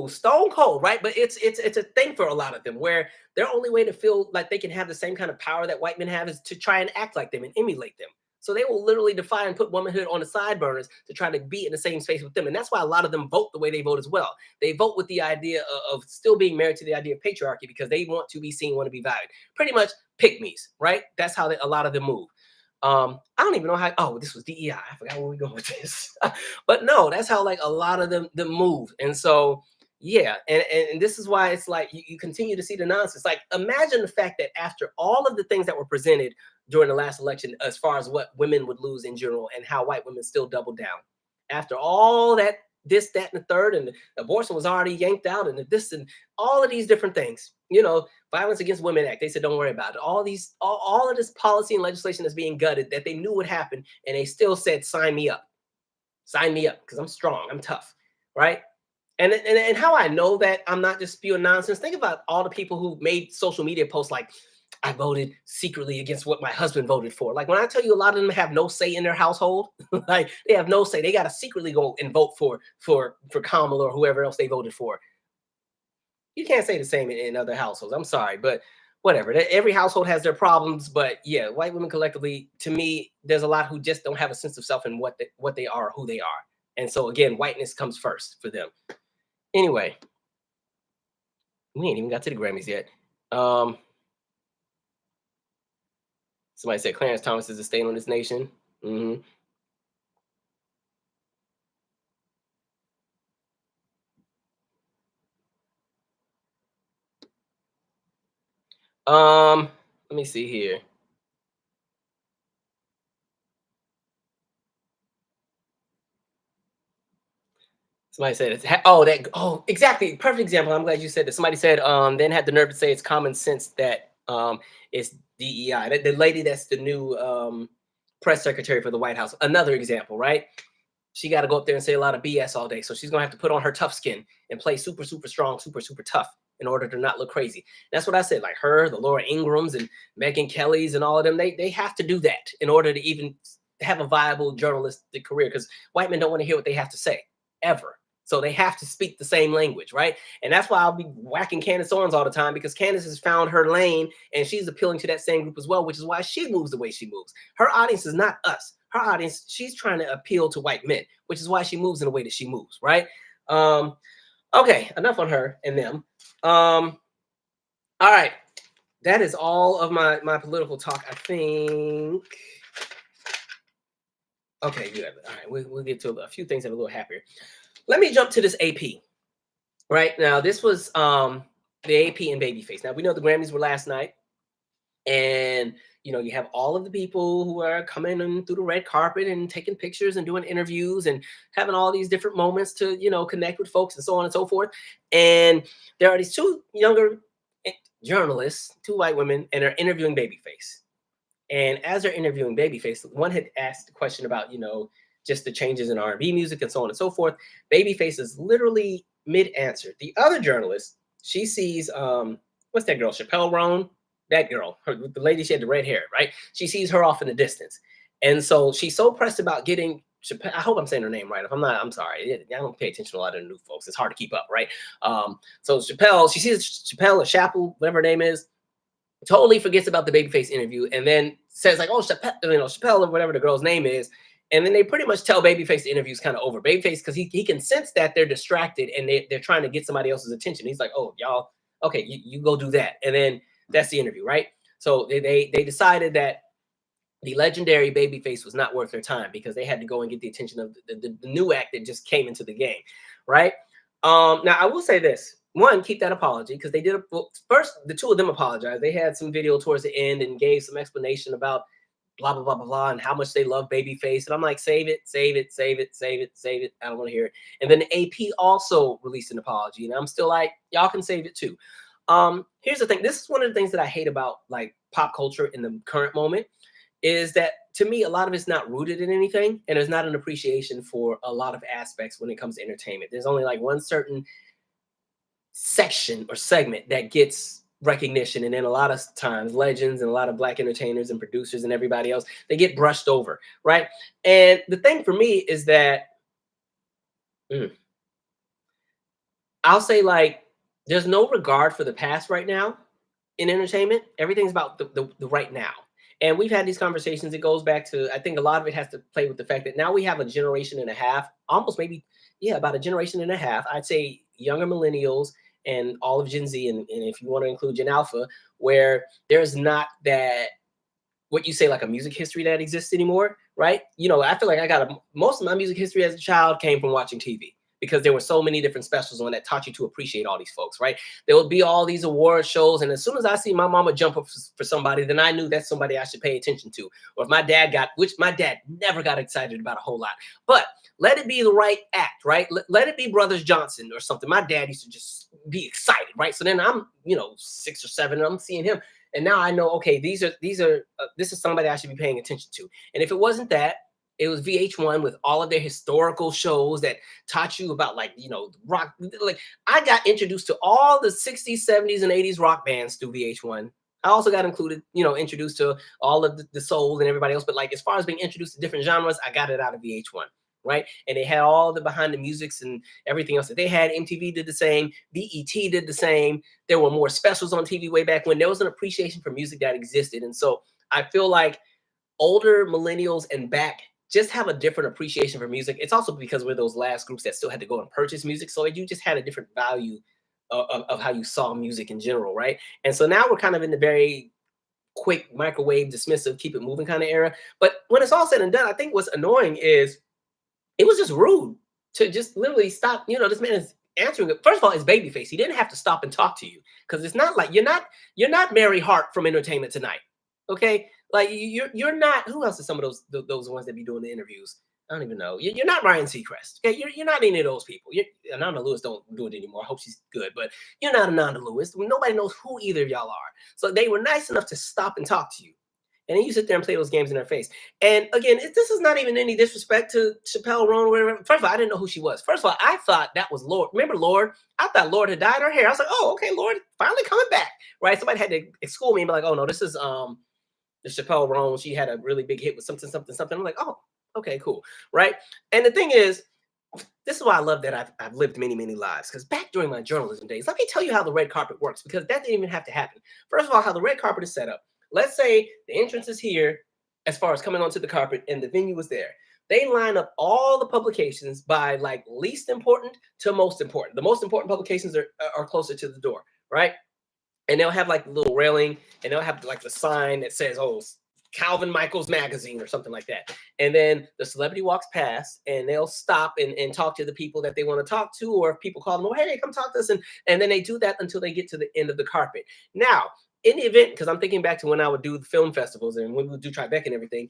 stone cold, right? But it's a thing for a lot of them, where their only way to feel like they can have the same kind of power that white men have is to try and act like them and emulate them. So they will literally defy and put womanhood on the sideburners to try to be in the same space with them. And that's why a lot of them vote the way they vote as well. They vote with the idea of still being married to the idea of patriarchy, because they want to be seen, want to be valued. Pretty much pick-me's, right? That's how a lot of them move. I don't even know how. Oh, this was DEI. I forgot where we go with this. But no, that's how like a lot of them move. And so yeah, and this is why it's like you continue to see the nonsense. Like, imagine the fact that after all of the things that were presented during the last election, as far as what women would lose in general, and how white women still doubled down after all that, this, that, and the third, and the abortion was already yanked out, and this and all of these different things. Violence Against Women Act, they said don't worry about it. All of this policy and legislation that's being gutted that they knew would happen, and they still said sign me up, because I'm strong, I'm tough, right? And how I know that I'm not just spewing nonsense. Think about all the people who made social media posts like, I voted secretly against what my husband voted for. Like, when I tell you a lot of them have no say in their household, like they have no say. They got to secretly go and vote for Kamala or whoever else they voted for. You can't say the same in other households. I'm sorry, but whatever. Every household has their problems, but yeah, white women collectively, to me, there's a lot who just don't have a sense of self and what they are, who they are. And so again, whiteness comes first for them. Anyway, we ain't even got to the Grammys yet. Somebody said Clarence Thomas is a stain on this nation. Mm-hmm. Let me see here. Somebody said it's exactly, perfect example. I'm glad you said that. Somebody said then had the nerve to say it's common sense that it's DEI. The lady that's the new press secretary for the White House. Another example, right? She got to go up there and say a lot of BS all day. So she's gonna have to put on her tough skin and play super, super strong, super, super tough in order to not look crazy. That's what I said. Like her, the Laura Ingrams and Megyn Kelly's and all of them, they have to do that in order to even have a viable journalistic career, because white men don't want to hear what they have to say ever. So they have to speak the same language, right? And that's why I'll be whacking Candace Owens all the time, because Candace has found her lane and she's appealing to that same group as well, which is why she moves the way she moves. Her audience is not us. Her audience, she's trying to appeal to white men, which is why she moves in the way that she moves, right? Okay, enough on her and them. All right, that is all of my political talk, I think. Okay, good. All right, we'll get to a few things that are a little happier. Let me jump to this AP. Right now, this was the AP and Babyface. Now, we know the Grammys were last night, and you have all of the people who are coming in through the red carpet and taking pictures and doing interviews and having all these different moments to connect with folks and so on and so forth. And there are these two younger journalists, two white women, and they're interviewing Babyface. And as they're interviewing Babyface, one had asked a question about just the changes in R&B music and so on and so forth. Babyface is literally mid-answer. The other journalist, she sees what's that girl, Chappelle Roan? That girl, the lady, she had the red hair, right? She sees her off in the distance. And so she's so pressed about getting Chappelle. I hope I'm saying her name right. If I'm not, I'm sorry. I don't pay attention to a lot of the new folks. It's hard to keep up, right? So Chappelle, she sees Chappelle or Chapel, whatever her name is, totally forgets about the Babyface interview, and then says like, "Oh, Chappelle, Chappelle or whatever the girl's name is." And then they pretty much tell Babyface the interview's kind of over. Babyface, because he can sense that they're distracted and they're trying to get somebody else's attention. He's like, "Oh, y'all, okay, you go do that," and then that's the interview, right? So they decided that the legendary Babyface was not worth their time because they had to go and get the attention of the new act that just came into the game, right? Now I will say this: one, keep that apology because they did. Well, first, the two of them apologized. They had some video towards the end and gave some explanation about blah blah blah blah blah and how much they love Babyface. And I'm like, save it, save it, save it, save it, save it. I don't want to hear it. And then the AP also released an apology, and I'm still like, y'all can save it too. Here's the thing: this is one of the things that I hate about like pop culture in the current moment is that to me, a lot of it's not rooted in anything, and there's not an appreciation for a lot of aspects when it comes to entertainment. There's only like one certain section or segment that gets recognition, and then a lot of times legends and a lot of black entertainers and producers and everybody else, they get brushed over, right? And the thing for me is that I'll say like there's no regard for the past right now in entertainment. Everything's about the right now. And we've had these conversations. It goes back to, I think a lot of it has to play with the fact that now we have a generation and a half, almost maybe, yeah, about a generation and a half. I'd say younger millennials and all of Gen Z, and if you want to include Gen Alpha, where there's not that, what you say, like a music history that exists anymore, right? You know, I feel like most of my music history as a child came from watching TV because there were so many different specials on that taught you to appreciate all these folks, right? There would be all these award shows, and as soon as I see my mama jump up for somebody, then I knew that's somebody I should pay attention to. Or if my dad which my dad never got excited about a whole lot, but let it be the right act, right? Let it be Brothers Johnson or something. My dad used to just be excited, right? So then I'm, 6 or 7, and I'm seeing him, and now I know, okay, this is somebody I should be paying attention to. And if it wasn't that, it was VH1 with all of their historical shows that taught you about rock. Like I got introduced to all the 60s, 70s, and 80s rock bands through VH1. I also got introduced to all of the soul and everybody else. But like as far as being introduced to different genres, I got it out of VH1. Right. And they had all the behind the musics and everything else that they had. MTV did the same. BET did the same. There were more specials on TV way back when. There was an appreciation for music that existed. And so I feel like older millennials and back just have a different appreciation for music. It's also because we're those last groups that still had to go and purchase music. So you just had a different value of how you saw music in general. Right. And so now we're kind of in the very quick microwave, dismissive, keep it moving kind of era. But when it's all said and done, I think what's annoying is it was just rude to just literally stop. This man is answering it. First of all, it's Babyface. He didn't have to stop and talk to you because it's not like you're not Mary Hart from Entertainment Tonight. Okay. Like you're not. Who else is some of those ones that be doing the interviews? I don't even know. You're not Ryan Seacrest. Okay, you're not any of those people. Ananda Lewis don't do it anymore. I hope she's good, but you're not Ananda Lewis. Nobody knows who either of y'all are. So they were nice enough to stop and talk to you, and then you sit there and play those games in their face. And again, this is not even any disrespect to Chappelle Roan or whatever. First of all, I didn't know who she was. First of all, I thought that was Lord. Remember Lord? I thought Lord had dyed her hair. I was like, oh, okay, Lord finally coming back, right? Somebody had to school me and be like, oh no, this is the Chappelle Roan. She had a really big hit with something. I'm like, oh, okay, cool, right? And the thing is, this is why I love that I've lived many, many lives. Because back during my journalism days, let me tell you how the red carpet works, because that didn't even have to happen. First of all, how the red carpet is set up. Let's say the entrance is here as far as coming onto the carpet and the venue is there. They line up all the publications by like least important to most important. The most important publications are closer to the door, right? And they'll have like a little railing, and they'll have like the sign that says, oh, Calvin Michaels Magazine or something like that. And then the celebrity walks past and they'll stop and talk to the people that they want to talk to, or if people call them, oh, hey, come talk to us. And then they do that until they get to the end of the carpet. Now, in the event, because I'm thinking back to when I would do the film festivals and when we would do Tribeca and everything,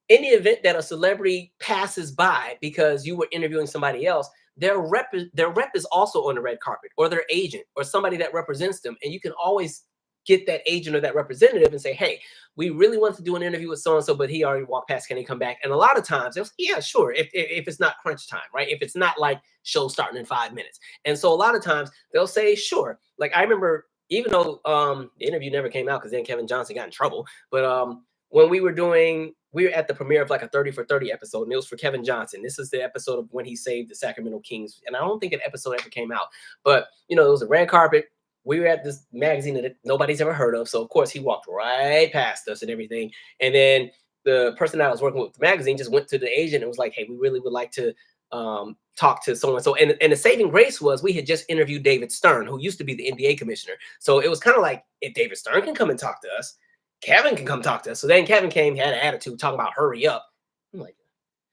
in the event that a celebrity passes by because you were interviewing somebody else, their rep is also on the red carpet, or their agent or somebody that represents them. And you can always get that agent or that representative and say, hey, we really want to do an interview with so-and-so, but he already walked past. Can he come back? And a lot of times they'll say, yeah, sure. If it's not crunch time, right? If it's not like show starting in 5 minutes. And so a lot of times they'll say, sure. Like I remember, even though the interview never came out because then Kevin Johnson got in trouble, but when we were at the premiere of like a 30 for 30 episode, and it was for Kevin Johnson. This is the episode of when he saved the Sacramento Kings. And I don't think an episode ever came out, but it was a red carpet. We were at this magazine that nobody's ever heard of. So of course he walked right past us and everything. And then the person that I was working with the magazine just went to the agent and was like, hey, we really would like to talk to someone. So, and the saving grace was we had just interviewed David Stern, who used to be the NBA commissioner. So it was kind of like, if David Stern can come and talk to us, Kevin can come talk to us. So then Kevin came, had an attitude talking about hurry up. I'm like,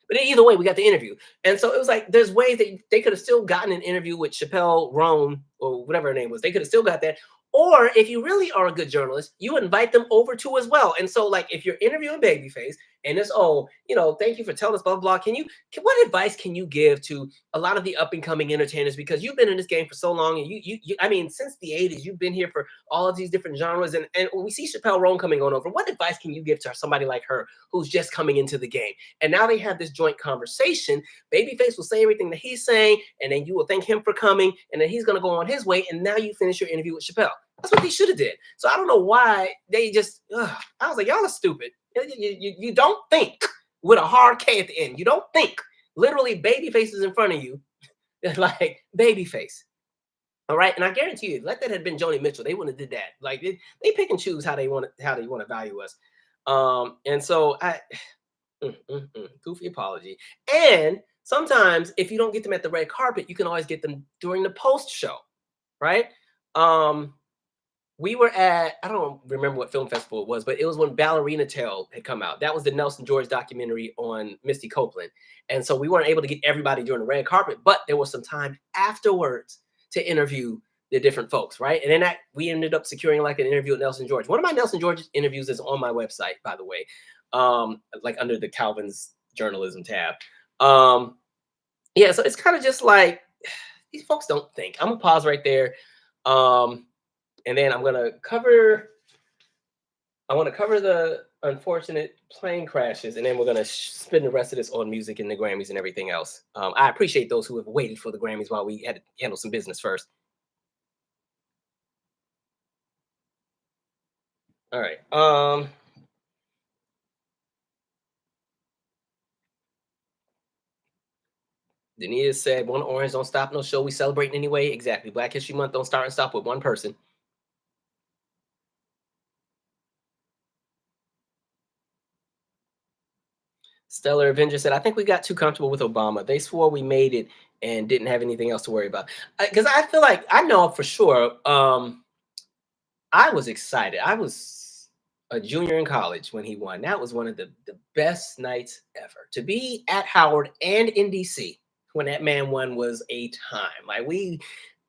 but either way, we got the interview. And so it was like, there's ways that they could have still gotten an interview with Chappelle Roan or whatever her name was. They could have still got that. Or if you really are a good journalist, you invite them over too as well. And so like, if you're interviewing Babyface and it's, thank you for telling us, blah, blah, blah. What advice can you give to a lot of the up and coming entertainers? Because you've been in this game for so long, and I mean, since the 80s, you've been here for all of these different genres. And when we see Chappelle Roan coming on over, what advice can you give to somebody like her who's just coming into the game? And now they have this joint conversation. Babyface will say everything that he's saying, and then you will thank him for coming, and then he's going to go on his way. And now you finish your interview with Chappelle. That's what they should have did. So I don't know why they just, I was like, y'all are stupid. You don't think with a hard K at the end. You don't think. Literally, Babyface is in front of you. Like, Babyface. All right. And I guarantee you, let that had been Joni Mitchell, they wouldn't have did that. Like, they pick and choose how they want to value us. And so goofy apology. And sometimes if you don't get them at the red carpet, you can always get them during the post show. Right. We were at, I don't remember what film festival it was, but it was when Ballerina Tale had come out. That was the Nelson George documentary on Misty Copeland. And so we weren't able to get everybody during the red carpet, but there was some time afterwards to interview the different folks, right? And then we ended up securing like an interview with Nelson George. One of my Nelson George interviews is on my website, by the way, like under the Calvin's journalism tab. Yeah, so it's kind of just like, these folks don't think. I'm gonna pause right there. And then I want to cover the unfortunate plane crashes, and then we're going to spend the rest of this on music and the Grammys and everything else. I appreciate those who have waited for the Grammys while we had to handle some business first. All right. Denise said, one orange don't stop no show we celebrating anyway. Exactly. Black History Month don't start and stop with one person. Stellar Avenger said, I think we got too comfortable with Obama. They swore we made it and didn't have anything else to worry about. Because I feel like, I know for sure, I was excited. I was a junior in college when he won. That was one of the best nights ever. To be at Howard and in DC when that man won was a time. Like, we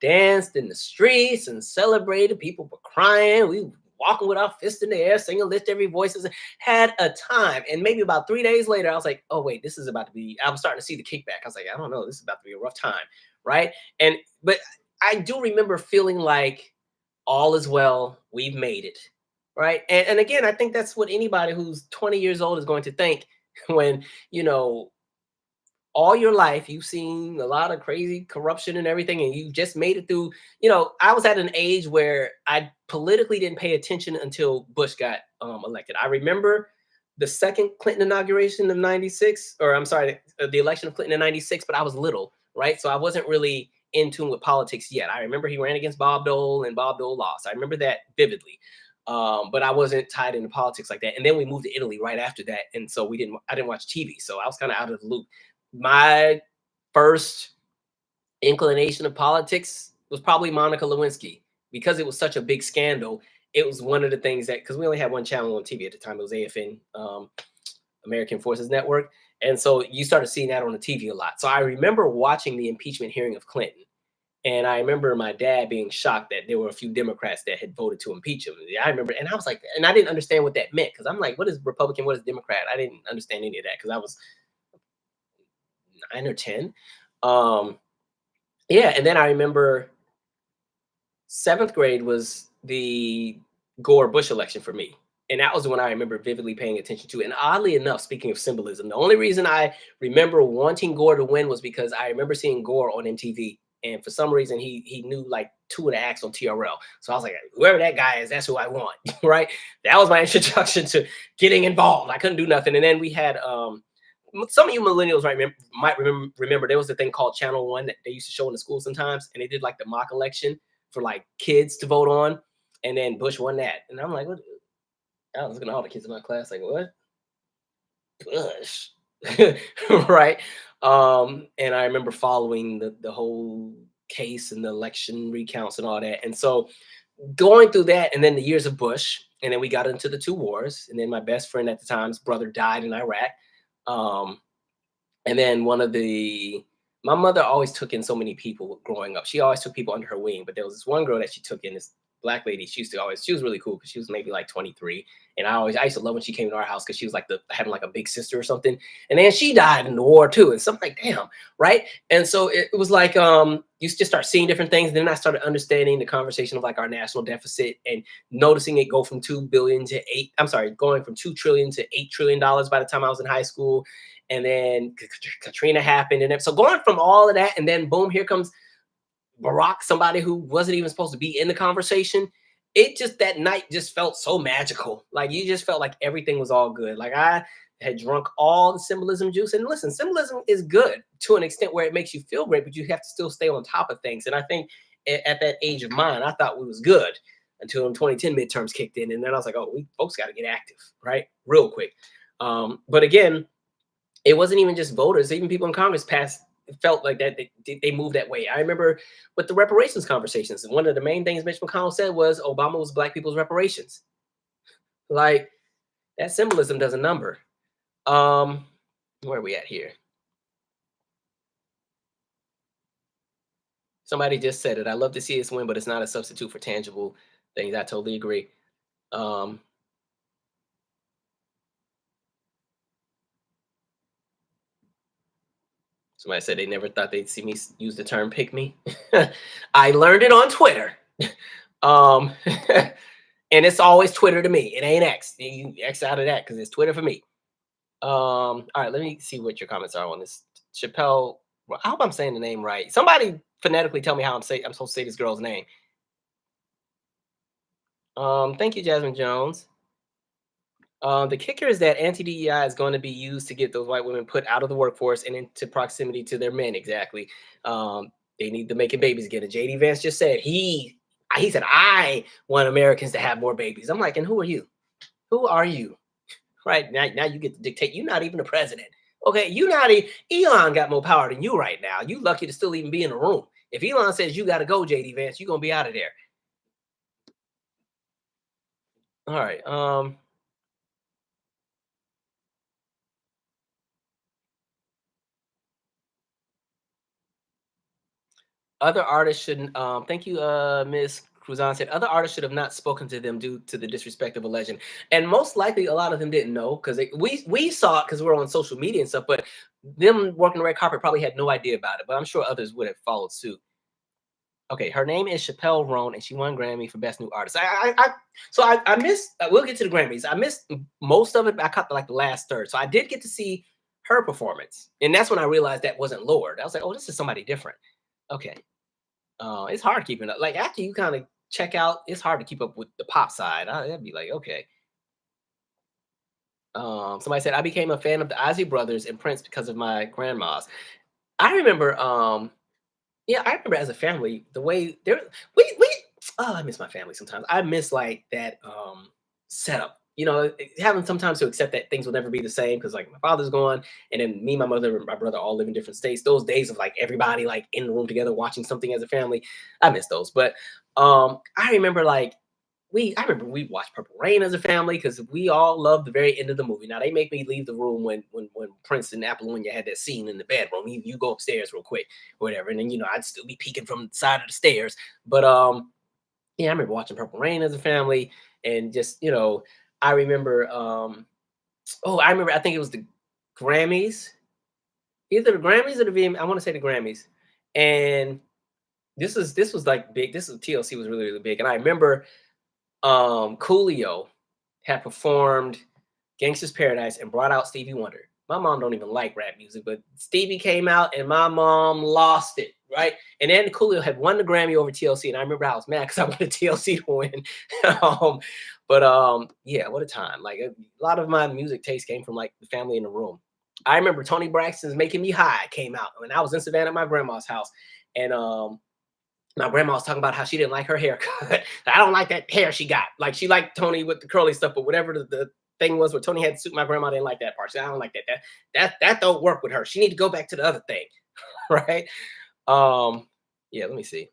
danced in the streets and celebrated. People were crying. We walking with our fists in the air, singing Lift Every Voices, had a time. And maybe about 3 days later, I was like, oh, wait, this is about to be, I was starting to see the kickback. I was like, I don't know, this is about to be a rough time, right? But I do remember feeling like all is well, we've made it, right? And again, I think that's what anybody who's 20 years old is going to think when, all your life you've seen a lot of crazy corruption and everything, and you just made it through. I was at an age where I politically didn't pay attention until Bush got elected. I remember the second Clinton inauguration of 96, or I'm sorry, the election of Clinton in 96, but I was little, right? So I wasn't really in tune with politics yet. I remember he ran against Bob Dole and Bob Dole lost. I remember that vividly. But I wasn't tied into politics like that. And then we moved to Italy right after that. And so I didn't watch TV. So I was kind of out of the loop. My first inclination of politics was probably Monica Lewinsky, because it was such a big scandal. It was one of the things that, because we only had one channel on TV at the time, it was AFN, American Forces Network. And so you started seeing that on the TV a lot. So I remember watching the impeachment hearing of Clinton. And I remember my dad being shocked that there were a few Democrats that had voted to impeach him. I remember, and I was like, and I didn't understand what that meant, because I'm like, what is Republican? What is Democrat? I didn't understand any of that because I was 9 or 10. Yeah, and then I remember 7th grade was the Gore Bush election for me. And that was when I remember vividly paying attention to. And oddly enough, speaking of symbolism, the only reason I remember wanting Gore to win was because I remember seeing Gore on MTV and for some reason he knew like two of the acts on TRL. So I was like, whoever that guy is, that's who I want, right? That was my introduction to getting involved. I couldn't do nothing, and then we had some of you millennials might remember there was a thing called Channel One that they used to show in the school sometimes, and they did like the mock election for like kids to vote on, and then Bush won that, and I'm like, what? I was looking at all the kids in my class like, what? Bush, right? And I remember following the whole case and the election recounts and all that, and so going through that, and then the years of Bush, and then we got into the two wars, and then my best friend at the time's brother died in Iraq. Um, and then my mother always took in so many people growing up. She always took people under her wing, but there was this one girl that she took in, this black lady. She was really cool because she was maybe like 23. And I used to love when she came to our house because she was like having like a big sister or something. And then she died in the war too. And something like, damn, right? And so it was like you just start seeing different things. And then I started understanding the conversation of like our national deficit and noticing it go from 2 billion to going from 2 trillion to $8 trillion by the time I was in high school. And then Katrina happened. And so going from all of that, and then boom, here comes Barack, somebody who wasn't even supposed to be in the conversation. It just, that night just felt so magical. Like you just felt like everything was all good. Like I had drunk all the symbolism juice. And listen, symbolism is good to an extent where it makes you feel great, but you have to still stay on top of things. And I think at that age of mine, I thought we was good until 2010 midterms kicked in. And then I was like, oh, we folks got to get active, right? Real quick. But again, it wasn't even just voters, even people in Congress felt like that they moved that way. I remember with the reparations conversations, and one of the main things Mitch McConnell said was Obama was black people's reparations. Like that symbolism does a number. Where are we at here? Somebody just said it. I love to see us win, but it's not a substitute for tangible things. I totally agree. Somebody said they never thought they'd see me use the term "pick me." I learned it on Twitter, and it's always Twitter to me. It ain't X. You X out of that because it's Twitter for me. All right, let me see what your comments are on this. Chappelle. I hope I'm saying the name right. Somebody phonetically tell me how I'm supposed to say this girl's name. Thank you, Jasmine Jones. The kicker is that anti-DEI is going to be used to get those white women put out of the workforce and into proximity to their men. Exactly. They need to making babies again. And JD Vance just said he said, I want Americans to have more babies. I'm like, and who are you? Who are you? Right now you get to dictate. You're not even the president. Okay, you not Elon got more power than you right now. You lucky to still even be in the room. If Elon says you got to go, JD Vance, you're gonna be out of there. All right. Other artists shouldn't. Thank you, Miss Cruzan said other artists should have not spoken to them due to the disrespect of a legend, and most likely a lot of them didn't know because we saw it because we're on social media and stuff. But them working the red carpet probably had no idea about it. But I'm sure others would have followed suit. Okay, her name is Chappelle Roan, and she won Grammy for Best New Artist. I missed. We'll get to the Grammys. I missed most of it. I caught like the last third, so I did get to see her performance, and that's when I realized that wasn't Lord. I was like, oh, this is somebody different. Okay. It's hard keeping up. Like after you kind of check out, it's hard to keep up with the pop side. I'd be like, okay. Somebody said I became a fan of the Ozzy Brothers and Prince because of my grandmas. I remember, yeah, I remember as a family the way there we oh, I miss my family sometimes. I miss like that setup. You know, having sometimes to accept that things will never be the same because like my father's gone, and then me, my mother, and my brother all live in different states. Those days of like everybody like in the room together watching something as a family, I miss those. But I remember like I remember we watched Purple Rain as a family because we all loved the very end of the movie. Now they make me leave the room when Prince and Apollonia had that scene in the bedroom. You go upstairs real quick, or whatever, and then I'd still be peeking from the side of the stairs. But yeah, I remember watching Purple Rain as a family, and just I remember. I remember. I think it was the Grammys, either the Grammys or the VM. I want to say the Grammys, and this was like big. This was TLC was really really big, and I remember Coolio had performed Gangsta's Paradise and brought out Stevie Wonder. My mom don't even like rap music, but Stevie came out and my mom lost it. right? And then Coolio had won the Grammy over TLC, and I remember I was mad because I wanted TLC to win. um, yeah, what a time! Like a lot of my music taste came from like the family in the room. I remember Toni Braxton's "Making Me High" came out when I was in Savannah at my grandma's house, and my grandma was talking about how she didn't like her haircut. I don't like that hair she got. Like she liked Toni with the curly stuff, but whatever the thing was where Toni had to suit, my grandma didn't like that part. She said, I don't like that. That don't work with her. She need to go back to the other thing, right? Yeah, let me see.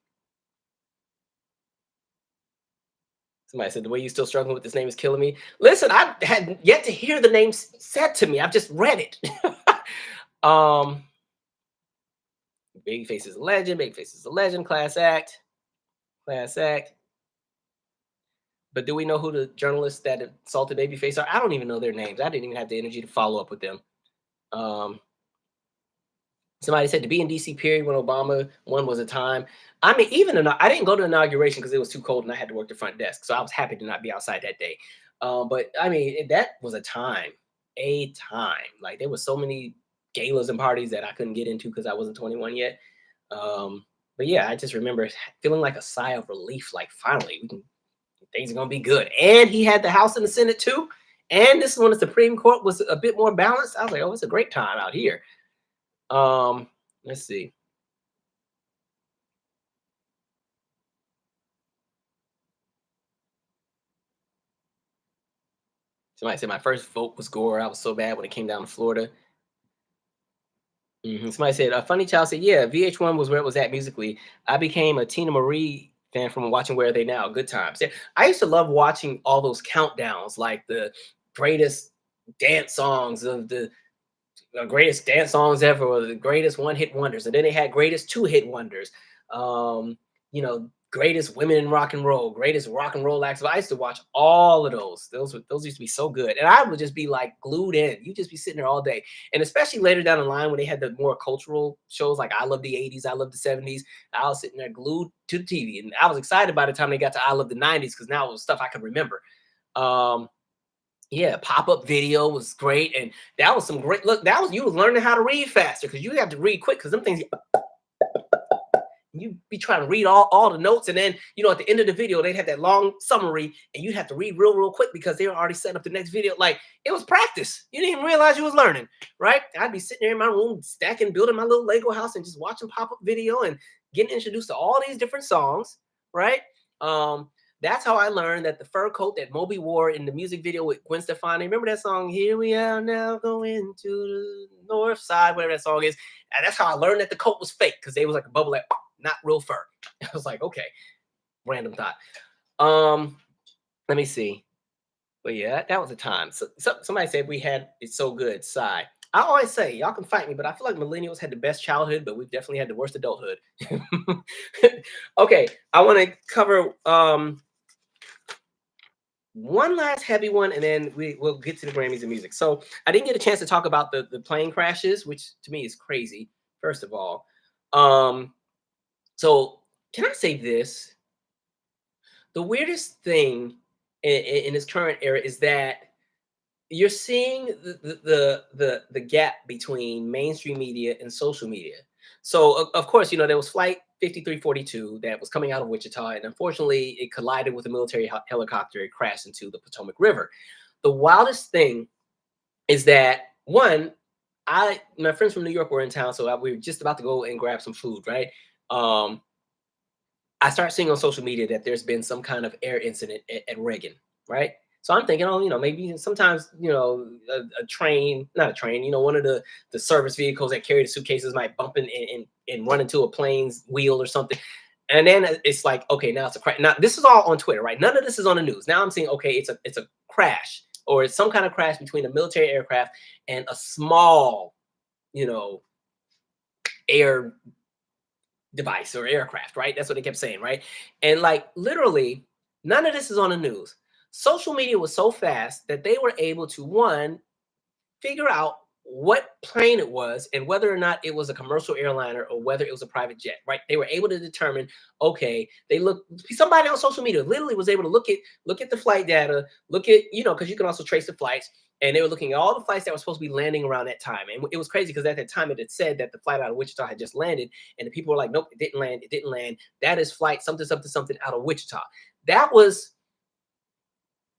Somebody said the way you still struggling with this name is killing me. Listen, I had yet to hear the name said to me. I've just read it. um, Babyface is a legend. Babyface is a legend. Class act. Class act. But do we know who the journalists that assaulted Babyface are? I don't even know their names. I didn't even have the energy to follow up with them. Um, Somebody said to be in DC period when Obama won was a time. I mean, even I didn't go to the inauguration because it was too cold and I had to work the front desk. So I was happy to not be outside that day. But I mean, that was a time, a time. Like there were so many galas and parties that I couldn't get into because I wasn't 21 yet. But yeah, I just remember feeling like a sigh of relief. Like finally, things are gonna be good. And he had the House and the Senate too. And this is when the Supreme Court was a bit more balanced. I was like, oh, it's a great time out here. Let's see. Somebody said my first vote was Gore. I was so bad when it came down to Florida. Somebody said a funny child said, yeah, VH1 was where it was at musically. I became a Tina Marie fan from watching Where Are They Now. Good times. Yeah, I used to love watching all those countdowns, like the greatest dance songs of the greatest dance songs ever, or the greatest one-hit wonders, and then they had greatest two-hit wonders. Greatest women in rock and roll acts. So I used to watch all of those. Those used to be so good, and I would just be like glued in. You just be sitting there all day, and especially later down the line when they had the more cultural shows like I Love the '80s, I Love the '70s. I was sitting there glued to the TV, and I was excited by the time they got to I Love the '90s because now it was stuff I could remember. Um, yeah, pop-up video was great, and that was some great look. That was you was learning how to read faster because you have to read quick because them things you be trying to read all the notes, and then at the end of the video they'd have that long summary, and you'd have to read real quick because they were already setting up the next video. Like it was practice. You didn't even realize you was learning, right? I'd be sitting there in my room stacking, building my little Lego house, and just watching pop-up video and getting introduced to all these different songs, right? That's how I learned that the fur coat that Moby wore in the music video with Gwen Stefani. Remember that song, Here We Are Now Going to the North Side, whatever that song is. And that's how I learned that the coat was fake because they was like a bubble, like, not real fur. I was like, okay, random thought. Let me see. But yeah, that was a time. So somebody said we had it's so good. Sigh. I always say, y'all can fight me, but I feel like millennials had the best childhood, but we've definitely had the worst adulthood. Okay, I want to cover one last heavy one, and then we'll get to the Grammys and music. So I didn't get a chance to talk about the plane crashes, which to me is crazy. First of all, so can I say this? The weirdest thing in this current era is that you're seeing the gap between mainstream media and social media. So of course, there was Flight 5342 that was coming out of Wichita, and unfortunately, it collided with a military helicopter. It crashed into the Potomac River. The wildest thing is that one, my friends from New York were in town, so we were just about to go and grab some food, right? I start seeing on social media that there's been some kind of air incident at Reagan, right? So I'm thinking, oh, maybe sometimes, a train, not a train, one of the service vehicles that carry the suitcases might bump and run into a plane's wheel or something. And then it's like, okay, now it's a crash. Now this is all on Twitter, right? None of this is on the news. Now I'm saying, okay, it's a crash, or it's some kind of crash between a military aircraft and a small, air device or aircraft, right? That's what they kept saying, right? And like literally, none of this is on the news. Social media was so fast that they were able to figure out what plane it was and whether or not it was a commercial airliner or whether it was a private jet, right? They were able to determine, okay, somebody on social media literally was able to look at the flight data, look at, because you can also trace the flights, and they were looking at all the flights that were supposed to be landing around that time. And it was crazy because at that time it had said that the flight out of Wichita had just landed, and the people were like, nope, it didn't land, it didn't land. That is flight something, something, something out of Wichita. That was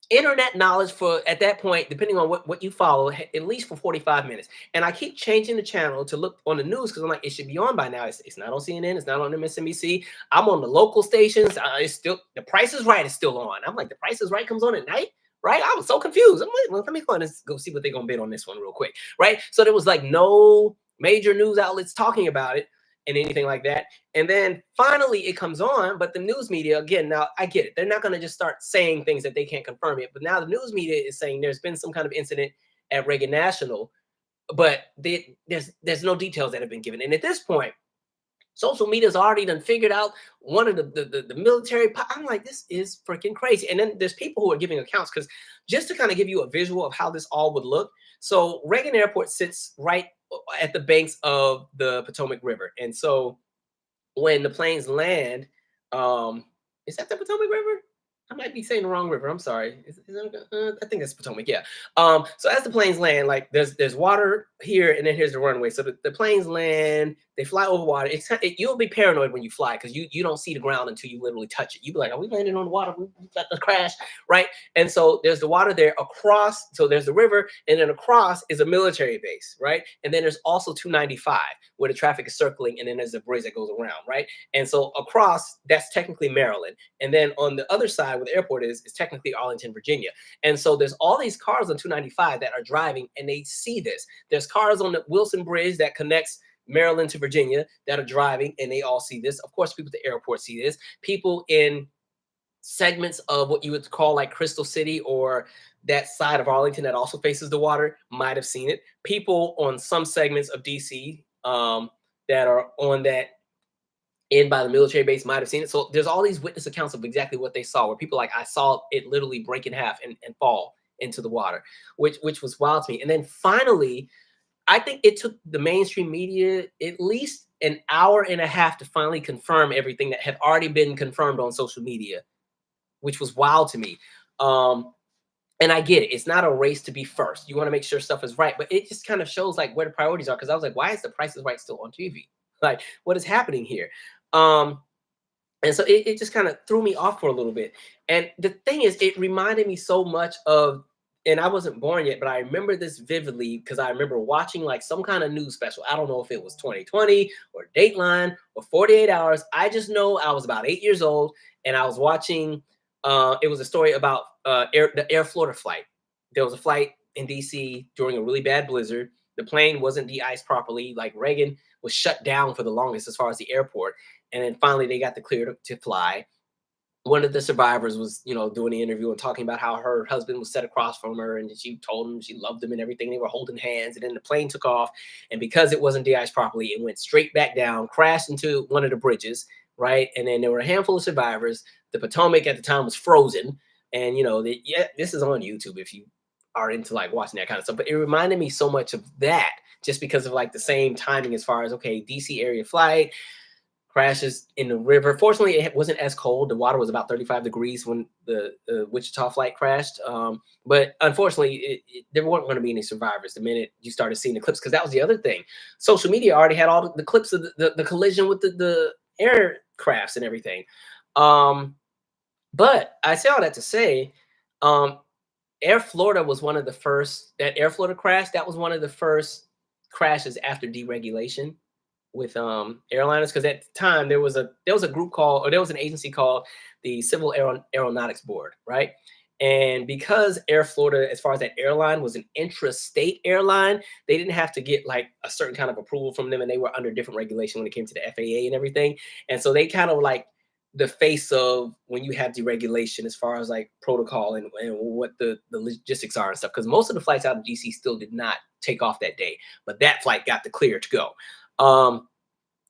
internet knowledge for, at that point, depending on what you follow, at least for 45 minutes. And I keep changing the channel to look on the news because I'm like, it should be on by now. It's not on CNN, it's not on MSNBC. I'm on the local stations. It's still, The Price is Right is still on. I'm like, The Price is Right comes on at night, right? I was so confused. I'm like, well, let me go see what they're gonna bid on this one real quick, right? So there was like no major news outlets talking about it and anything like that. And then finally it comes on, but the news media, again, now I get it. They're not going to just start saying things that they can't confirm it. But now the news media is saying there's been some kind of incident at Reagan National, but there's no details that have been given. And at this point, social media's already done figured out one of the military. I'm like, this is freaking crazy. And then there's people who are giving accounts, because just to kind of give you a visual of how this all would look. So Reagan Airport sits right at the banks of the Potomac River. And so when the planes land, is that the Potomac River? I might be saying the wrong river. I'm sorry. I think it's Potomac. Yeah. So as the planes land, like there's water here, and then here's the runway. So the planes land, they fly over water. You'll be paranoid when you fly because you don't see the ground until you literally touch it. You'll be like, are we landing on the water? We got the crash, right? And so there's the water there across. So there's the river, and then across is a military base, right? And then there's also 295 where the traffic is circling, and then there's a bridge that goes around, right? And so across, that's technically Maryland. And then on the other side where the airport is technically Arlington, Virginia. And so there's all these cars on 295 that are driving, and they see this. There's cars on the Wilson Bridge that connects Maryland to Virginia that are driving, and they all see this. Of course, people at the airport see this. People in segments of what you would call like Crystal City or that side of Arlington that also faces the water might have seen it. People on some segments of DC that are on that in by the military base might have seen it. So there's all these witness accounts of exactly what they saw, where people like, I saw it literally break in half and fall into the water, which was wild to me. And then finally, I think it took the mainstream media at least an hour and a half to finally confirm everything that had already been confirmed on social media, which was wild to me. And I get it. It's not a race to be first. You want to make sure stuff is right, but it just kind of shows like where the priorities are. Because I was like, why is The Price is Right still on TV? Like, what is happening here? And so it just kind of threw me off for a little bit. And the thing is, it reminded me so much of, and I wasn't born yet, but I remember this vividly because I remember watching like some kind of news special. I don't know if it was 2020 or Dateline or 48 Hours. I just know I was about 8 years old, and I was watching, it was a story about the AirFlorida flight. There was a flight in DC during a really bad blizzard. The plane wasn't de-iced properly. Like Reagan was shut down for the longest as far as the airport. And then finally they got the clear to fly. One of the survivors was, doing the interview and talking about how her husband was set across from her, and she told him she loved him and everything. They were holding hands, and then the plane took off. And because it wasn't de-iced properly, it went straight back down, crashed into one of the bridges, right? And then there were a handful of survivors. The Potomac at the time was frozen. And, this is on YouTube if you are into like watching that kind of stuff. But it reminded me so much of that just because of like the same timing as far as, okay, DC area flight, crashes in the river. Fortunately, it wasn't as cold. The water was about 35 degrees when the Wichita flight crashed. But unfortunately, there weren't going to be any survivors the minute you started seeing the clips, because that was the other thing. Social media already had all the clips of the collision with the aircrafts and everything. But I say all that to say, AirFlorida was one of the first, that AirFlorida crash, that was one of the first crashes after deregulation with airliners, because at the time there was a group called, or there was an agency called the Civil Aeronautics Board, right? And because AirFlorida, as far as that airline, was an intrastate airline, they didn't have to get like a certain kind of approval from them, and they were under different regulation when it came to the FAA and everything. And so they kind of like the face of when you have deregulation as far as like protocol and what the logistics are and stuff, because most of the flights out of DC still did not take off that day, but that flight got the clear to go.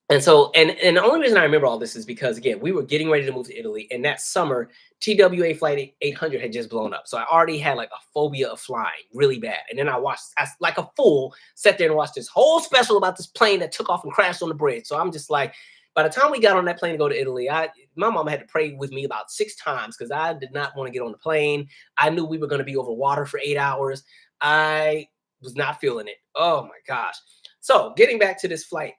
And so, and the only reason I remember all this is because again, we were getting ready to move to Italy, and that summer, TWA Flight 800 had just blown up. So I already had like a phobia of flying really bad. And then like a fool, sat there and watched this whole special about this plane that took off and crashed on the bridge. So I'm just like, by the time we got on that plane to go to Italy, my mom had to pray with me about 6 times because I did not want to get on the plane. I knew we were going to be over water for 8 hours. I was not feeling it. Oh my gosh. So getting back to this flight,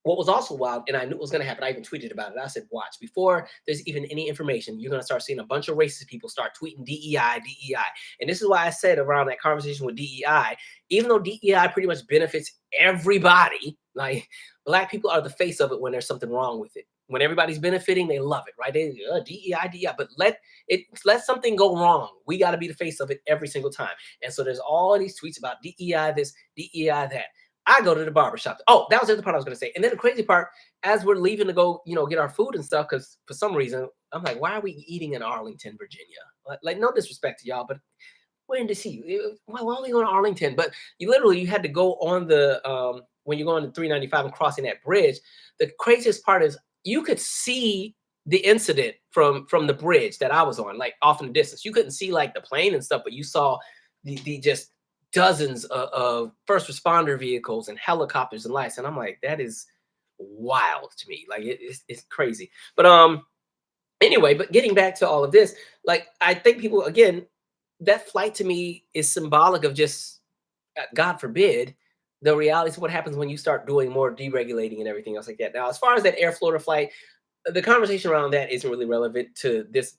what was also wild, and I knew it was going to happen, I even tweeted about it. I said, watch, before there's even any information, you're going to start seeing a bunch of racist people start tweeting DEI, DEI. And this is why I said around that conversation with DEI, even though DEI pretty much benefits everybody, like Black people are the face of it when there's something wrong with it. When everybody's benefiting, they love it, right? They DEI, DEI, but let something go wrong. We got to be the face of it every single time. And so there's all these tweets about DEI this, DEI that. I go to the barbershop. Oh, that was the other part I was going to say. And then the crazy part, as we're leaving to go, get our food and stuff, because for some reason, I'm like, why are we eating in Arlington, Virginia? Like no disrespect to y'all, but we're in DC. Why are we going to Arlington? But you had to go on the, when you're going to 395 and crossing that bridge. The craziest part is you could see the incident from the bridge that I was on, like off in the distance. You couldn't see like the plane and stuff, but you saw the just dozens of first responder vehicles and helicopters and lights. And I'm like, that is wild to me. Like it's crazy. But anyway, but getting back to all of this, like I think people, again, that flight to me is symbolic of just, God forbid, the realities of what happens when you start doing more deregulating and everything else like that. Now, as far as that AirFlorida flight, the conversation around that isn't really relevant to this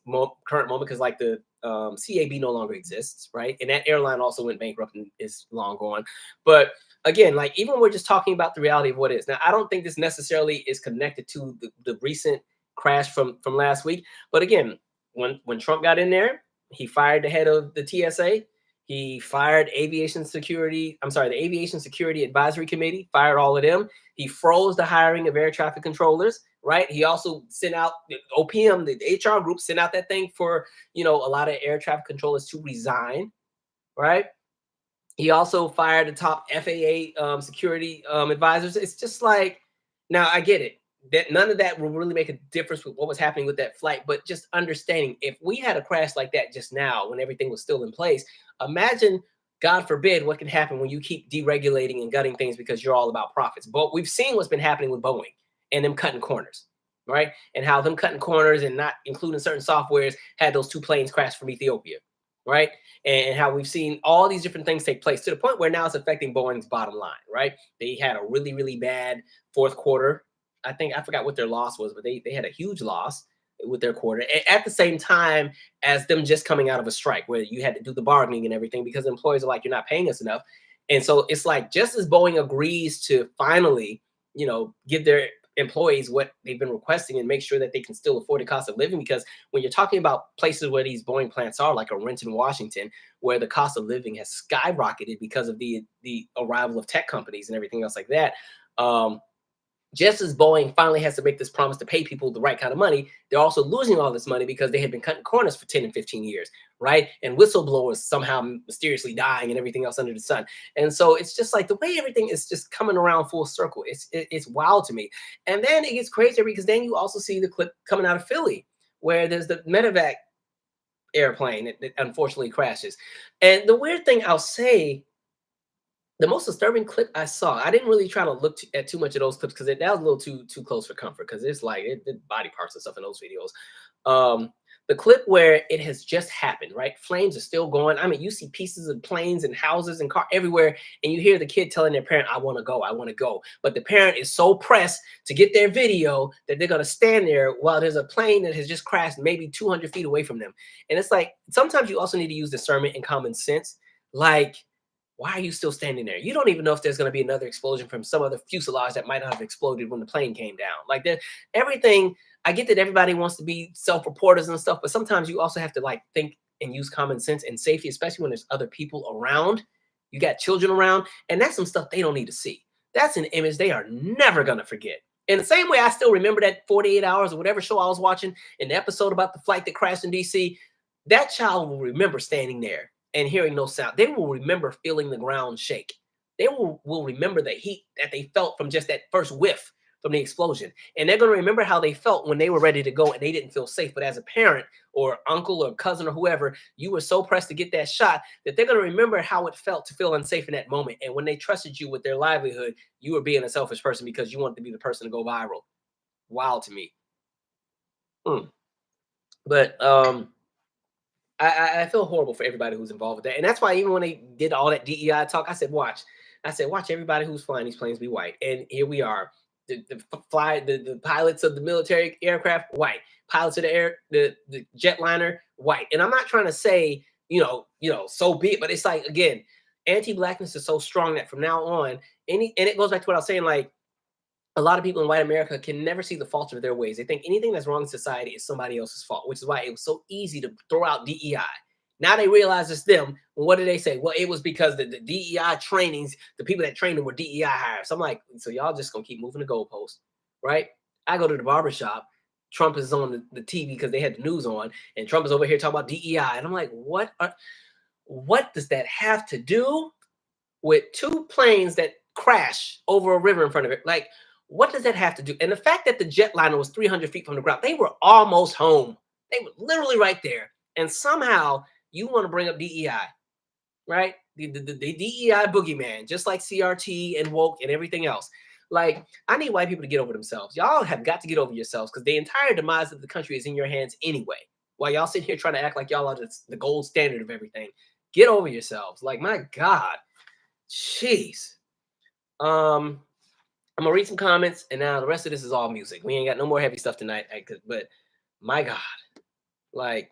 current moment because like the CAB no longer exists, right? And that airline also went bankrupt and is long gone. But again, like even when we're just talking about the reality of what is. Now, I don't think this necessarily is connected to the recent crash from last week. But again, when Trump got in there, he fired the head of the TSA. He fired the Aviation Security Advisory Committee, fired all of them. He froze the hiring of air traffic controllers, right? He also sent out the OPM, the HR group, sent out that thing for, a lot of air traffic controllers to resign, right? He also fired the top FAA security advisors. It's just like, now I get it. That none of that will really make a difference with what was happening with that flight, but just understanding if we had a crash like that just now when everything was still in place, imagine, God forbid, what can happen when you keep deregulating and gutting things because you're all about profits. But we've seen what's been happening with Boeing and them cutting corners, right? And how them cutting corners and not including certain softwares had those 2 planes crash from Ethiopia, right? And how we've seen all these different things take place to the point where now it's affecting Boeing's bottom line, right? They had a really, really bad fourth quarter. I forgot what their loss was, but they had a huge loss with their quarter at the same time as them just coming out of a strike where you had to do the bargaining and everything because employees are like, you're not paying us enough. And so it's like, just as Boeing agrees to finally, give their employees what they've been requesting and make sure that they can still afford the cost of living, because when you're talking about places where these Boeing plants are, like a Renton, Washington, where the cost of living has skyrocketed because of the arrival of tech companies and everything else like that, just as Boeing finally has to make this promise to pay people the right kind of money, they're also losing all this money because they had been cutting corners for 10 and 15 years, right? And whistleblowers somehow mysteriously dying and everything else under the sun. And so it's just like the way everything is just coming around full circle. It's wild to me. And then it gets crazier because then you also see the clip coming out of Philly where there's the medevac airplane that unfortunately crashes. And the weird thing I'll say, the most disturbing clip I saw, I didn't really try to look at too much of those clips because that was a little too close for comfort because it's like body parts and stuff in those videos. The clip where it has just happened, right? Flames are still going. I mean, you see pieces of planes and houses and car everywhere, and you hear the kid telling their parent, I want to go, I want to go. But the parent is so pressed to get their video that they're going to stand there while there's a plane that has just crashed maybe 200 feet away from them. And it's like, sometimes you also need to use discernment and common sense. Like, why are you still standing there? You don't even know if there's going to be another explosion from some other fuselage that might not have exploded when the plane came down. Like everything, I get that everybody wants to be self-reporters and stuff, but sometimes you also have to like think and use common sense and safety, especially when there's other people around. You got children around, and that's some stuff they don't need to see. That's an image they are never going to forget. In the same way, I still remember that 48 Hours or whatever show I was watching, in the episode about the flight that crashed in DC. That child will remember standing there and hearing no sound. They will remember feeling the ground shake. they will remember the heat that they felt from just that first whiff from the explosion. And they're going to remember how they felt when they were ready to go and they didn't feel safe. But as a parent or uncle or cousin or whoever, you were so pressed to get that shot that they're going to remember how it felt to feel unsafe in that moment. And when they trusted you with their livelihood, you were being a selfish person because you wanted to be the person to go viral. Wild to me. But I feel horrible for everybody who's involved with that. And that's why even when they did all that DEI talk, I said, watch everybody who's flying these planes be white. And here we are. The pilots of the military aircraft, white. Pilots of the jetliner, white. And I'm not trying to say, so be it, but it's like, again, anti-blackness is so strong that from now on, and it goes back to what I was saying, like, a lot of people in white America can never see the faults of their ways. They think anything that's wrong in society is somebody else's fault, which is why it was so easy to throw out DEI. Now they realize it's them. Well, what did they say? Well, it was because the DEI trainings, the people that trained them were DEI hires. So I'm like, so y'all just going to keep moving the goalposts, right? I go to the barbershop. Trump is on the TV because they had the news on, and Trump is over here talking about DEI. And I'm like, what does that have to do with two planes that crash over a river in front of it? Like, what does that have to do? And the fact that the jetliner was 300 feet from the ground, they were almost home. They were literally right there. And somehow you want to bring up DEI, right? The DEI boogeyman, just like CRT and woke and everything else. Like, I need white people to get over themselves. Y'all have got to get over yourselves because the entire demise of the country is in your hands anyway. While y'all sit here trying to act like y'all are the gold standard of everything. Get over yourselves. Like, my God. Jeez. I'm gonna read some comments, and now the rest of this is all music. We ain't got no more heavy stuff tonight, but my God, like,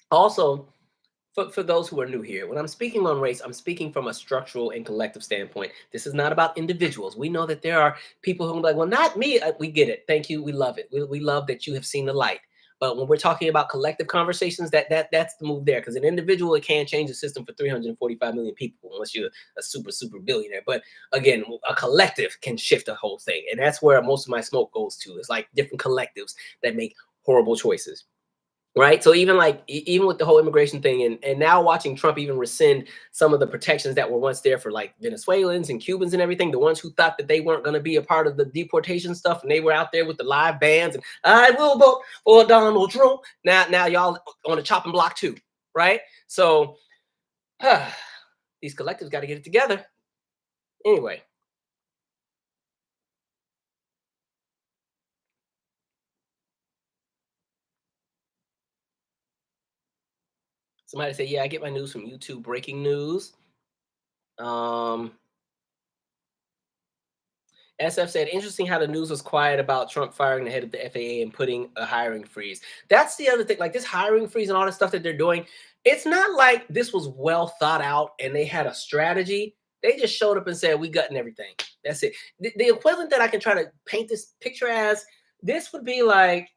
Also, for those who are new here, when I'm speaking on race, I'm speaking from a structural and collective standpoint. This is not about individuals. We know that there are people who are like, well, not me. We get it. Thank you. We love it. We love that you have seen the light. But when we're talking about collective conversations, that's the move there. Because an individual, it can't change the system for 345 million people unless you're a super billionaire. But again, a collective can shift the whole thing. And that's where most of my smoke goes to. It's like different collectives that make horrible choices. Right. So even with the whole immigration thing and now watching Trump even rescind some of the protections that were once there for like Venezuelans and Cubans and everything, the ones who thought that they weren't going to be a part of the deportation stuff. And they were out there with the live bands and I will vote for Donald Trump. Now y'all on the chopping block, too. Right. So these collectives got to get it together. Anyway. Somebody say, yeah, I get my news from YouTube breaking news. SF said, interesting how the news was quiet about Trump firing the head of the FAA and putting a hiring freeze. That's the other thing, like this hiring freeze and all the stuff that they're doing. It's not like this was well thought out and they had a strategy. They just showed up and said, we gutting everything. That's it. The equivalent that I can try to paint this picture as, this would be like,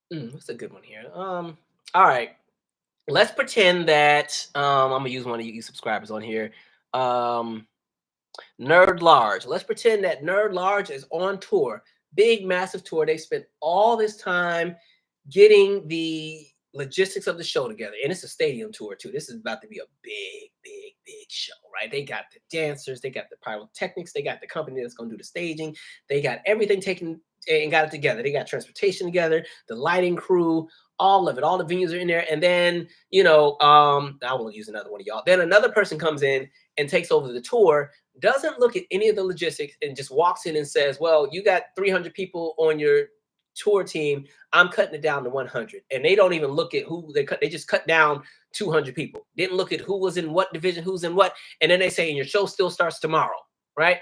what's a good one here? All right. Let's pretend that I'm gonna use one of you subscribers on here. Nerd Large. Let's pretend that Nerd Large is on tour, big, massive tour. They spent all this time getting the logistics of the show together, and it's a stadium tour too. This is about to be a big show, right? They got the dancers, they got the pyrotechnics, they got the company that's going to do the staging, they got everything taken and got it together. They got transportation together, the lighting crew, all of it. All the venues are in there, and then I won't use another one of y'all. Then another person comes in and takes over the tour, doesn't look at any of the logistics, and just walks in and says, well, you got 300 people on your tour team. I'm cutting it down to 100. And they don't even look at who they cut. They just cut down 200 people. Didn't look at who was in what division, who's in what. And then they say, and your show still starts tomorrow, right?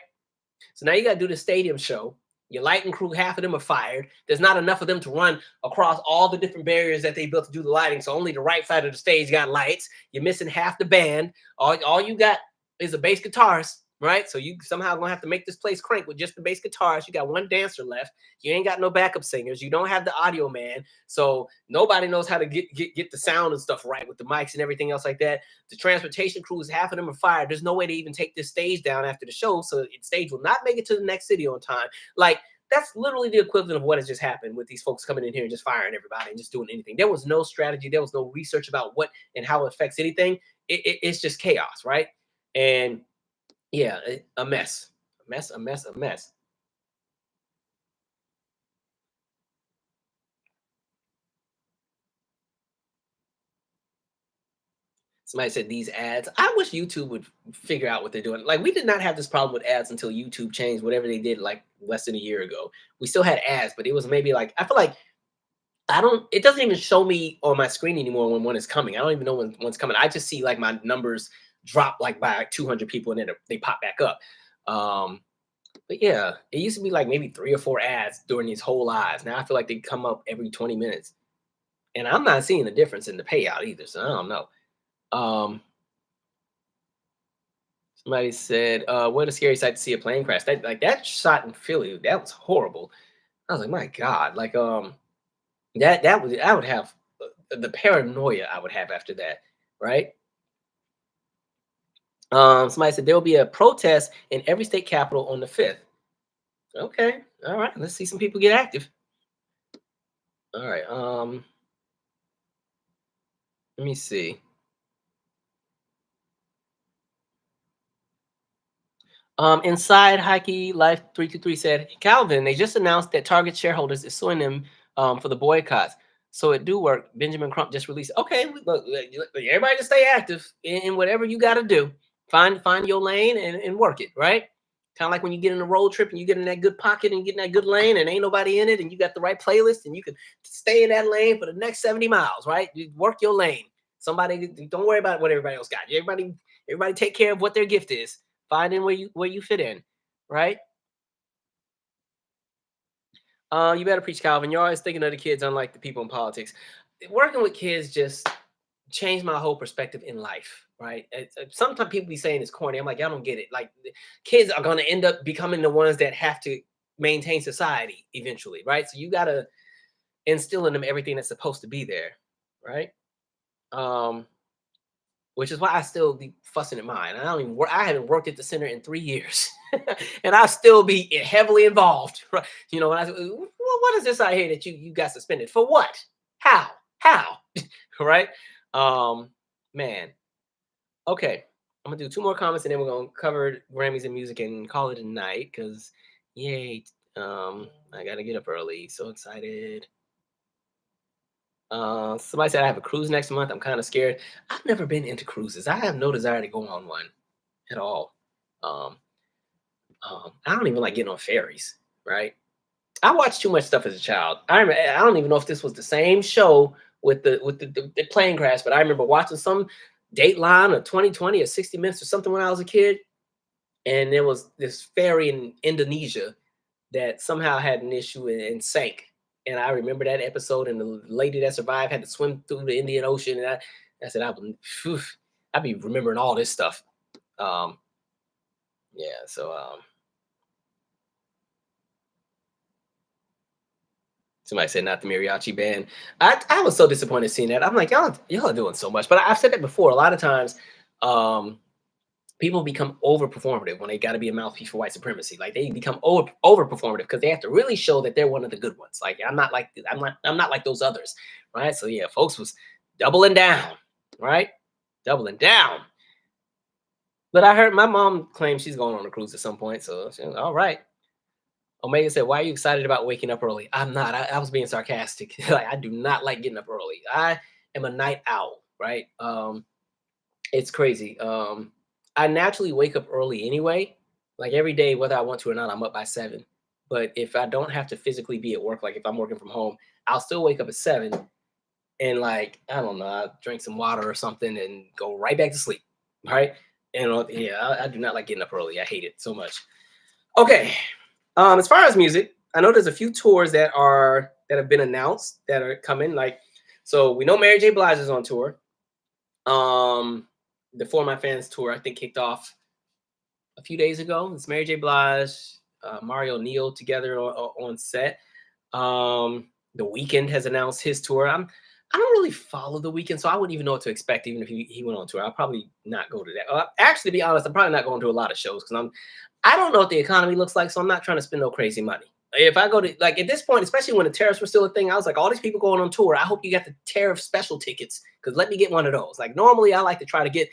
So now you got to do the stadium show. Your lighting crew, half of them are fired. There's not enough of them to run across all the different barriers that they built to do the lighting. So only the right side of the stage got lights. You're missing half the band. All you got is a bass guitarist, right? So you somehow gonna have to make this place crank with just the bass guitarist. You got one dancer left. You ain't got no backup singers. You don't have the audio man. So nobody knows how to get the sound and stuff right with the mics and everything else like that. The transportation crews, half of them are fired. There's no way to even take this stage down after the show. So the stage will not make it to the next city on time. Like, That's literally the equivalent of what has just happened with these folks coming in here and just firing everybody and just doing anything. There was no strategy. There was no research about what and how it affects anything. It's just chaos, right? And yeah, a mess, a mess, a mess, a mess. Somebody said these ads. I wish YouTube would figure out what they're doing. Like we did not have this problem with ads until YouTube changed whatever they did like less than a year ago. We still had ads, but it was maybe like I feel like I don't. It doesn't even show me on my screen anymore when one is coming. I don't even know when one's coming. I just see like my numbers drop like by like 200 people and then they pop back up. Um, but yeah, it used to be like maybe 3 or 4 ads during these whole lives. Now I feel like they come up every 20 minutes, and I'm not seeing the difference in the payout either. So I don't know. Um, Somebody said, "What a scary sight to see a plane crash." That shot in Philly, that was horrible. I was like, my God, like I would have the paranoia I would have after that, right? Somebody said there will be a protest in every state capital on the 5th. Okay, all right, let's see some people get active. All right, let me see. Inside Hikey Life 323 said, Calvin, they just announced that Target shareholders is suing them for the boycotts. So it do work. Benjamin Crump just released. Okay, look, everybody just stay active in whatever you got to do. Find your lane and work it, right? Kind of like when you get in a road trip and you get in that good pocket and you get in that good lane and ain't nobody in it and you got the right playlist and you can stay in that lane for the next 70 miles, right? You work your lane. Somebody, don't worry about what everybody else got. Everybody take care of what their gift is. Finding where you fit in, right? You better preach, Calvin. You're always thinking of the kids, unlike the people in politics. Working with kids just changed my whole perspective in life, right? Sometimes people be saying it's corny. I'm like, y'all don't get it. Like, kids are going to end up becoming the ones that have to maintain society eventually, right? So you got to instill in them everything that's supposed to be there, right? Um, which is why I still be fussing at mine. I don't even work. I haven't worked at the center in 3 years, and I still be heavily involved. Right? You know, when I say, what is this I hear that you got suspended for? What? How? Right? Um, man. Okay, I'm gonna do 2 more comments, and then we're gonna cover Grammys and music and call it a night. Cause, yay! I gotta get up early. So excited. Somebody said I have a cruise next month. I'm kind of scared. I've never been into cruises. I have no desire to go on one at all. Um, I don't even like getting on ferries, right? I watched too much stuff as a child. I don't even know if this was the same show with the plane crash, but I remember watching some Dateline or 2020 or 60 Minutes or something when I was a kid, and there was this ferry in Indonesia that somehow had an issue and sank. And I remember that episode, and the lady that survived had to swim through the Indian Ocean. And I said, I'd be remembering all this stuff. Um, yeah. So somebody said not the mariachi band. I was so disappointed seeing that. I'm like, y'all are doing so much. But I've said that before. A lot of times, um, people become over performative when they got to be a mouthpiece for white supremacy. Like they become over performative because they have to really show that they're one of the good ones. Like I'm not like those others, right? So yeah, folks was doubling down, right? Doubling down. But I heard my mom claim she's going on a cruise at some point. So all right. Omega said, "Why are you excited about waking up early?" I'm not. I was being sarcastic. Like I do not like getting up early. I am a night owl, right? It's crazy. I naturally wake up early anyway. Like every day, whether I want to or not, I'm up by 7. But if I don't have to physically be at work, like if I'm working from home, I'll still wake up at 7 and like I don't know, I'll drink some water or something and go right back to sleep. Right? And yeah, I do not like getting up early. I hate it so much. Okay. As far as music, I know there's a few tours that have been announced that are coming. Like, so we know Mary J. Blige is on tour. The For My Fans tour, I think, kicked off a few days ago. It's Mary J. Blige, Mario Neal together on set. The Weeknd has announced his tour. I don't really follow the Weeknd, so I wouldn't even know what to expect. Even if he went on tour, I'll probably not go to that. Actually, to be honest, I'm probably not going to a lot of shows because I don't know what the economy looks like, so I'm not trying to spend no crazy money. If I go to, like, at this point, especially when the tariffs were still a thing, I was like, all these people going on tour, I hope you got the tariff special tickets, because let me get one of those. Like, normally I like to try to get,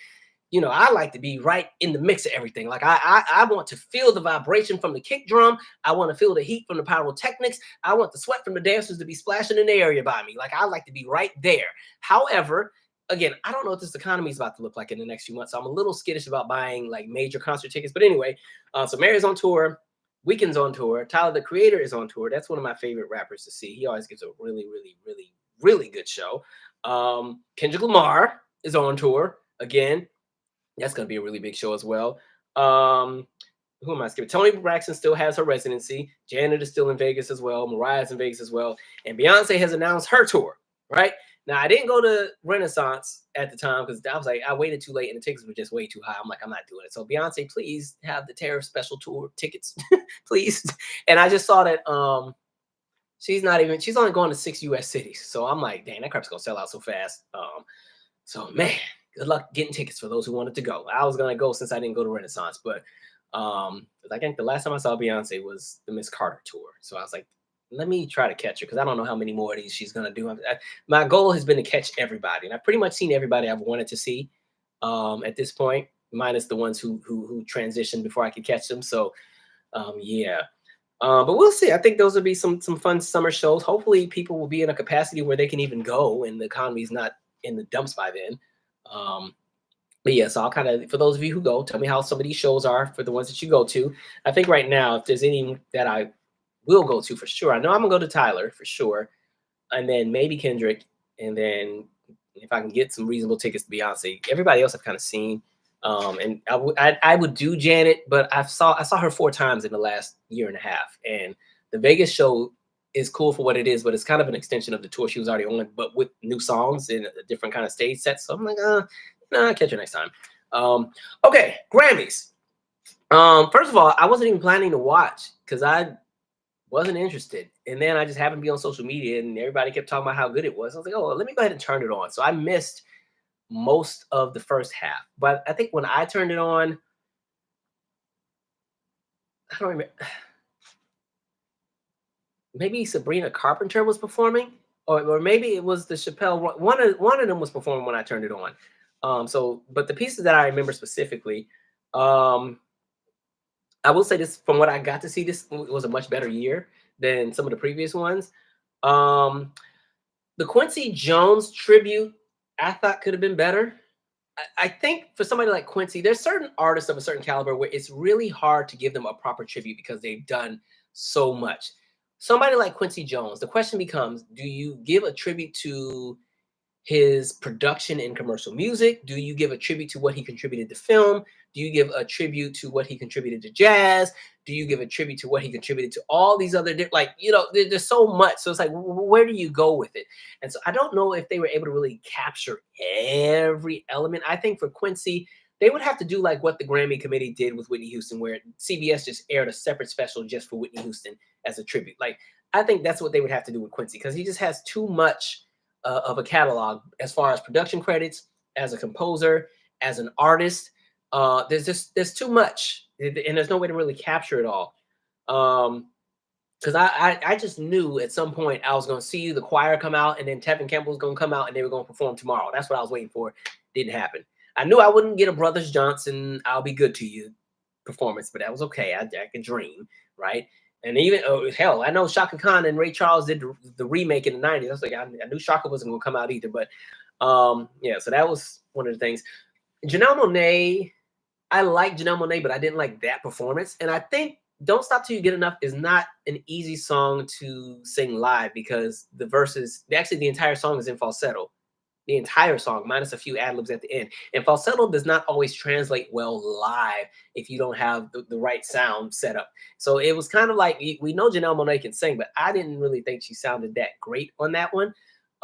I like to be right in the mix of everything. Like, I want to feel the vibration from the kick drum. I want to feel the heat from the pyrotechnics. I want the sweat from the dancers to be splashing in the area by me. Like, I like to be right there. However, again, I don't know what this economy is about to look like in the next few months. So I'm a little skittish about buying like major concert tickets. But anyway, so Mary's on tour. Weeknd's on tour. Tyler, the Creator, is on tour. That's one of my favorite rappers to see. He always gives a really, really, really, really good show. Kendrick Lamar is on tour again. That's going to be a really big show as well. Who am I skipping? Toni Braxton still has her residency. Janet is still in Vegas as well. Mariah's in Vegas as well. And Beyonce has announced her tour, right? Now, I didn't go to Renaissance at the time because I was like, I waited too late and the tickets were just way too high. I'm like, I'm not doing it. So Beyonce, please have the Tariff special tour tickets, please. And I just saw that she's only going to 6 US cities. So I'm like, dang, that crap's gonna sell out so fast. So man, good luck getting tickets for those who wanted to go. I was gonna go since I didn't go to Renaissance, but I think the last time I saw Beyonce was the Miss Carter tour. So I was like, let me try to catch her because I don't know how many more of these she's going to do. My goal has been to catch everybody. And I've pretty much seen everybody I've wanted to see at this point, minus the ones who transitioned before I could catch them. So, yeah. But we'll see. I think those will be some fun summer shows. Hopefully people will be in a capacity where they can even go and the economy's not in the dumps by then. But yeah, so I'll kind of, for those of you who go, tell me how some of these shows are for the ones that you go to. I think right now, if there's any that I will go to for sure, I know I'm gonna go to Tyler for sure, and then maybe Kendrick, and then if I can get some reasonable tickets to Beyonce. Everybody else I've kind of seen, and I would do Janet, but I saw her 4 times in the last year and a half, and the Vegas show is cool for what it is, but it's kind of an extension of the tour she was already on, but with new songs and a different kind of stage set. So I'm like, nah, I'll catch her next time. Okay, Grammys. First of all, I wasn't even planning to watch because I wasn't interested. And then I just happened to be on social media and everybody kept talking about how good it was. I was like, oh, well, let me go ahead and turn it on. So I missed most of the first half. But I think when I turned it on, I don't remember. Maybe Sabrina Carpenter was performing, or maybe it was the Chappelle. One of them was performing when I turned it on. But the pieces that I remember specifically, I will say this, from what I got to see, this was a much better year than some of the previous ones. The Quincy Jones tribute, I thought could have been better. I think for somebody like Quincy, there's certain artists of a certain caliber where it's really hard to give them a proper tribute because they've done so much. Somebody like Quincy Jones, the question becomes, do you give a tribute to his production in commercial music? Do you give a tribute to what he contributed to film? Do you give a tribute to what he contributed to jazz? Do you give a tribute to what he contributed to all these other, there's so much. So it's like, where do you go with it? And so I don't know if they were able to really capture every element. I think for Quincy, they would have to do like what the Grammy committee did with Whitney Houston, where CBS just aired a separate special just for Whitney Houston as a tribute. Like, I think that's what they would have to do with Quincy, because he just has too much of a catalog as far as production credits, as a composer, as an artist. There's too much, and there's no way to really capture it all. Because I just knew at some point I was going to see the choir come out, and then Tevin Campbell was going to come out, and they were going to perform tomorrow. That's what I was waiting for. Didn't happen. I knew I wouldn't get a Brothers Johnson "I'll Be Good to You" performance, but that was okay. I could dream, right? And even, hell, I know Shaka Khan and Ray Charles did the remake in the 90s. I was like, I knew Shaka wasn't going to come out either. But yeah, so that was one of the things. Janelle Monáe, I like Janelle Monáe, but I didn't like that performance. And I think "Don't Stop Till You Get Enough" is not an easy song to sing live, because the verses, actually the entire song is in falsetto. The entire song, minus a few ad-libs at the end. And falsetto does not always translate well live if you don't have the right sound set up. So it was kind of like, we know Janelle Monáe can sing, but I didn't really think she sounded that great on that one.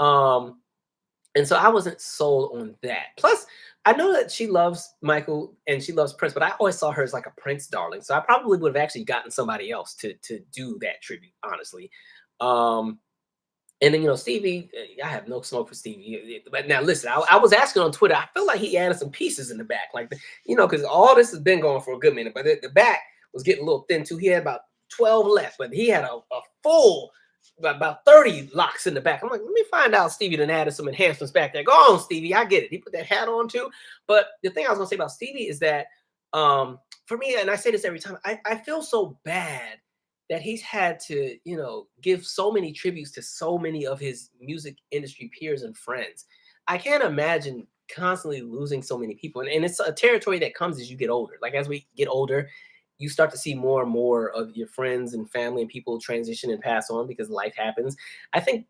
And so I wasn't sold on that. Plus, I know that she loves Michael and she loves Prince, but I always saw her as like a Prince darling. So I probably would have actually gotten somebody else to do that tribute, honestly. And then, Stevie, I have no smoke for Stevie. But now, listen, I was asking on Twitter. I feel like he added some pieces in the back, like, because all this has been going for a good minute. But the back was getting a little thin, too. He had about 12 left, but he had a full about 30 locks in the back. I'm like, let me find out. Stevie done added some enhancements back there. Go on, Stevie. I get it. He put that hat on too. But the thing I was gonna say about Stevie is that for me, and I say this every time, I feel so bad that he's had to, give so many tributes to so many of his music industry peers and friends. I can't imagine constantly losing so many people. And it's a territory that comes as you get older. Like as we get older, you start to see more and more of your friends and family and people transition and pass on because life happens. I think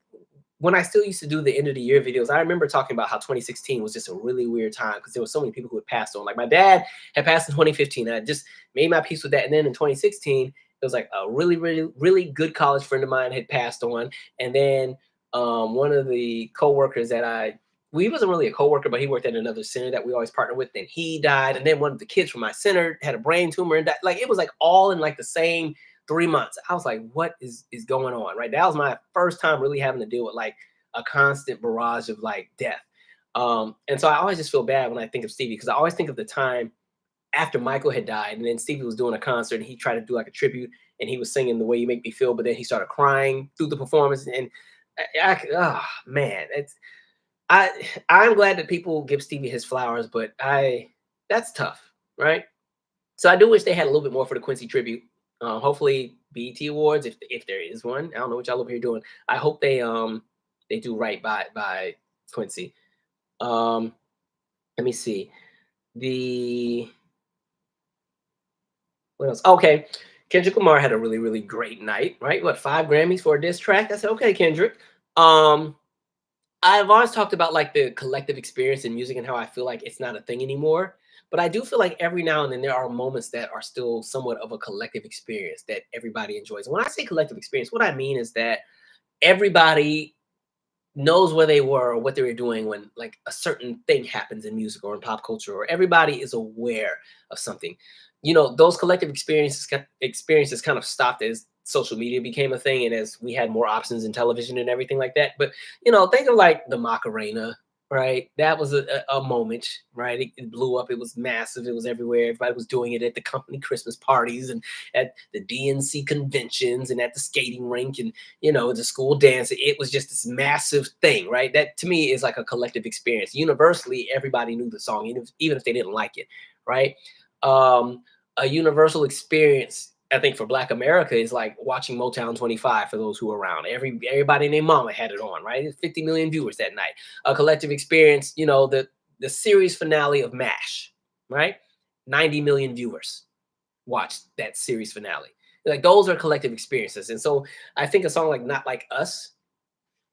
when I still used to do the end of the year videos, I remember talking about how 2016 was just a really weird time because there were so many people who had passed on. Like my dad had passed in 2015. I just made my peace with that. And then in 2016, it was like a really, really, really good college friend of mine had passed on. And then one of the coworkers he wasn't really a coworker, but he worked at another center that we always partner with. Then he died. And then one of the kids from my center had a brain tumor and died. Like it was like all in like the same 3 months. I was like, what is going on? Right. That was my first time really having to deal with like a constant barrage of like death. And so I always just feel bad when I think of Stevie, because I always think of the time after Michael had died, and then Stevie was doing a concert and he tried to do like a tribute and he was singing The Way You Make Me Feel, but then he started crying through the performance. And oh man, I'm glad that people give Stevie his flowers, but that's tough, right? So I do wish they had a little bit more for the Quincy tribute. Hopefully BET Awards, if there is one. I don't know what y'all over here doing. I hope they do right by Quincy. Let me see. What else? Okay. Kendrick Lamar had a really, really great night, right? What, 5 Grammys for a diss track? I said, okay, Kendrick. I've always talked about like the collective experience in music and how I feel like it's not a thing anymore. But I do feel like every now and then there are moments that are still somewhat of a collective experience that everybody enjoys. And when I say collective experience, what I mean is that everybody knows where they were or what they were doing when like a certain thing happens in music or in pop culture, or everybody is aware of something. Those collective experiences kind of stopped as social media became a thing and as we had more options in television and everything like that. But think of like the Macarena, right? That was a moment, right? It blew up. It was massive. It was everywhere. Everybody was doing it at the company Christmas parties and at the DNC conventions and at the skating rink and the school dance. It was just this massive thing, right? That to me is like a collective experience. Universally, everybody knew the song, even if they didn't like it, right? A universal experience, I think, for Black America is like watching Motown 25 for those who are around. Everybody and their mama had it on, right? 50 million viewers that night. A collective experience, the series finale of MASH, right? 90 million viewers watched that series finale. Like those are collective experiences. And so I think a song like Not Like Us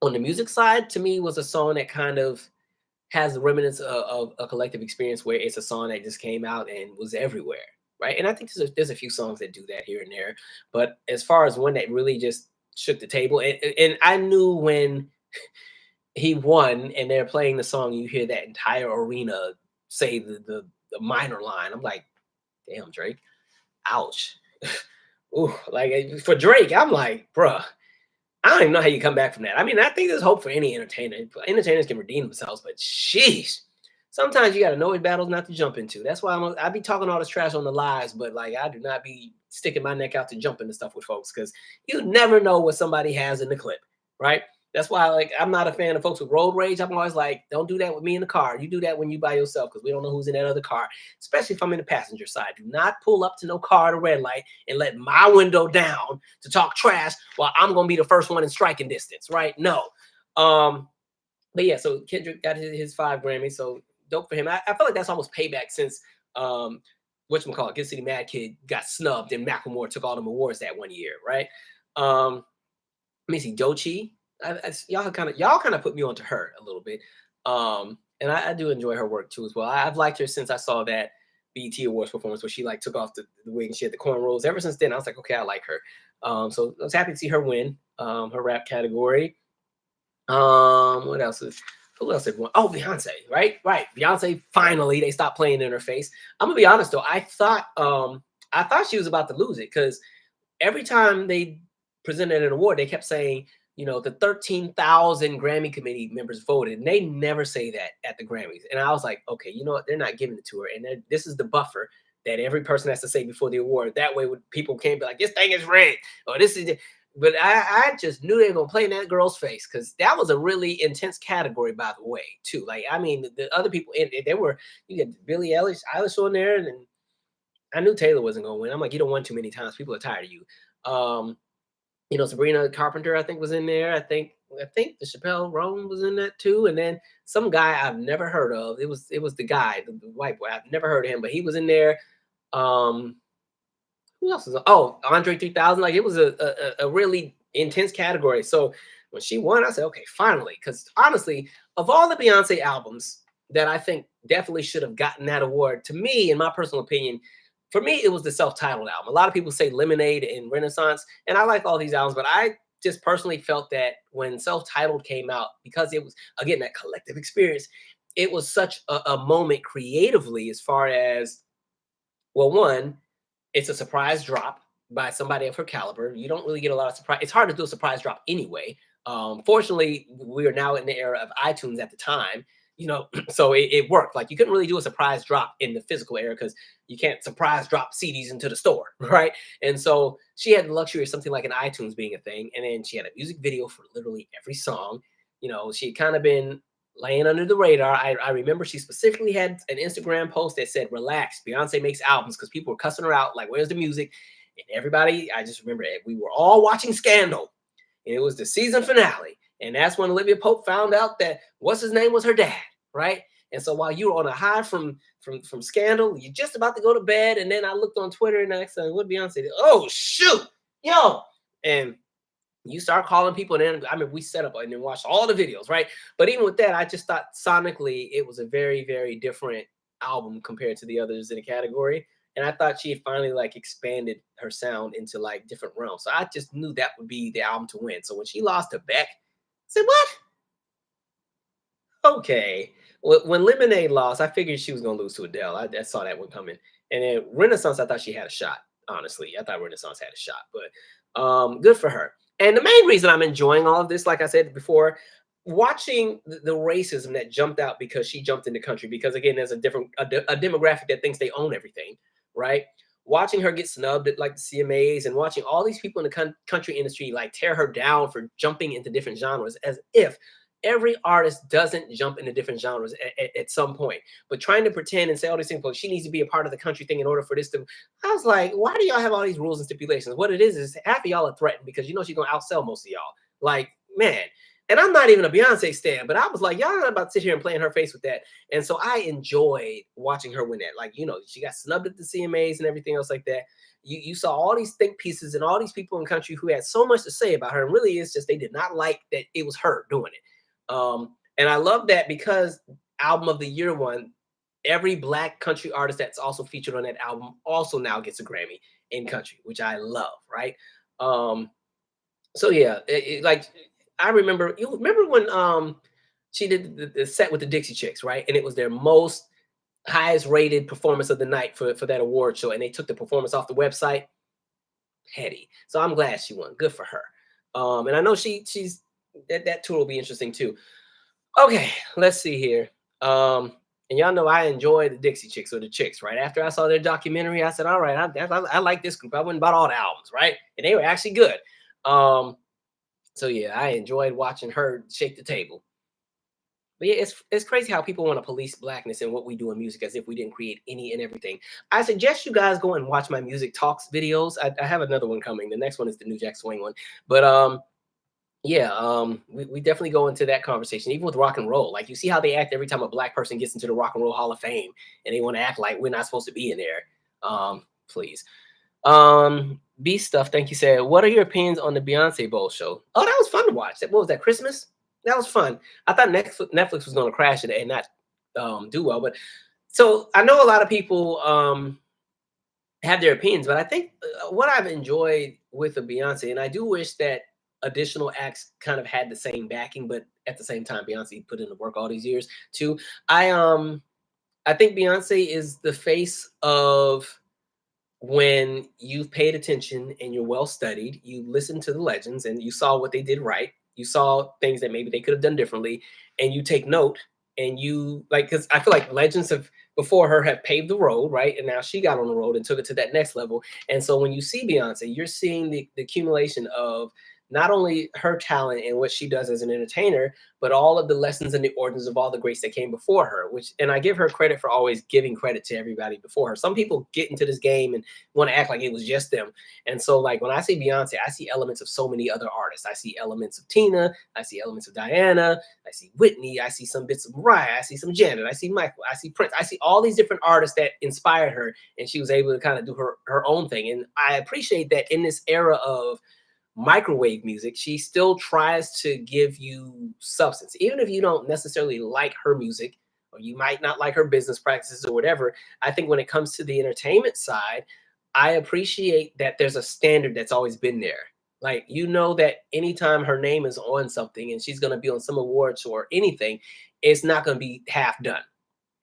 on the music side to me was a song that kind of has the remnants of a collective experience where it's a song that just came out and was everywhere, right? And I think there's a few songs that do that here and there, but as far as one that really just shook the table, and I knew when he won and they're playing the song, you hear that entire arena say the minor line. I'm like, damn, Drake, ouch. Ooh, like for Drake, I'm like, bruh, I don't even know how you come back from that. I mean, I think there's hope for any entertainer. Entertainers can redeem themselves, but sheesh, sometimes you got to know which battles not to jump into. That's why I be talking all this trash on the lives, but like I do not be sticking my neck out to jump into stuff with folks because you never know what somebody has in the clip, right? That's why like I'm not a fan of folks with road rage. I'm always like, don't do that with me in the car. You do that when you by yourself because we don't know who's in that other car, especially if I'm in the passenger side. Do not pull up to no car at a red light and let my window down to talk trash while I'm gonna be the first one in striking distance, right? No. But yeah, so Kendrick got his 5 Grammys, so dope for him. I feel like that's almost payback since whatchamacallit, Good City Mad Kid got snubbed and Macklemore took all them awards that one year, right? Let me see, Doechii. Y'all kind of put me onto her a little bit. And I do enjoy her work too as well. I've liked her since I saw that BET Awards performance where she like took off the wig and she had the cornrows. Ever since then, I was like, okay, I like her. So I was happy to see her win her rap category. What else who else had won? Oh, Beyonce, right? Beyonce, finally, they stopped playing in her face. I'm gonna be honest though, I thought she was about to lose it because every time they presented an award, they kept saying, the 13,000 Grammy committee members voted, and they never say that at the Grammys. And I was like, okay, you know what? They're not giving it to her, and this is the buffer. that every person has to say before the award. That way, people can't be like, this thing is rigged or this is. But I just knew they were gonna play in that girl's face because that was a really intense category, by the way, too. Like, I mean, the other people in it, they were, you get Billie Eilish on there, and then I knew Taylor wasn't gonna win. I'm like, you don't win too many times. People are tired of you. Um, Sabrina Carpenter, I think, was in there. I think the Chappelle Roan was in that too. And then some guy I've never heard of. It was the guy, the white boy. I've never heard of him, but he was in there. Um, who else was? Oh, Andre 3000. Like, it was a really intense category. So when she won, I said, okay, finally. Because honestly, of all the Beyonce albums that I think definitely should have gotten that award, to me, in my personal opinion, for me, it was the self-titled album. A lot of people say Lemonade and Renaissance, and I like all these albums, but I just personally felt that when self-titled came out, because it was, again, that collective experience, it was such a moment creatively, as far as, well, one, it's a surprise drop by somebody of her caliber. You don't really get a lot of surprise. It's hard to do a surprise drop anyway. Fortunately, we are now in the era of iTunes at the time, so it worked. Like, you couldn't really do a surprise drop in the physical era because you can't surprise drop CDs into the store, right? And so she had the luxury of something like an iTunes being a thing. And then she had a music video for literally every song. She had kind of been laying under the radar. I remember she specifically had an Instagram post that said, relax, Beyonce makes albums, because people were cussing her out, like, where's the music? And everybody, I just remember it. We were all watching Scandal, and it was the season finale. And that's when Olivia Pope found out that what's his name was her dad, right? And so while you were on a high from Scandal, you're just about to go to bed. And then I looked on Twitter and I said, what Beyonce did? Oh, shoot, yo. And you start calling people, and then, I mean, we set up and then watched all the videos, right? But even with that, I just thought sonically it was a very, very different album compared to the others in the category. And I thought she had finally, like, expanded her sound into, like, different realms. So I just knew that would be the album to win. So when she lost to Beck, I said, what? Okay. When Lemonade lost, I figured she was going to lose to Adele. I saw that one coming. And then Renaissance, I thought she had a shot. Honestly, I thought Renaissance had a shot, but good for her. And the main reason I'm enjoying all of this, like I said before, watching the racism that jumped out because she jumped in the country, because, again, there's a demographic that thinks they own everything, right? Watching her get snubbed at, like, the CMAs, and watching all these people in the country industry, like, tear her down for jumping into different genres, as if every artist doesn't jump into different genres at some point, but trying to pretend and say all these things, well, she needs to be a part of the country thing in order for this to. I was like, why do y'all have all these rules and stipulations? What it is half of y'all are threatened because she's gonna outsell most of y'all. Like, man. And I'm not even a Beyonce stan, but I was like, y'all not about to sit here and play in her face with that. And so I enjoyed watching her win that. Like, she got snubbed at the CMAs and everything else like that. You saw all these think pieces and all these people in the country who had so much to say about her. And really, it's just they did not like that it was her doing it. And I love that, because album of the year won, every Black country artist that's also featured on that album also now gets a Grammy in country, which I love, right? So yeah, like, I remember, you remember when she did the set with the Dixie Chicks, right? And it was their most highest rated performance of the night for that award show, and they took the performance off the website. Petty. So I'm glad she won. Good for her. And I know she's that tour will be interesting too. Okay, let's see here. And y'all know I enjoy the Dixie Chicks, or the Chicks, right? After I saw their documentary, I said, all right, I like this group. I went and bought all the albums, right? And they were actually good. So yeah, I enjoyed watching her shake the table. But yeah, it's crazy how people want to police Blackness and what we do in music as if we didn't create any and everything. I suggest you guys go and watch my Music Talks videos. I have another one coming. The next one is the New Jack Swing one. But yeah, we definitely go into that conversation, even with rock and roll. Like, you see how they act every time a Black person gets into the Rock and Roll Hall of Fame, and they want to act like we're not supposed to be in there. Please. B Stuff, thank you, said, what are your opinions on the Beyonce Bowl show? Oh, that was fun to watch. What was that, Christmas? That was fun. I thought Netflix was going to crash it and not do well. But so I know a lot of people have their opinions, but I think what I've enjoyed with the Beyonce, and I do wish that additional acts kind of had the same backing, but at the same time, Beyonce put in the work all these years too. I think Beyonce is the face of when you've paid attention and you're well studied, you listen to the legends and you saw what they did right. You saw things that maybe they could have done differently, and you take note, and you, like, because I feel like legends have before her have paved the road, right? And now she got on the road and took it to that next level. And so when you see Beyonce, you're seeing the accumulation of not only her talent and what she does as an entertainer, but all of the lessons and the orders of all the greats that came before her, which, and I give her credit for always giving credit to everybody before her. Some people get into this game and want to act like it was just them. And so like when I see Beyonce, I see elements of so many other artists. I see elements of Tina, I see elements of Diana, I see Whitney, I see some bits of Mariah, I see some Janet, I see Michael, I see Prince, I see all these different artists that inspired her, and she was able to kind of do her own thing. And I appreciate that in this era of microwave music, she still tries to give you substance, even if you don't necessarily like her music or you might not like her business practices or whatever. I think when it comes to the entertainment side, I appreciate that there's a standard that's always been there. Like, you know, that anytime her name is on something and she's going to be on some awards or anything, it's not going to be half done.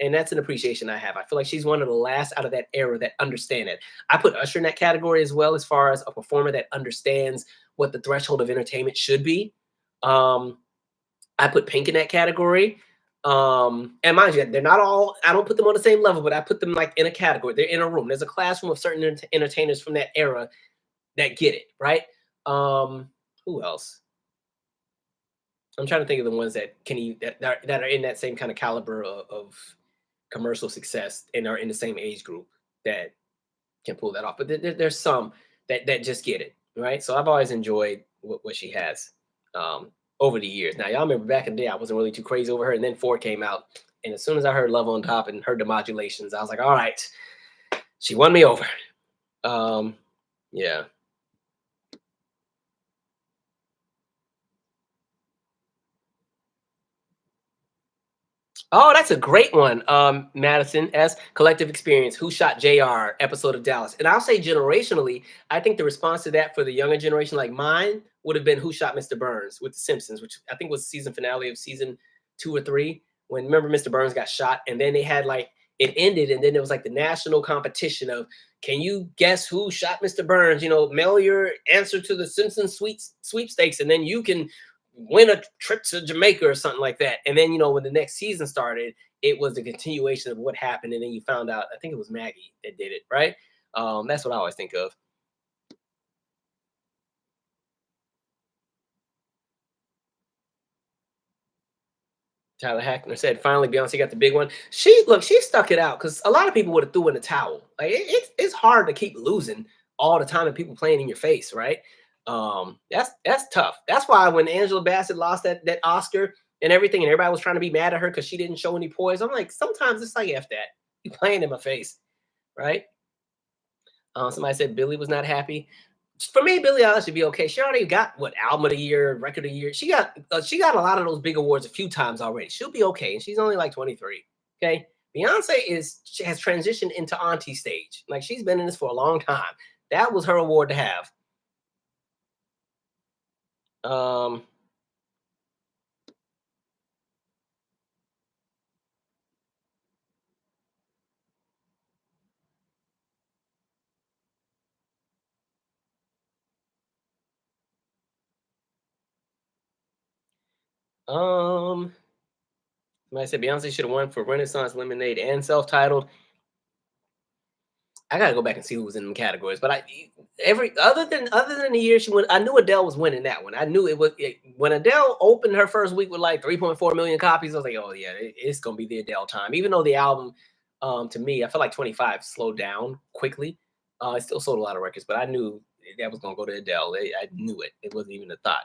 And that's an appreciation I have. I feel like she's one of the last out of that era that understand it. I put Usher in that category as well, as far as a performer that understands what the threshold of entertainment should be. I put Pink in that category. And mind you, they're not all, I don't put them on the same level, but I put them like in a category. They're in a room. There's a classroom of certain entertainers from that era that get it, right? Who else? I'm trying to think of the ones that that are in that same kind of caliber of commercial success and are in the same age group that can pull that off. But there's some that just get it, right? So I've always enjoyed what she has over the years. Now, y'all remember back in the day, I wasn't really too crazy over her, and then Four came out, and as soon as I heard Love on Top and heard the modulations, I was like, all right, she won me over. Yeah. Oh, that's a great one. Madison S. Collective Experience. Who shot JR? Episode of Dallas. And I'll say generationally, I think the response to that for the younger generation, like mine, would have been Who Shot Mr. Burns with The Simpsons, which I think was the season finale of season 2 or 3. When, remember, Mr. Burns got shot, and then they had like, it ended, and then there was like the national competition of, can you guess who shot Mr. Burns? You know, mail your answer to the Simpsons sweepstakes, and then you can win a trip to Jamaica or something like that. And then, you know, when the next season started, it was the continuation of what happened. And then you found out, I think it was Maggie that did it, right? That's what I always think of. Tyler Hackner said, finally, Beyonce got the big one. She stuck it out, because a lot of people would have threw in the towel. Like, it's hard to keep losing all the time and people playing in your face, right? That's tough. That's why when Angela Bassett lost that Oscar and everything, and everybody was trying to be mad at her because she didn't show any poise, I'm like, sometimes it's like, F that. You playing in my face, right? Somebody said Billy was not happy. For me, Billie Eilish should be okay. She already got what, album of the year, record of the year. She got a lot of those big awards a few times already. She'll be okay, and she's only like 23. Okay, Beyonce she has transitioned into auntie stage. Like, she's been in this for a long time. That was her award to have. Um, um, Somebody said Beyonce should have won for Renaissance Lemonade and self-titled. I gotta go back and see who was in them categories, but every other than the year she went, I knew Adele was winning that one. I knew when Adele opened her first week with like 3.4 million copies. I was like, oh yeah, it's gonna be the Adele time. Even though the album, to me, I felt like 25 slowed down quickly. It still sold a lot of records, but I knew that was gonna go to Adele. I knew it. It wasn't even a thought.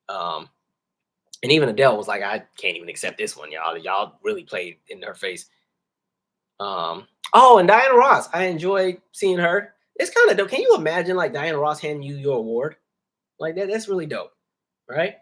Um, and even Adele was like, I can't even accept this one, y'all. Y'all really played in her face. Oh, and Diana Ross. I enjoy seeing her. It's kind of dope. Can you imagine like Diana Ross handing you your award? Like that? That's really dope, right?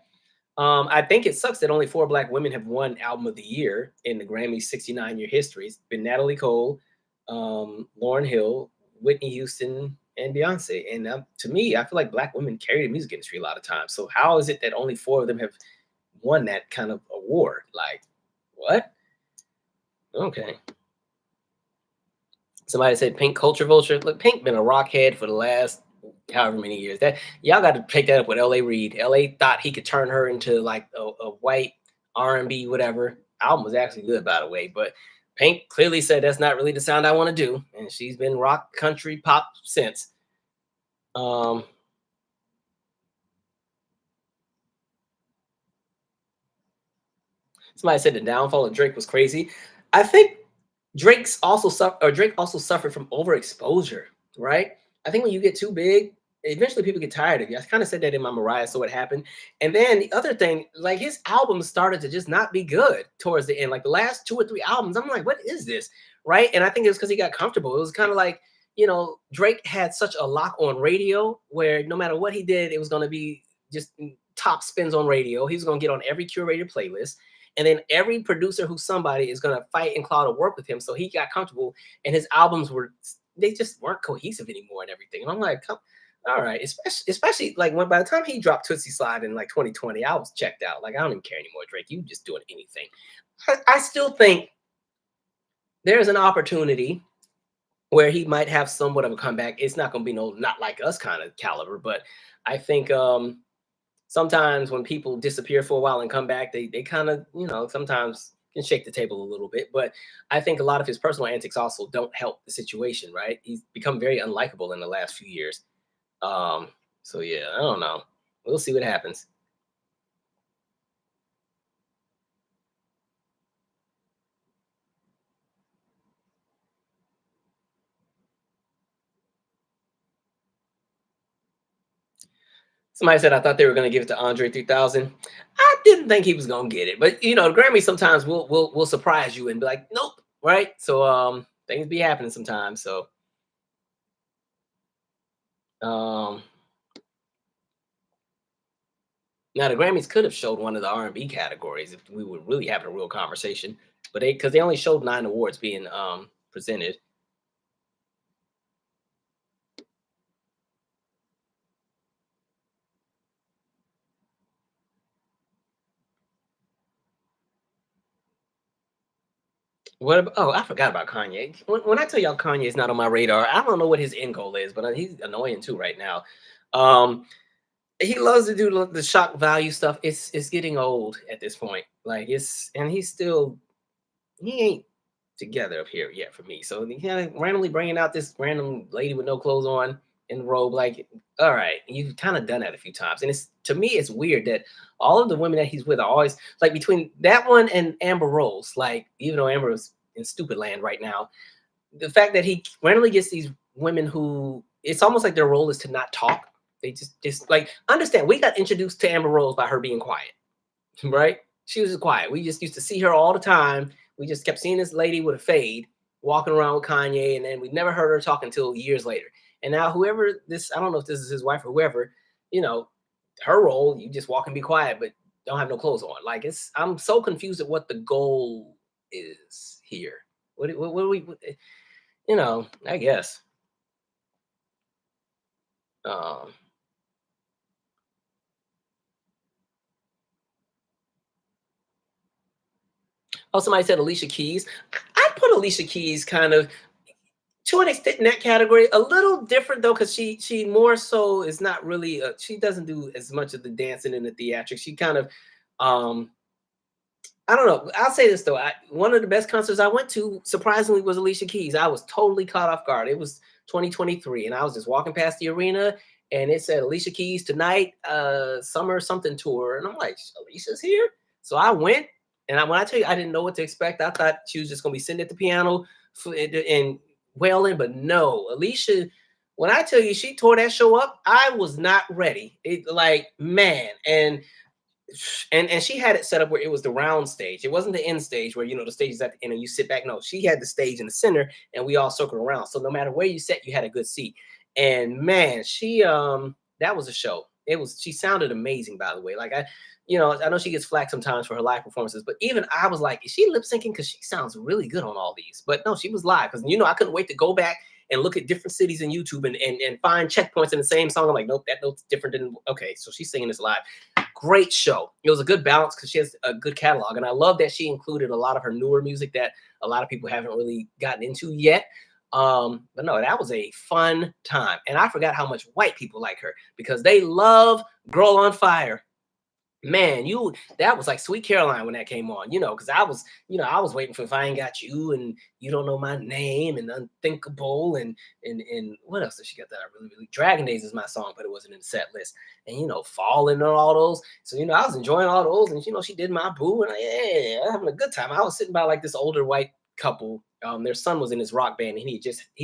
I think it sucks that only 4 Black women have won Album of the Year in the Grammys 69-year history. It's been Natalie Cole, Lauryn Hill, Whitney Houston, and Beyonce. And to me, I feel like Black women carry the music industry a lot of times. So how is it that only 4 of them have won that kind of award? Like, what? Okay. Somebody said Pink culture vulture. Look, Pink been a rockhead for the last however many years. That y'all got to take that up with L.A. Reid. L.A. thought he could turn her into like a white R&B whatever. Album was actually good, by the way, but Pink clearly said that's not really the sound I want to do, and she's been rock, country, pop since. Um, Somebody said the downfall of Drake was crazy. I think Drake also suffered from overexposure, right? I think when you get too big, eventually people get tired of you. I kind of said that in my Mariah, so what happened. And then the other thing, like his albums started to just not be good towards the end. Like the last two or three albums, I'm like, what is this? Right. And I think it was because he got comfortable. It was kind of like, Drake had such a lock on radio where no matter what he did, it was going to be just top spins on radio. He was going to get on every curated playlist. And then every producer who's somebody is going to fight and claw to work with him. So he got comfortable, and his albums they just weren't cohesive anymore and everything. And I'm like, all right, especially like when by the time he dropped Tootsie Slide in like 2020, I was checked out. Like, I don't even care anymore, Drake. You just doing anything. I still think there's an opportunity where he might have somewhat of a comeback. It's not going to be no not like us kind of caliber, but I think sometimes when people disappear for a while and come back, they kind of, sometimes can shake the table a little bit. But I think a lot of his personal antics also don't help the situation, right? He's become very unlikable in the last few years. Um, so yeah, I don't know. We'll see what happens. Somebody said I thought they were going to give it to Andre 3000. I didn't think he was going to get it, but the Grammy sometimes will surprise you and be like, nope, right? So things be happening sometimes. So um now the Grammys could have showed one of the R&B categories if we were really having a real conversation, but because they only showed 9 awards being presented. Oh, I forgot about Kanye. When I tell y'all Kanye is not on my radar, I don't know what his end goal is, but he's annoying too right now. Um, he loves to do the shock value stuff. It's getting old at this point. Like and he ain't together up here yet for me. So he kind of randomly bringing out this random lady with no clothes on in the robe. Like, all right, you've kind of done that a few times, and it's to me it's weird that all of the women that he's with are always like between that one and Amber Rose. Like, even though Amber is in stupid land right now, the fact that he randomly gets these women who it's almost like their role is to not talk. They just like understand. We got introduced to Amber Rose by her being quiet, right? She was quiet. We just used to see her all the time. We just kept seeing this lady with a fade walking around with Kanye, and then we never heard her talk until years later. And now, whoever this, I don't know if this is his wife or whoever, you know, her role, you just walk and be quiet, but don't have no clothes on. Like I'm so confused at what the goal is here. What do we, I guess. Um, oh, somebody said Alicia Keys. I put Alicia Keys kind of to an extent in that category. A little different though, because she more so is not really. She doesn't do as much of the dancing and the theatrics. She kind of, um, I don't know. I'll say this though. One of the best concerts I went to, surprisingly, was Alicia Keys. I was totally caught off guard. It was 2023, and I was just walking past the arena, and it said Alicia Keys tonight, summer something tour, and I'm like, Alicia's here. So I went, and when I tell you, I didn't know what to expect. I thought she was just gonna be sitting at the piano and wailing, but no, Alicia. When I tell you she tore that show up, I was not ready. It like man, and she had it set up where it was the round stage. It wasn't the end stage where the stage is at the end and you sit back. No, she had the stage in the center and we all circled around. So no matter where you sat, you had a good seat. And man, she that was a show. She sounded amazing, by the way. Like I know she gets flack sometimes for her live performances, but even I was like, is she lip syncing? Because she sounds really good on all these. But no, she was live because I couldn't wait to go back and look at different cities in YouTube and find checkpoints in the same song. I'm like, nope, that note's different than okay. So she's singing this live. Great show. It was a good balance because she has a good catalog. And I love that she included a lot of her newer music that a lot of people haven't really gotten into yet. But no, that was a fun time. And I forgot how much white people like her because they love Girl on Fire. Man, that was like Sweet Caroline when that came on, because I was waiting for If I Ain't Got You and You Don't Know My Name and Unthinkable and what else did she get that I really, really Dragon Days is my song, but it wasn't in the set list. And Falling and all those. So, I was enjoying all those, and she did My Boo, and yeah, having a good time. I was sitting by like this older white couple. Their son was in his rock band, and he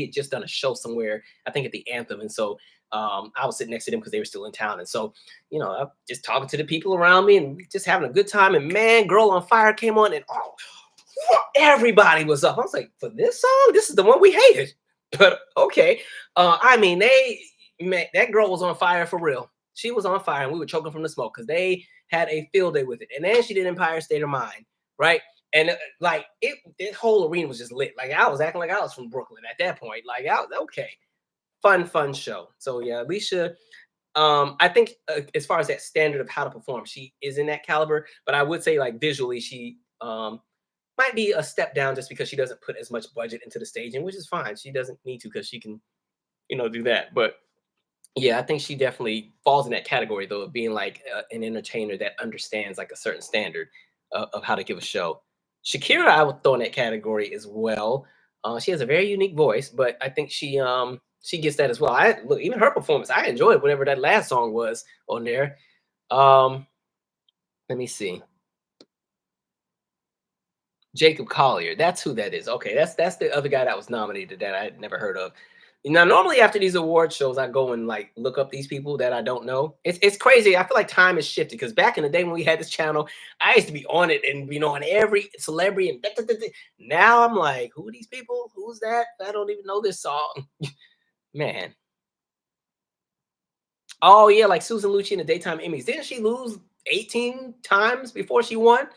had just done a show somewhere, I think at the Anthem. And so I was sitting next to them because they were still in town. And so I'm just talking to the people around me and just having a good time. And man, Girl on Fire came on, and everybody was up. I was like, for this song, this is the one we hated. But okay. I mean, that girl was on fire for real. She was on fire, and we were choking from the smoke because they had a field day with it. And then she did Empire State of Mind, right? And this whole arena was just lit. Like I was acting like I was from Brooklyn at that point. Like, okay, fun show. So yeah, Alicia. I think as far as that standard of how to perform, she is in that caliber. But I would say like visually, she might be a step down just because she doesn't put as much budget into the staging, which is fine. She doesn't need to because she can, do that. But yeah, I think she definitely falls in that category though of being like an entertainer that understands like a certain standard of how to give a show. Shakira, I would throw in that category as well. She has a very unique voice, but I think she gets that as well. Look, even her performance, I enjoyed whatever that last song was on there. Let me see. Jacob Collier, that's who that is. Okay, that's the other guy that was nominated that I had never heard of. Now, normally after these award shows, I go and like look up these people that I don't know. It's crazy. I feel like time has shifted because back in the day when we had this channel, I used to be on it and on every celebrity and now I'm like, who are these people? Who's that? I don't even know this song. Man. Oh yeah, like Susan Lucci in the daytime Emmys. Didn't she lose 18 times before she won?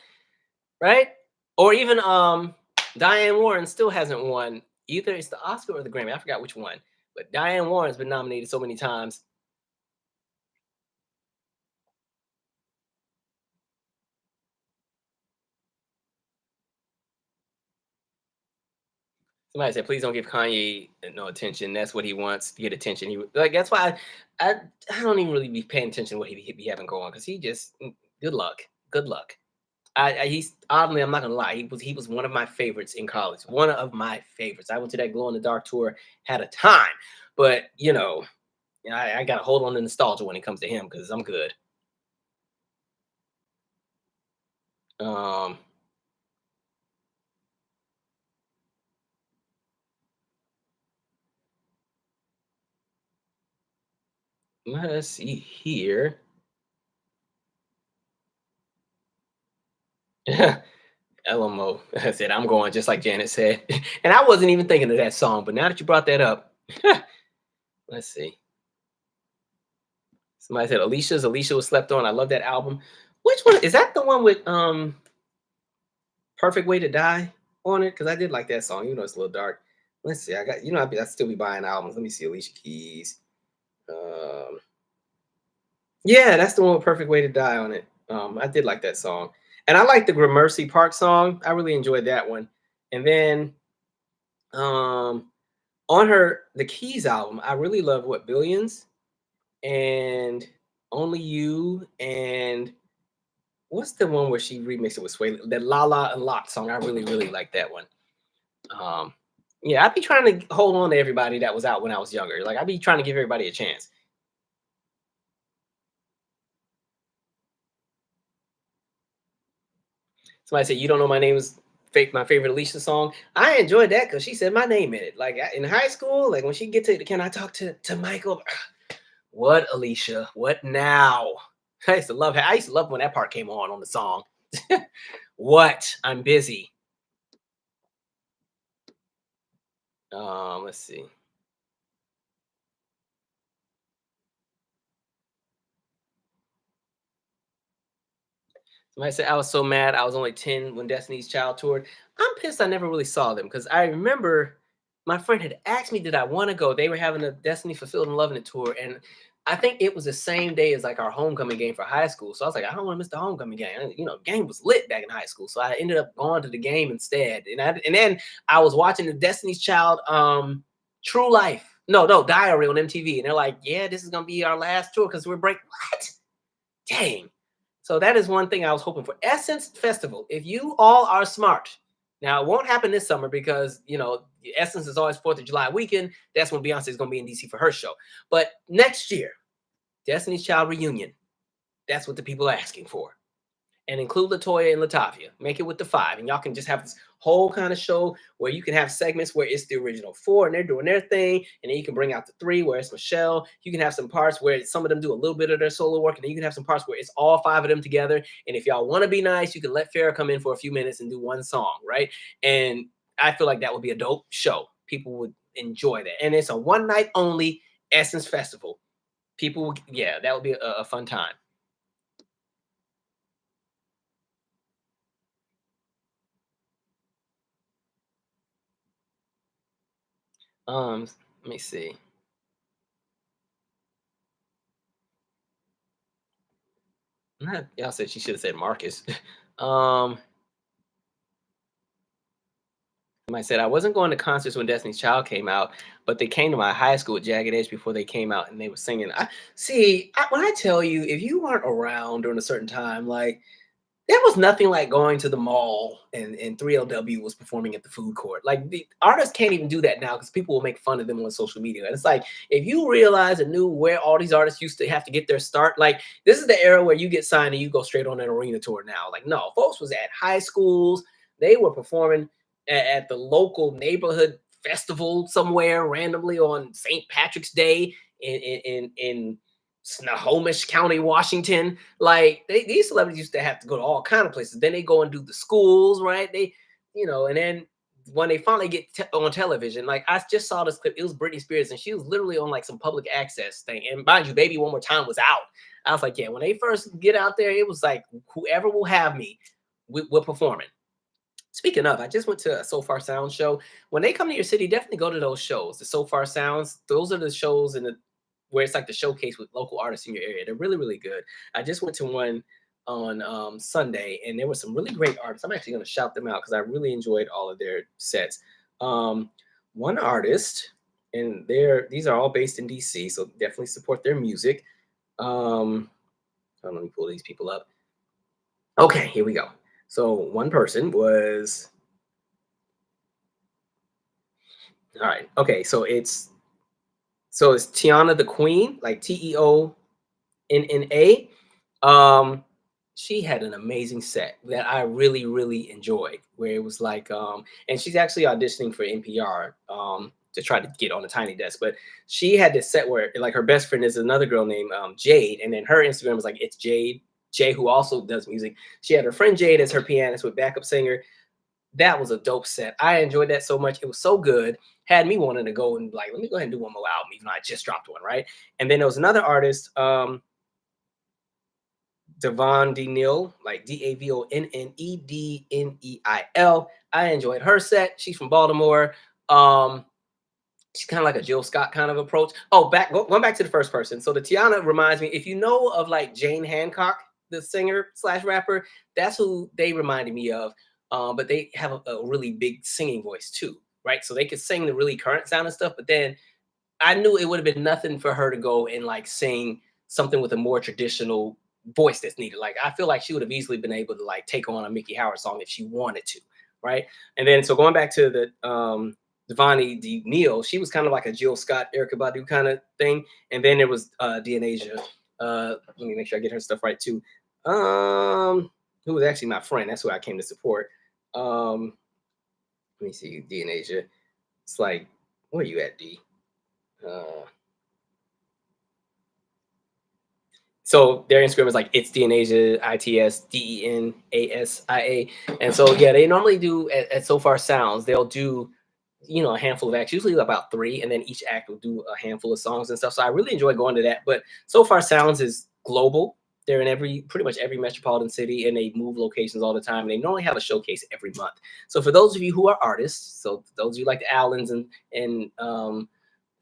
Right? Or even Diane Warren still hasn't won. Either it's the Oscar or the Grammy. I forgot which one. But Diane Warren's been nominated so many times. Somebody said, "Please don't give Kanye no attention. That's what he wants to get attention." That's why I don't even really be paying attention to what he be having going because he just good luck, good luck. He's oddly, I'm not gonna lie, he was one of my favorites in college. One of my favorites. I went to that Glow in the Dark tour, had a time, but I gotta hold on to nostalgia when it comes to him because I'm good. Um, let's see here. LMO said, "I'm going just like Janet said," and I wasn't even thinking of that song, but now that you brought that up, let's see. Somebody said Alicia was slept on. I love that album. Which one is that? The one with Perfect Way to Die on it? Because I did like that song. It's a little dark. Let's see. I got I still be buying albums. Let me see Alicia Keys. Um, yeah, that's the one with Perfect Way to Die on it. I did like that song, and I like the Gramercy Park song. I really enjoyed that one. And then on the Keys album, I really love what Billions and Only You and what's the one where she remixed it with Sway? That La La Unlocked song. I really, really like that one. Yeah, I'd be trying to hold on to everybody that was out when I was younger. Like I'd be trying to give everybody a chance. Somebody said, "You Don't Know My Name" is my favorite Alicia song. I enjoyed that because she said my name in it. Like in high school, like when she get to "Can I talk to Michael?" What Alicia? What now? I used to love her. I used to love when that part came on the song. What? I'm busy. Let's see. Somebody said, "I was so mad. I was only 10 when Destiny's Child toured." I'm pissed I never really saw them because I remember my friend had asked me, did I want to go? They were having a Destiny Fulfilled and Loving It tour. And I think it was the same day as like our homecoming game for high school. So I was like, I don't want to miss the homecoming game. Game was lit back in high school. So I ended up going to the game instead. And then I was watching the Destiny's Child True Life. No, Diary on MTV. And they're like, yeah, this is gonna be our last tour because we're break. What? Dang. So that is one thing I was hoping for. Essence Festival. If you all are smart, now it won't happen this summer because Essence is always 4th of July weekend. That's when Beyonce is going to be in DC for her show. But next year, Destiny's Child reunion. That's what the people are asking for, and include Latoya and Latavia. Make it with the 5, and y'all can just have this whole kind of show where you can have segments where it's the original 4 and they're doing their thing, and then you can bring out the 3 where it's Michelle. You can have some parts where some of them do a little bit of their solo work, and then you can have some parts where it's all 5 of them together. And if y'all want to be nice, you can let Farrah come in for a few minutes and do one song, right? And I feel like that would be a dope show. People would enjoy that, and it's a one night only Essence Festival. People, yeah, that would be a fun time. Let me see. Y'all said she should have said Marcus. um, I said I wasn't going to concerts when Destiny's Child came out, but they came to my high school at Jagged Edge before they came out, and they were singing. When I tell you, if you weren't around during a certain time, like there was nothing like going to the mall and 3LW was performing at the food court. Like the artists can't even do that now because people will make fun of them on social media. And it's like if you realize and knew where all these artists used to have to get their start, like this is the era where you get signed and you go straight on an arena tour now. Like no, folks was at high schools, they were performing at the local neighborhood festival somewhere randomly on St. Patrick's Day in Snohomish County, Washington. Like these celebrities used to have to go to all kind of places. Then they go and do the schools, right? And then when they finally get on television, like I just saw this clip. It was Britney Spears, and she was literally on like some public access thing. And mind you, Baby One More Time was out. I was like, yeah, when they first get out there, it was like whoever will have me, we're performing. Speaking of, I just went to a So Far Sound show. When they come to your city, definitely go to those shows. The So Far Sounds, those are the shows where it's like the showcase with local artists in your area. They're really, really good. I just went to one on Sunday, and there were some really great artists. I'm actually going to shout them out because I really enjoyed all of their sets. One artist, and these are all based in DC, so definitely support their music. Let me pull these people up. Okay, here we go. So one person was all right. Okay, it's Tiana the Queen, like TEONNA. Um, she had an amazing set that I really, really enjoyed. Where it was like, and she's actually auditioning for NPR to try to get on the Tiny Desk. But she had this set where like her best friend is another girl named Jade, and then her Instagram was like it's Jade Jay, who also does music. She had her friend Jade as her pianist with backup singer. That was a dope set. I enjoyed that so much. It was so good. Had me wanting to go and like, let me go ahead and do one more album, even though I just dropped one, right? And then there was another artist, Devon Neil, like DAVONNEDNEIL. I enjoyed her set. She's from Baltimore. She's kind of like a Jill Scott kind of approach. Oh, going back to the first person. So the Tiana reminds me, if you know of like Jane Hancock, the singer slash rapper, that's who they reminded me of. But they have a really big singing voice too, right? So they could sing the really current sound and stuff. But then I knew it would have been nothing for her to go and like sing something with a more traditional voice that's needed. Like I feel like she would have easily been able to like take on a Mickey Howard song if she wanted to, right? And then so going back to the Devani D. Neal, she was kind of like a Jill Scott, Erica Badu kind of thing. And then there was Deanasia. Let me make sure I get her stuff right too. Who was actually my friend. That's who I came to support. Let me see, Deanasia. It's like, where you at, D? Uh, so their Instagram is like it's Deanasia, ITSDENASIA. And so yeah, they normally do at So Far Sounds, they'll do a handful of acts, usually about 3, and then each act will do a handful of songs and stuff. So I really enjoy going to that. But So Far Sounds is global. They're in pretty much every metropolitan city, and they move locations all the time. And they normally have a showcase every month. So for those of you who are artists, so those of you like the Allens and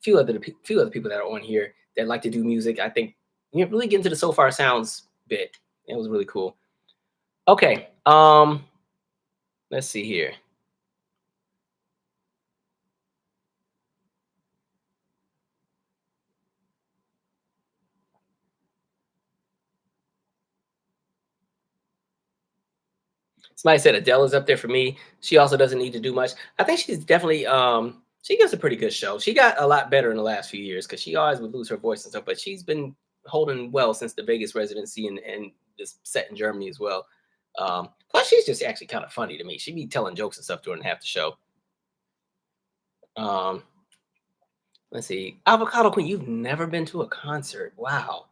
few other people that are on here that like to do music, I think really get into the So Far Sounds bit. It was really cool. Okay, let's see here. Somebody said Adele is up there for me. She also doesn't need to do much. I think she's definitely she gives a pretty good show. She got a lot better in the last few years because she always would lose her voice and stuff, but she's been holding well since the Vegas residency and this set in Germany as well. Plus she's just actually kind of funny to me. She be telling jokes and stuff during half the show. Um, let's see. Avocado Queen, you've never been to a concert. Wow.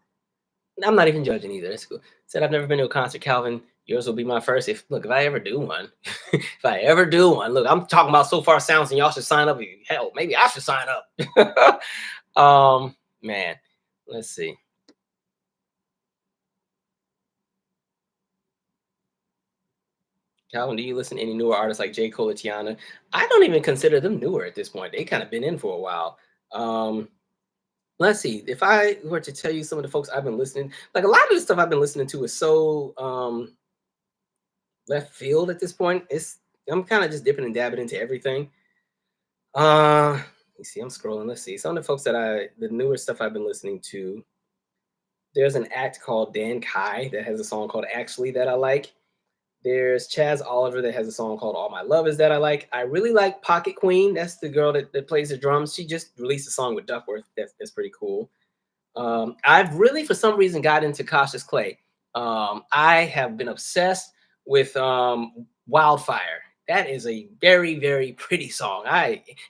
I'm not even judging either. That's cool. Said I've never been to a concert. Calvin, yours will be my first. If I ever do one, if I ever do one, look, I'm talking about So Far Sounds, and y'all should sign up. Hell, maybe I should sign up. Man, let's see. Calvin, do you listen to any newer artists like J. Cole or Tiana? I don't even consider them newer at this point. They kind of been in for a while. Um, let's see. If I were to tell you some of the folks I've been listening, like a lot of the stuff I've been listening to is so left field at this point. I'm kind of just dipping and dabbing into everything. You see, I'm scrolling. Let's see. Some of the folks the newer stuff I've been listening to. There's an act called Dan Kai that has a song called Actually that I like. There's Chaz Oliver that has a song called All My Love Is that I like. I really like Pocket Queen. That's the girl that plays the drums. She just released a song with Duckworth. That's pretty cool. I've really, for some reason, got into Cautious Clay. I have been obsessed with Wildfire. That is a very, very pretty song.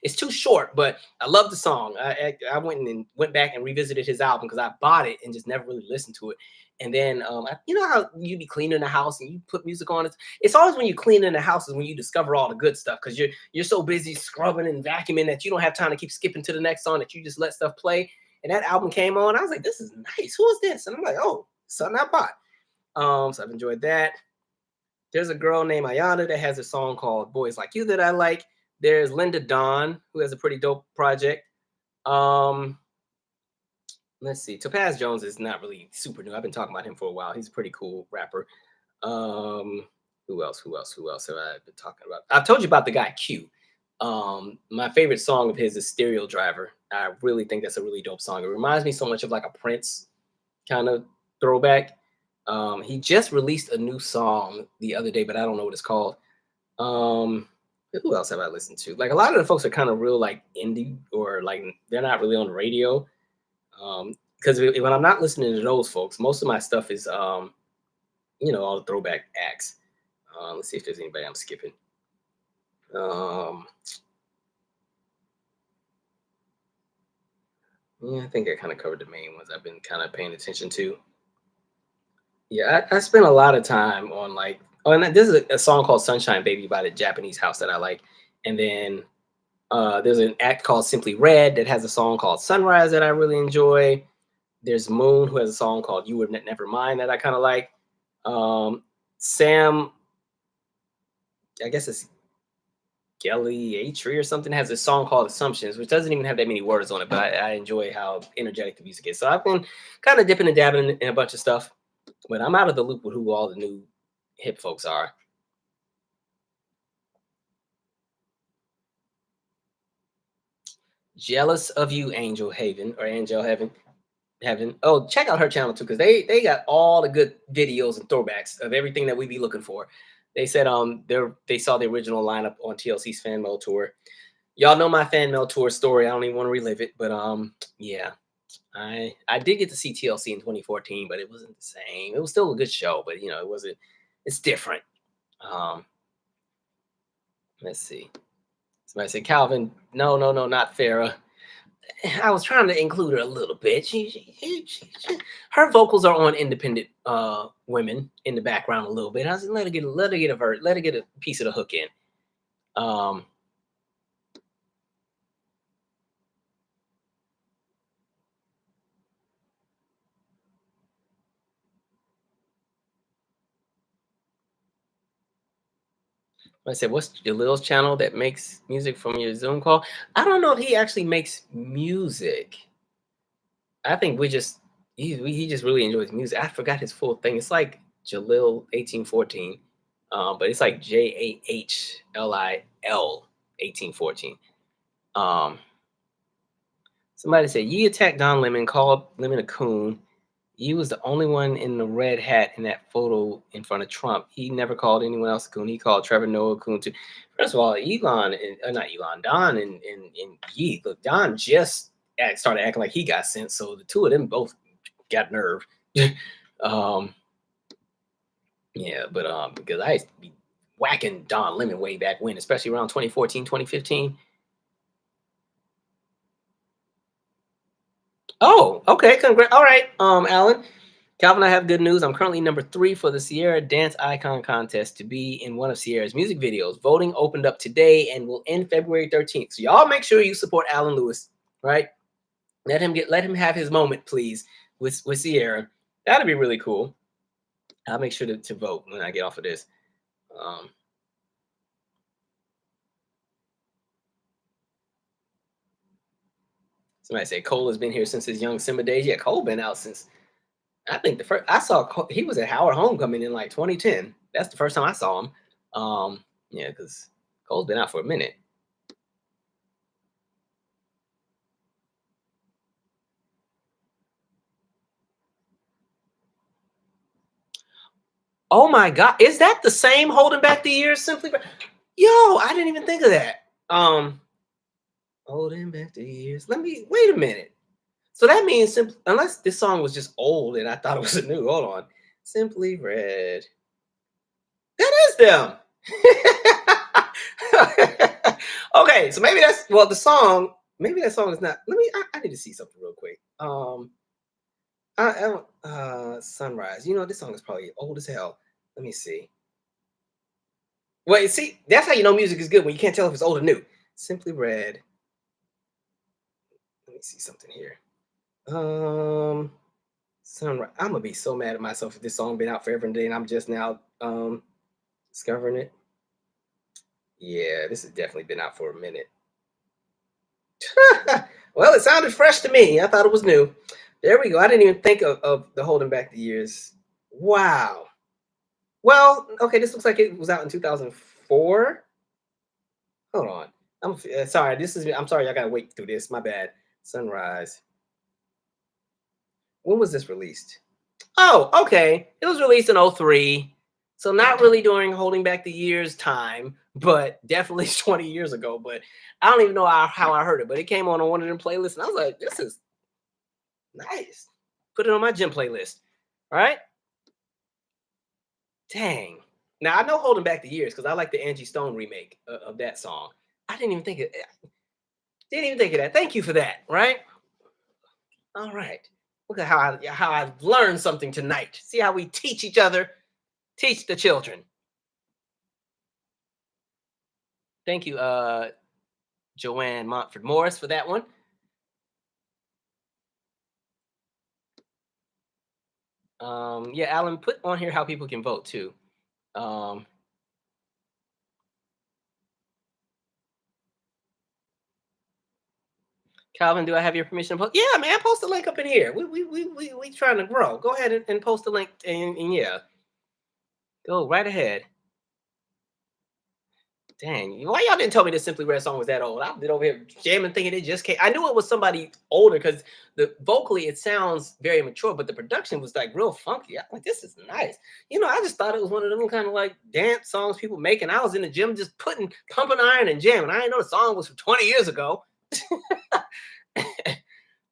It's too short, but I love the song. I went back and revisited his album because I bought it and just never really listened to it. And then you know how you be cleaning the house and you put music on it. It's always when you clean in the house is when you discover all the good stuff because you're so busy scrubbing and vacuuming that you don't have time to keep skipping to the next song that you just let stuff play. And that album came on. I was like, this is nice. Who is this? And I'm like, oh, something I bought. So I've enjoyed that. There's a girl named Ayana that has a song called Boys Like You that I like. There's Linda Dawn, who has a pretty dope project. Let's see. Topaz Jones is not really super new. I've been talking about him for a while. He's a pretty cool rapper. Who else? Who else have I been talking about? I've told you about the guy Q. My favorite song of his is Stereo Driver. I really think that's a really dope song. It reminds me so much of like a Prince kind of throwback. He just released a new song the other day, but I don't know what it's called. Who else have I listened to? Like a lot of the folks are kind of real like indie or like they're not really on the radio. Because when I'm not listening to those folks, most of my stuff is all the throwback acts. Let's see if there's anybody I'm skipping. Yeah, I think I kind of covered the main ones I've been kind of paying attention to. Yeah, I spent a lot of time on like, oh, and this is a song called Sunshine Baby by the Japanese house that I like. And then there's an act called Simply Red that has a song called Sunrise that I really enjoy. There's Moon, who has a song called You Were Never Mine that I kind of like. Sam, I guess it's Gelly Atri or something, has a song called Assumptions, which doesn't even have that many words on it, but I enjoy how energetic the music is. So I've been kind of dipping and dabbing in a bunch of stuff, but I'm out of the loop with who all the new hip folks are. Jealous of You, Angel Haven or Angel Heaven. Heaven. Oh, check out her channel too, because they got all the good videos and throwbacks of everything that we be looking for. They said they saw the original lineup on TLC's fan mail tour. Y'all know my fan mail tour story. I don't even want to relive it, but yeah. I did get to see TLC in 2014, but it wasn't the same. It was still a good show, but it wasn't. It's different. Um, let's see. Somebody said Calvin. No, not Farrah. I was trying to include her a little bit. Her vocals are on independent women in the background a little bit. I was let her get a piece of the hook in. I said, what's Jalil's channel that makes music from your Zoom call? I don't know if he actually makes music. I think he just really enjoys music. I forgot his full thing. It's like Jalil 1814, but it's like JAHLIL 1814. Somebody said, "Ye attacked Don Lemon, called Lemon a coon. He was the only one in the red hat in that photo in front of Trump. He never called anyone else a coon. He called Trevor Noah a coon too. First of all, Elon and not Elon, Don and Yee. Look, Don just started acting like he got sent, so the two of them both got nerve. um, yeah, but because I used to be whacking Don Lemon way back when, especially around 2014, 2015. Oh, okay. Congrats. All right, Alan. Calvin, I have good news. I'm currently number 3 for the Sierra Dance Icon Contest to be in one of Sierra's music videos. Voting opened up today and will end February 13th. So y'all make sure you support Alan Lewis, right? Let him have his moment, please, with Sierra. That'd be really cool. I'll make sure to vote when I get off of this. Somebody say Cole has been here since his young Simba days. Yeah, Cole been out since I think the first I saw Cole, he was at Howard Homecoming in like 2010. That's the first time I saw him. Yeah, because Cole's been out for a minute. Oh my God, is that the same Holding Back the Years? Simply, yo, I didn't even think of that. Holding Back the Years. Let me wait a minute. So that means unless this song was just old and I thought it was a new. Hold on, Simply Red. That is them. Okay, so maybe that's the song. Maybe that song is not. I need to see something real quick. Sunrise. You know, this song is probably old as hell. Let me see. Well, see, that's how you know music is good when you can't tell if it's old or new. Simply Red. Let me see something here. Sunrise. I'm gonna be so mad at myself if this song been out forever and day and I'm just now discovering it. Yeah, this has definitely been out for a minute. Well, it sounded fresh to me. I thought it was new. There we go. I didn't even think of the Holding Back the Years. Wow. Well, okay, this looks like it was out in 2004. Hold on. I'm sorry. I'm sorry. I gotta wait through this. My bad. Sunrise. When was this released? Oh, okay. It was released in 03. So not really during Holding Back the Years time, but definitely 20 years ago. But I don't even know how I heard it, but it came on one of them playlists, and I was like, this is nice. Put it on my gym playlist. All right. Dang. Now I know Holding Back the Years because I like the Angie Stone remake of that song. I didn't even think of that. Thank you for that. Right. All right. Look at how I learned something tonight. See how we teach each other, teach the children. Thank you, Joanne Montford Morris, for that one. Yeah, Alan, put on here how people can vote too. Calvin, do I have your permission to post? Yeah, man, post the link up in here. We trying to grow. Go ahead and post the link, and yeah, go right ahead. Dang, why y'all didn't tell me this Simply Red song was that old? I've been over here jamming, thinking it just came. I knew it was somebody older because the vocally it sounds very mature, but the production was like real funky. I'm like, this is nice. You know, I just thought it was one of them kind of like dance songs people make, and I was in the gym just pumping iron and jamming. I didn't know the song was from 20 years ago.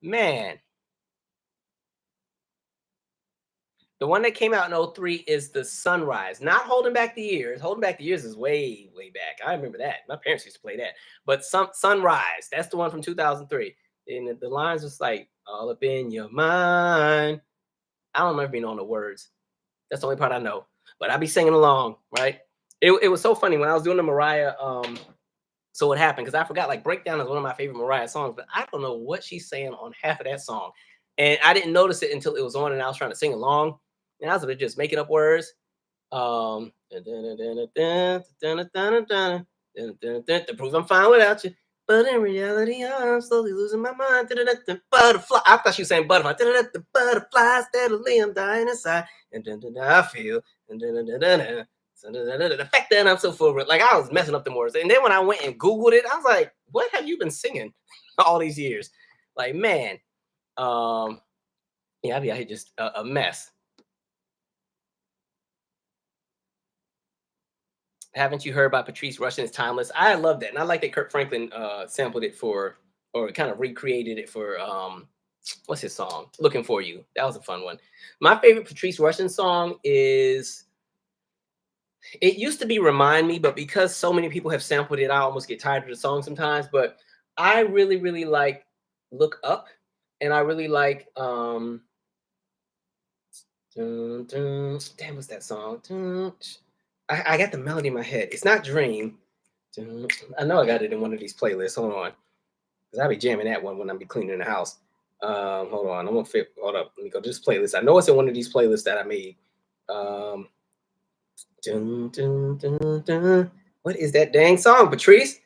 Man. The one that came out in 03 is the Sunrise, not Holding Back the Years. Holding Back the Years is way, way back. I remember that. My parents used to play that. But Sunrise, that's the one from 2003. And the lines was like, all up in your mind. I don't remember being on the words. That's the only part I know. But I be singing along, right? It was so funny when I was doing the Mariah. So what happened? Because I forgot, like, Breakdown is one of my favorite Mariah songs, but I don't know what she's saying on half of that song. And I didn't notice it until it was on and I was trying to sing along. And I was just making up words. To prove I'm fine without you. But in reality, I'm slowly losing my mind. Butterfly. I thought she was saying butterfly. The butterfly steadily, I'm dying inside. And I feel. The fact that I'm so full of it, like I was messing up the words. And then when I went and Googled it, I was like, what have you been singing all these years? Like, man. Yeah, I'd be out here just a mess. Haven't you heard about Patrice Russian's Timeless? I love that. And I like that Kirk Franklin sampled it for, or kind of recreated it for, what's his song? Looking for You. That was a fun one. My favorite Patrice Russian song is, it used to be Remind Me, but because so many people have sampled it, I almost get tired of the song sometimes. But I really, really like Look Up. And I really like, damn, what's that song? I got the melody in my head. It's not Dream. I know I got it in one of these playlists. Hold on. Because I'll be jamming that one when I be cleaning the house. Hold on. I'm gonna fit. Hold up. Let me go to this playlist. I know it's in one of these playlists that I made. Um, what is that dang song, Patrice?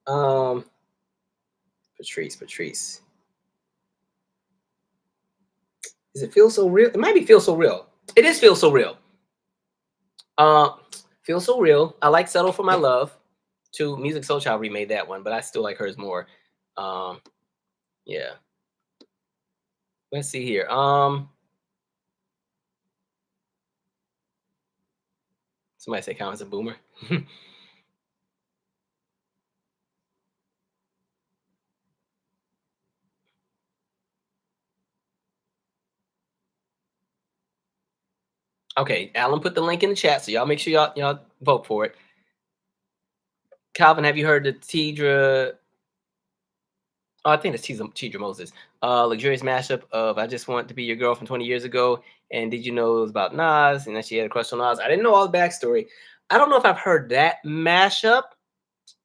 Um, Patrice. Is it Feel So Real? It might be Feel So Real. It is Feel So Real. Uh, Feel So Real. I like Settle for My Love. Too. Music Soul Child remade that one, but I still like hers more. Yeah. Let's see here. Somebody say Colin's a boomer. Okay, Alan put the link in the chat, so y'all make sure y'all vote for it. Calvin, have you heard the Tidra? Oh, I think it's Tidra Moses. Luxurious mashup of I Just Want to Be Your Girl from 20 years ago. And did you know it was about Nas? And that she had a crush on Nas. I didn't know all the backstory. I don't know if I've heard that mashup.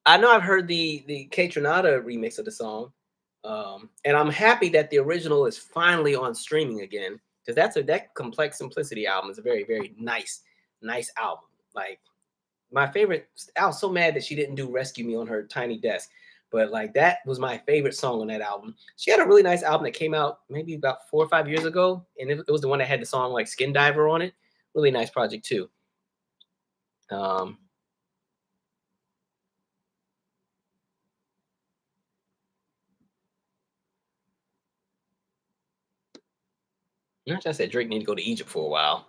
I know I've heard the K Tronada remix of the song. And I'm happy that the original is finally on streaming again. Because that Complex Simplicity album is a very, very nice album. Like, my favorite. I was so mad that she didn't do Rescue Me on her tiny desk, but like that was my favorite song on that album. She had a really nice album that came out maybe about 4 or 5 years ago, and it was the one that had the song like Skin Diver on it. Really nice project too. um I said Drake need to go to Egypt for a while.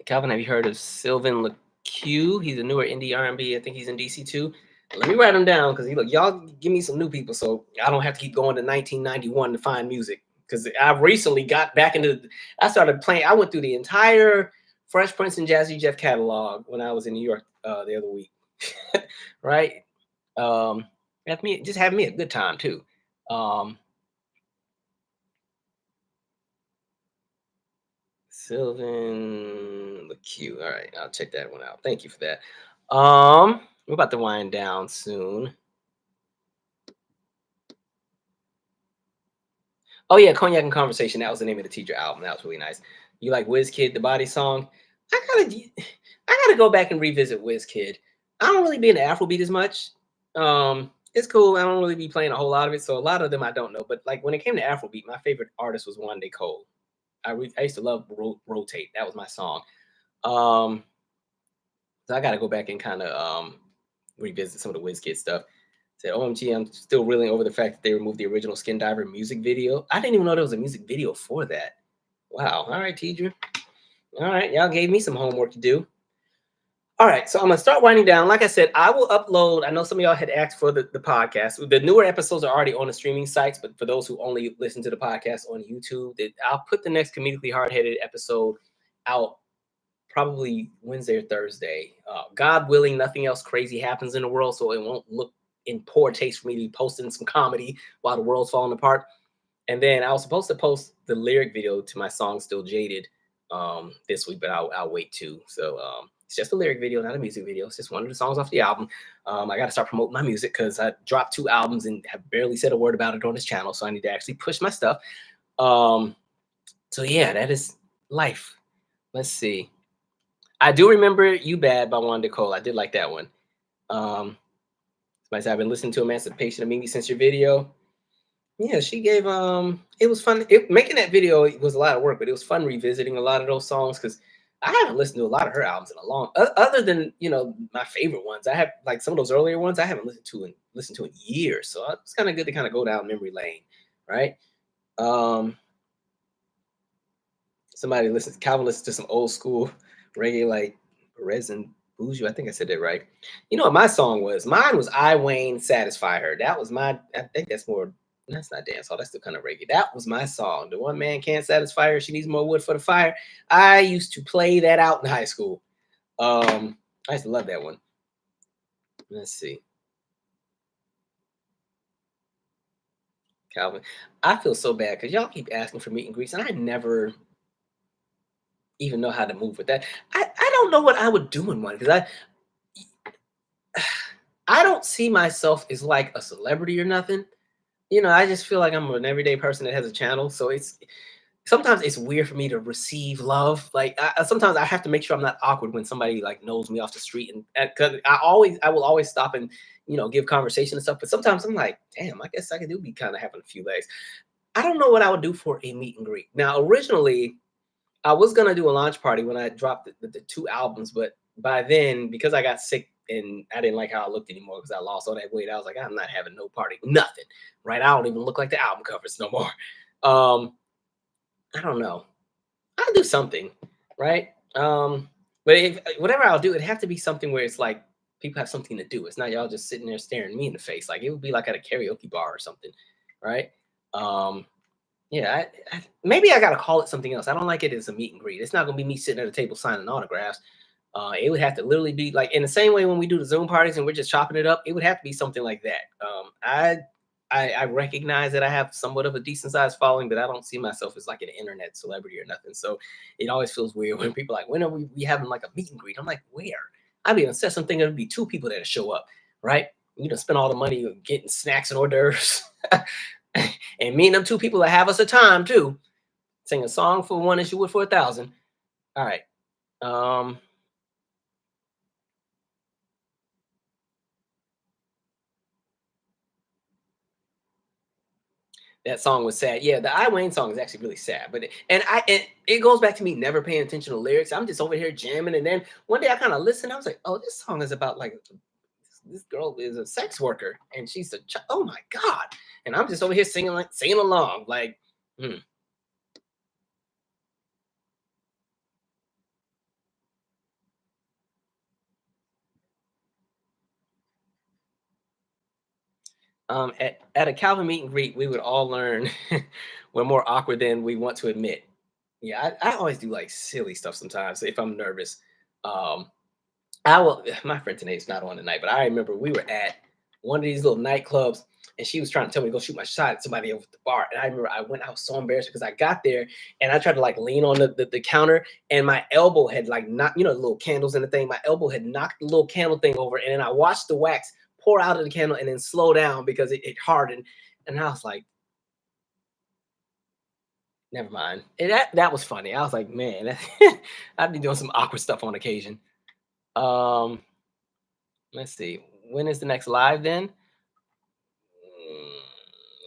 Calvin, have you heard of Sylvan LaQ? He's a newer indie R&B. I think he's in DC too. Let me write him down because y'all give me some new people so I don't have to keep going to 1991 to find music. Because I recently got back into, I started playing. I went through the entire Fresh Prince and Jazzy Jeff catalog when I was in New York the other week. Right? Having me a good time too. Sylvan LaQ. All right, I'll check that one out. Thank you for that. We're about to wind down soon. Oh yeah, Cognac and Conversation. That was the name of the Teacher album. That was really nice. You like Kid, the Body song? I gotta go back and revisit Kid. I don't really be into Afrobeat as much. It's cool. I don't really be playing a whole lot of it, so a lot of them I don't know. But like when it came to Afrobeat, my favorite artist was One Day Cole. I used to love Rotate. That was my song. Um, so I got to go back and kind of revisit some of the Kid stuff. Said, OMG, I'm still reeling over the fact that they removed the original Skin Diver music video. I didn't even know there was a music video for that. Wow. All right, Tidra. All right, y'all gave me some homework to do. All right, so I'm gonna start winding down. Like I said, I will upload. I know some of y'all had asked for the podcast. The newer episodes are already on the streaming sites, but for those who only listen to the podcast on YouTube, I'll put the next comedically hard-headed episode out probably Wednesday or Thursday. God willing, nothing else crazy happens in the world, so it won't look in poor taste for me to be posting some comedy while the world's falling apart. And then I was supposed to post the lyric video to my song "Still Jaded" this week, but I'll wait too. So it's just a lyric video, not a music video. It's just one of the songs off the album. I got to start promoting my music because I dropped 2 albums and have barely said a word about it on this channel. So I need to actually push my stuff. So yeah, that is life. Let's see. I do remember "You Bad" by Wanda Cole. I did like that one. Somebody said, I've been listening to Emancipation of Mimi since your video. Yeah, she gave it was fun. Making that video was a lot of work, but it was fun revisiting a lot of those songs because I haven't listened to a lot of her albums in a long, other than my favorite ones. I have like some of those earlier ones I haven't listened to in years. So it's kind of good to kind of go down memory lane, right? Um, somebody listens. Calvin listens to some old school reggae like Perez and Buju. I think I said that right. You know what my song was? Mine was I Wayne Satisfy Her. That was my. I think that's more. That's not dancehall. That's still kind of reggae. That was my song. The one man can't satisfy her. She needs more wood for the fire. I used to play that out in high school. I used to love that one. Let's see. Calvin. I feel so bad because y'all keep asking for meet and greets, and I never even know how to move with that. I don't know what I would do in one because I don't see myself as like a celebrity or nothing. I just feel like I'm an everyday person that has a channel. So sometimes it's weird for me to receive love. Like sometimes I have to make sure I'm not awkward when somebody like knows me off the street, and because I will always stop and give conversation and stuff. But sometimes I'm like, damn, I guess I could do be kind of having a few legs. I don't know what I would do for a meet and greet. Now, originally, I was gonna do a launch party when I dropped the two albums, but by then, because I got sick and I didn't like how I looked anymore because I lost all that weight, I was like, I'm not having no party, nothing. Right? I don't even look like the album covers no more. Um, I don't know. I'll do something, right? But if whatever I'll do, it'd have to be something where it's like people have something to do. It's not y'all just sitting there staring me in the face. Like it would be like at a karaoke bar or something, right? Um, yeah, maybe I gotta call it something else. I don't like it as a meet and greet. It's not gonna be me sitting at a table signing autographs. It would have to literally be like in the same way when we do the Zoom parties and we're just chopping it up. It would have to be something like that. I recognize that I have somewhat of a decent sized following, but I don't see myself as like an internet celebrity or nothing. So it always feels weird when people are like, when are we having like a meet and greet? I'm like, where? I'd be upset something there'd be two people that show up, right? You don't spend all the money getting snacks and hors d'oeuvres. And me and them two people that have us a time too. Sing a song for one as you would for 1,000. All right. Um, that song was sad. Yeah, the I Wayne song is actually really sad. But it goes back to me never paying attention to lyrics. I'm just over here jamming, and then one day I kind of listened. I was like, oh, this song is about like this girl is a sex worker, and she's oh my god, and I'm just over here singing along like. Hmm. At a Calvin meet and greet, we would all learn we're more awkward than we want to admit. Yeah, I always do like silly stuff sometimes if I'm nervous. Um, I will. My friend Tanae's not on tonight, but I remember we were at one of these little nightclubs, and she was trying to tell me to go shoot my shot at somebody over at the bar. And I remember I was so embarrassed because I got there and I tried to like lean on the counter, and my elbow had like knocked, the little candles and the thing. My elbow had knocked the little candle thing over, and then I watched the wax pour out of the candle and then slow down because it hardened. And I was like, never mind. And that was funny. I was like, man, I'd be doing some awkward stuff on occasion. Um, let's see. When is the next live then? Mm,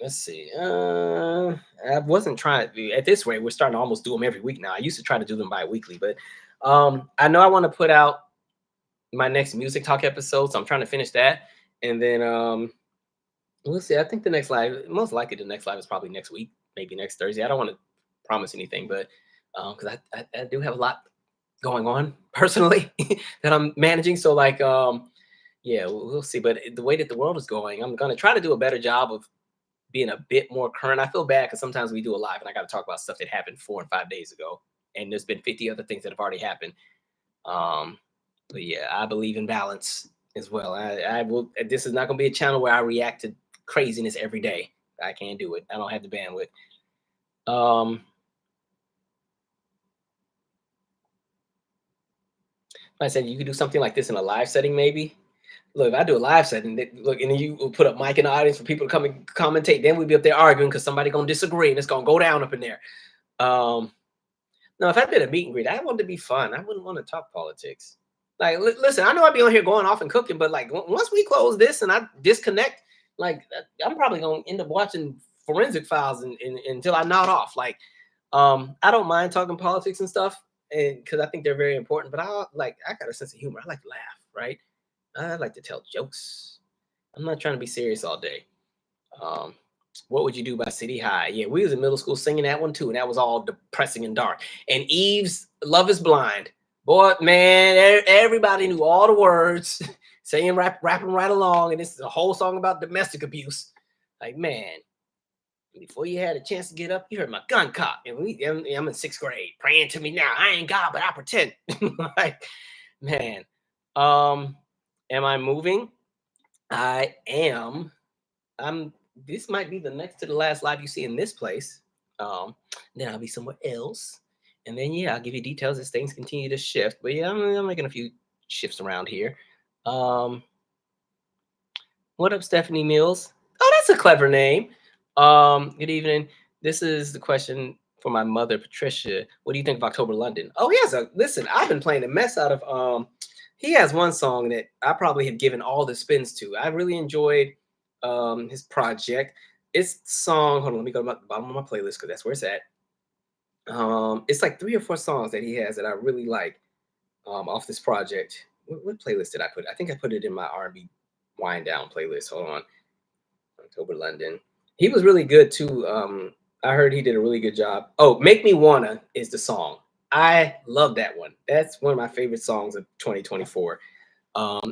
let's see. I wasn't trying to at this rate. We're starting to almost do them every week now. I used to try to do them bi-weekly, but I know I want to put out my next music talk episode, so I'm trying to finish that, and then we'll see. I think the next live, most likely the next live is probably next week, maybe next Thursday. I don't want to promise anything, but because I do have a lot going on personally that I'm managing, so like yeah, we'll see. But the way that the world is going, I'm gonna try to do a better job of being a bit more current. I feel bad because sometimes we do a live and I got to talk about stuff that happened 4 and 5 days ago, and there's been 50 other things that have already happened. Um, but yeah, I believe in balance as well. I will. This is not gonna be a channel where I react to craziness every day. I can't do it. I don't have the bandwidth. Um, like I said you could do something like this in a live setting, maybe. Look, if I do a live setting, look, and then you will put up mic in the audience for people to come and commentate. Then we'd be up there arguing because somebody gonna disagree, and it's gonna go down up in there. Um, no, if I did a meet and greet, I want it to be fun. I wouldn't want to talk politics. Like, listen, I know I'd be on here going off and cooking, but like once we close this and I disconnect, like I'm probably gonna end up watching forensic files until I nod off. Like, I don't mind talking politics and stuff. and because I think they're very important. But I got a sense of humor. I like to laugh, right? I like to tell jokes. I'm not trying to be serious all day. Um, what would you do by City High? Yeah, we was in middle school singing that one too, and that was all depressing and dark. And Eve's Love Is Blind. Boy, man, everybody knew all the words, saying rapping right along, and this is a whole song about domestic abuse. Like, man, before you had a chance to get up, you heard my gun cock, and I'm in 6th grade, praying to me now. I ain't God, but I pretend. Like, man, am I moving? I am. I'm. This might be the next to the last live you see in this place. Then I'll be somewhere else, and then yeah, I'll give you details as things continue to shift. But yeah, I'm making a few shifts around here. Um, what up, Stephanie Mills? Oh, that's a clever name. Good evening. This is the question for my mother, Patricia. What do you think of October London? Oh, he has a listen. I've been playing the mess out of. He has one song that I probably have given all the spins to. I really enjoyed his project. It's song. Hold on, let me go to the bottom of my playlist because that's where it's at. It's like 3 or 4 songs that he has that I really like off this project. What playlist did I put? I think I put it in my R&B wind down playlist. Hold on. October London. He was really good too. I heard he did a really good job. Oh, Make Me Wanna is the song. I love that one. That's one of my favorite songs of 2024.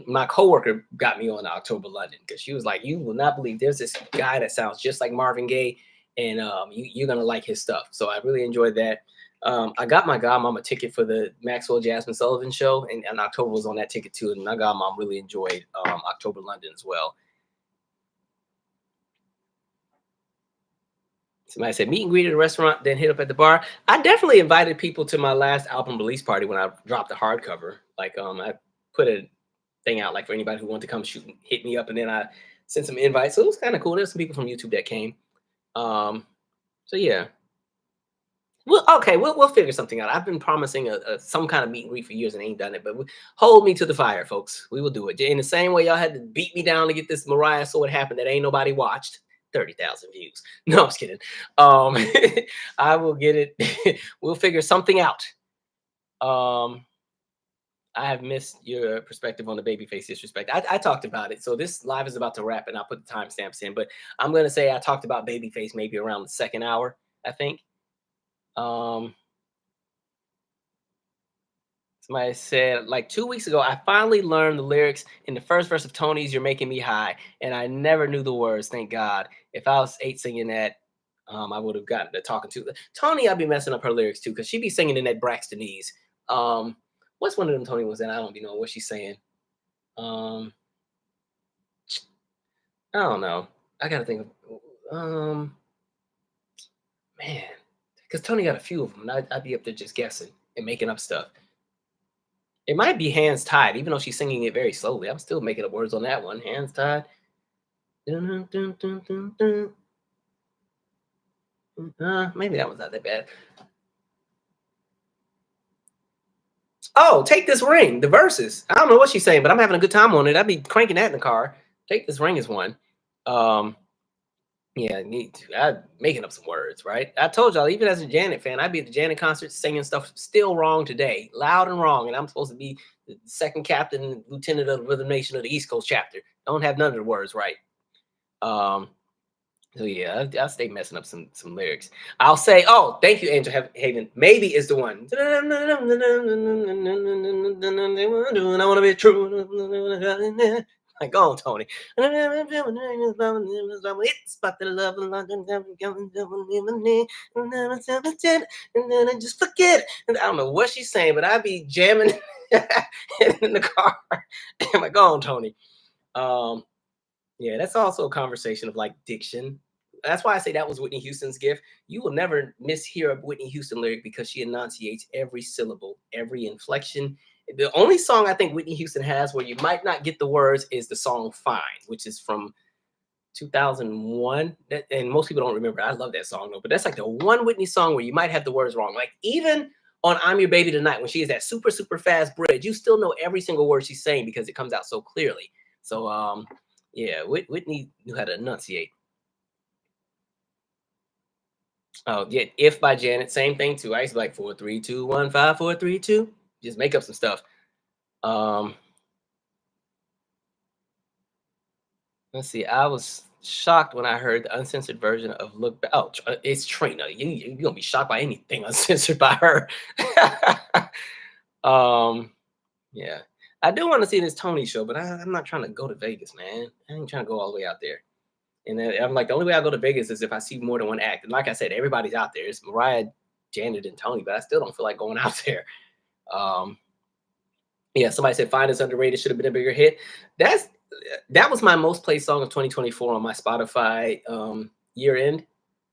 My coworker got me on October London because she was like, "You will not believe there's this guy that sounds just like Marvin Gaye, and you're gonna like his stuff." So I really enjoyed that. I got my godmom a ticket for the Maxwell Jasmine Sullivan show, and October was on that ticket too. And my godmom really enjoyed October London as well. Somebody said meet and greet at a restaurant, then hit up at the bar. I definitely invited people to my last album release party when I dropped the hardcover. Like I put a thing out like for anybody who wanted to come shoot, hit me up, and then I sent some invites. So it was kind of cool. There's some people from YouTube that came. So yeah. Well, okay, we'll figure something out. I've been promising some kind of meet and greet for years and ain't done it, but hold me to the fire, folks. We will do it. In the same way y'all had to beat me down to get this Mariah So What Happened that ain't nobody watched. 30,000 views. No, I'm just kidding. I will get it. We'll figure something out. I have missed your perspective on the Babyface disrespect. I talked about it. So this live is about to wrap, and I'll put the timestamps in. But I'm going to say I talked about Babyface maybe around the 2nd hour, I think. Somebody said, like 2 weeks ago, I finally learned the lyrics in the first verse of Toni's You're Making Me High, and I never knew the words, thank God. If I was 8 singing that, I would have gotten to talking to Toni. I'd be messing up her lyrics too, because she'd be singing in that Braxtonese. What's one of them Toni was in? I don't even know what she's saying. I don't know. I gotta think of man, because Toni got a few of them, and I'd be up there just guessing and making up stuff. It might be Hands Tied, even though she's singing it very slowly. I'm still making up words on that one. Hands Tied. Maybe that was not that bad. Oh, Take This Ring, the verses. I don't know what she's saying, but I'm having a good time on it. I'd be cranking that in the car. Take This Ring is one. Yeah, I'm making up some words, right? I told y'all, even as a Janet fan, I'd be at the Janet concert singing stuff still wrong today, loud and wrong. And I'm supposed to be the 2nd captain, lieutenant of the Rhythm Nation of the East Coast chapter. Don't have none of the words right. So yeah, I'll stay messing up some lyrics. I'll say, oh, thank you, Angel Haven. Maybe is the one. I want to be true. Like, go on, Toni. It's about the love of London. And then I just forget it. And I don't know what she's saying, but I'd be jamming in the car. I'm like, go on, Toni. Yeah, that's also a conversation of like diction. That's why I say that was Whitney Houston's gift. You will never mishear a Whitney Houston lyric because she enunciates every syllable, every inflection. The only song I think Whitney Houston has where you might not get the words is the song Fine, which is from 2001. And most people don't remember. I love that song though, but that's like the one Whitney song where you might have the words wrong. Like even on I'm Your Baby Tonight, when she is that super, super fast bridge, you still know every single word she's saying because it comes out so clearly. So, yeah, Whitney knew how to enunciate. Oh yeah, If by Janet, same thing too. I used to be like 4 3 2 1 5 4 3 2. Just make up some stuff. Um, let's see. I was shocked when I heard the uncensored version of "Look Back." Oh, it's Trina. You're gonna be shocked by anything uncensored by her. um, yeah, I do want to see this Tony show, but I'm not trying to go to Vegas, man. I ain't trying to go all the way out there. And then I'm like, the only way I go to Vegas is if I see more than one act. And like I said, everybody's out there. It's Mariah, Janet, and Toni, but I still don't feel like going out there. Um, yeah, somebody said "Fine is underrated, should have been a bigger hit." That's that was my most played song of 2024 on my Spotify year end.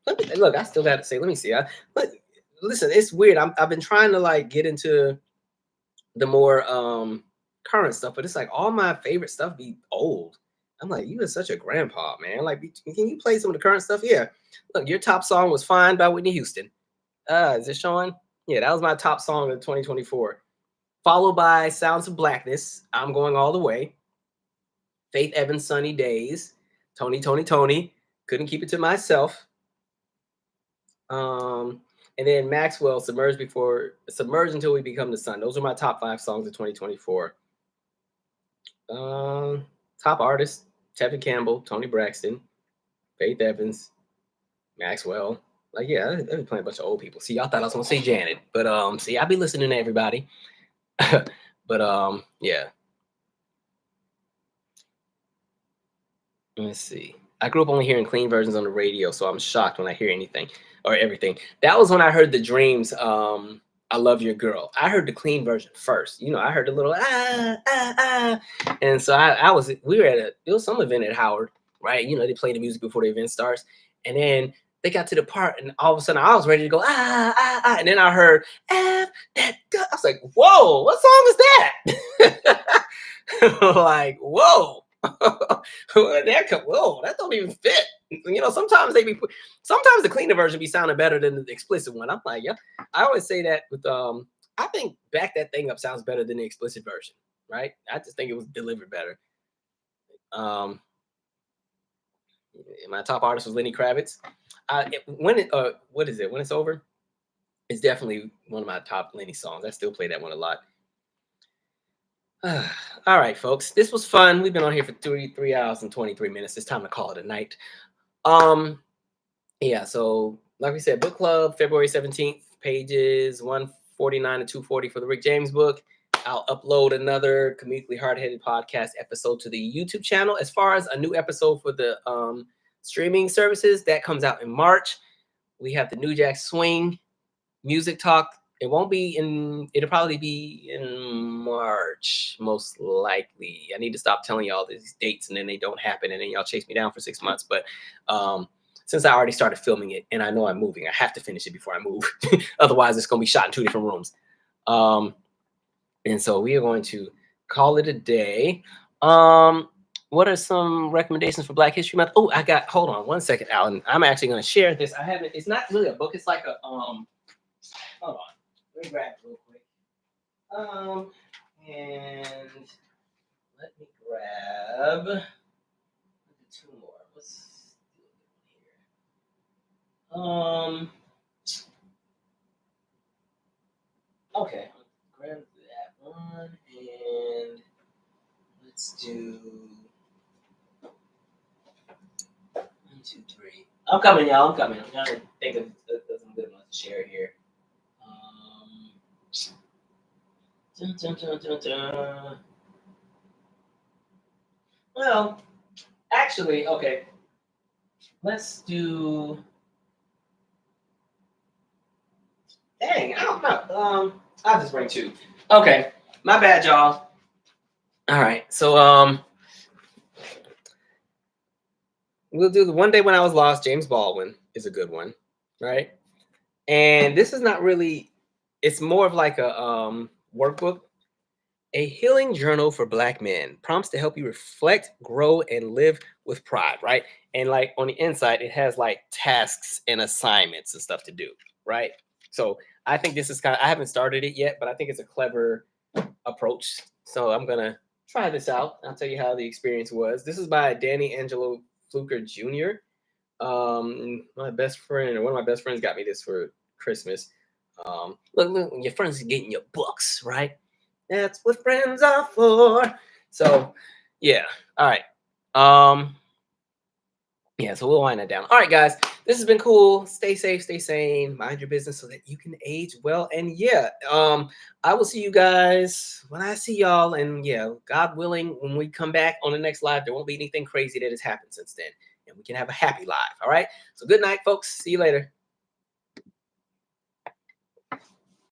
Look, I still got to say, let me see. Listen, it's weird. I've been trying to like get into the more current stuff, but it's like all my favorite stuff be old. I'm like, you are such a grandpa, man. Like, can you play some of the current stuff? Yeah. Look, your top song was "Fine" by Whitney Houston. Is it showing? Yeah, that was my top song of 2024. Followed by "Sounds of Blackness," "I'm Going All the Way," Faith Evans' "Sunny Days," Toni, "Couldn't Keep It to Myself." And then Maxwell, "Submerge Until We Become the Sun." Those are my top 5 songs of 2024. Top artists: Tevin Campbell, Toni Braxton, Faith Evans, Maxwell. Like, yeah, I've been playing a bunch of old people. See, y'all thought I was gonna say Janet, but see, I be listening to everybody. But yeah. Let's see. I grew up only hearing clean versions on the radio, so I'm shocked when I hear anything or everything. That was when I heard the Dreams. "I Love Your Girl." I heard the clean version first. I heard the little and so we were at it was some event at Howard, right? They play the music before the event starts, and then they got to the part, and all of a sudden I was ready to go and then I heard F that. I was like, whoa, what song is that? Like, whoa. Whoa, that don't even fit. Sometimes sometimes the cleaner version be sounding better than the explicit one. I'm like, yeah. I always say that with I think "Back That Thing Up" sounds better than the explicit version, right? I just think it was delivered better. Um, my top artist was Lenny Kravitz. What is it? When It's Over, it's definitely one of my top Lenny songs. I still play that one a lot. All right, folks. This was fun. We've been on here for 3 hours and 23 minutes. It's time to call it a night. Yeah, so like we said, book club, February 17th, pages 149 to 240 for the Rick James book. I'll upload another comedically hard-headed podcast episode to the YouTube channel. As far as a new episode for the streaming services, that comes out in March. We have the New Jack Swing Music Talk. It'll probably be in March, most likely. I need to stop telling y'all these dates and then they don't happen and then y'all chase me down for 6 months. But since I already started filming it and I know I'm moving, I have to finish it before I move. Otherwise, it's going to be shot in 2 different rooms. And so we are going to call it a day. What are some recommendations for Black History Month? Hold on 1 second, Alan. I'm actually going to share this. It's not really a book. It's like a, hold on. Let me grab it real quick. And let me grab 2 more. Let's do it here. Okay. Grab that one and let's do 1, 2, 3. I'm coming, y'all. I'm coming. I'm trying to think of some good ones to share here. Dun, dun, dun, dun, dun. Well, actually, okay. Let's do. Dang, I don't know. I'll just bring 2. Okay, my bad, y'all. All right, so we'll do the "One Day When I Was Lost." James Baldwin is a good one, right? And this is not really. It's more of like a workbook. A healing journal for Black men, prompts to help you reflect, grow, and live with pride, right? And like on the inside, it has like tasks and assignments and stuff to do, right? So I think this is I haven't started it yet, but I think it's a clever approach. So I'm gonna try this out. I'll tell you how the experience was. This is by Danny Angelo Fluker Jr. My best friend, or one of my best friends, got me this for Christmas. Look, when your friends are getting your books, right? That's what friends are for. So, yeah. All right. Yeah, so we'll wind that down. All right, guys, this has been cool. Stay safe, stay sane, mind your business so that you can age well. And yeah, I will see you guys when I see y'all. And yeah, God willing, when we come back on the next live, there won't be anything crazy that has happened since then. And we can have a happy live. All right. So good night, folks. See you later.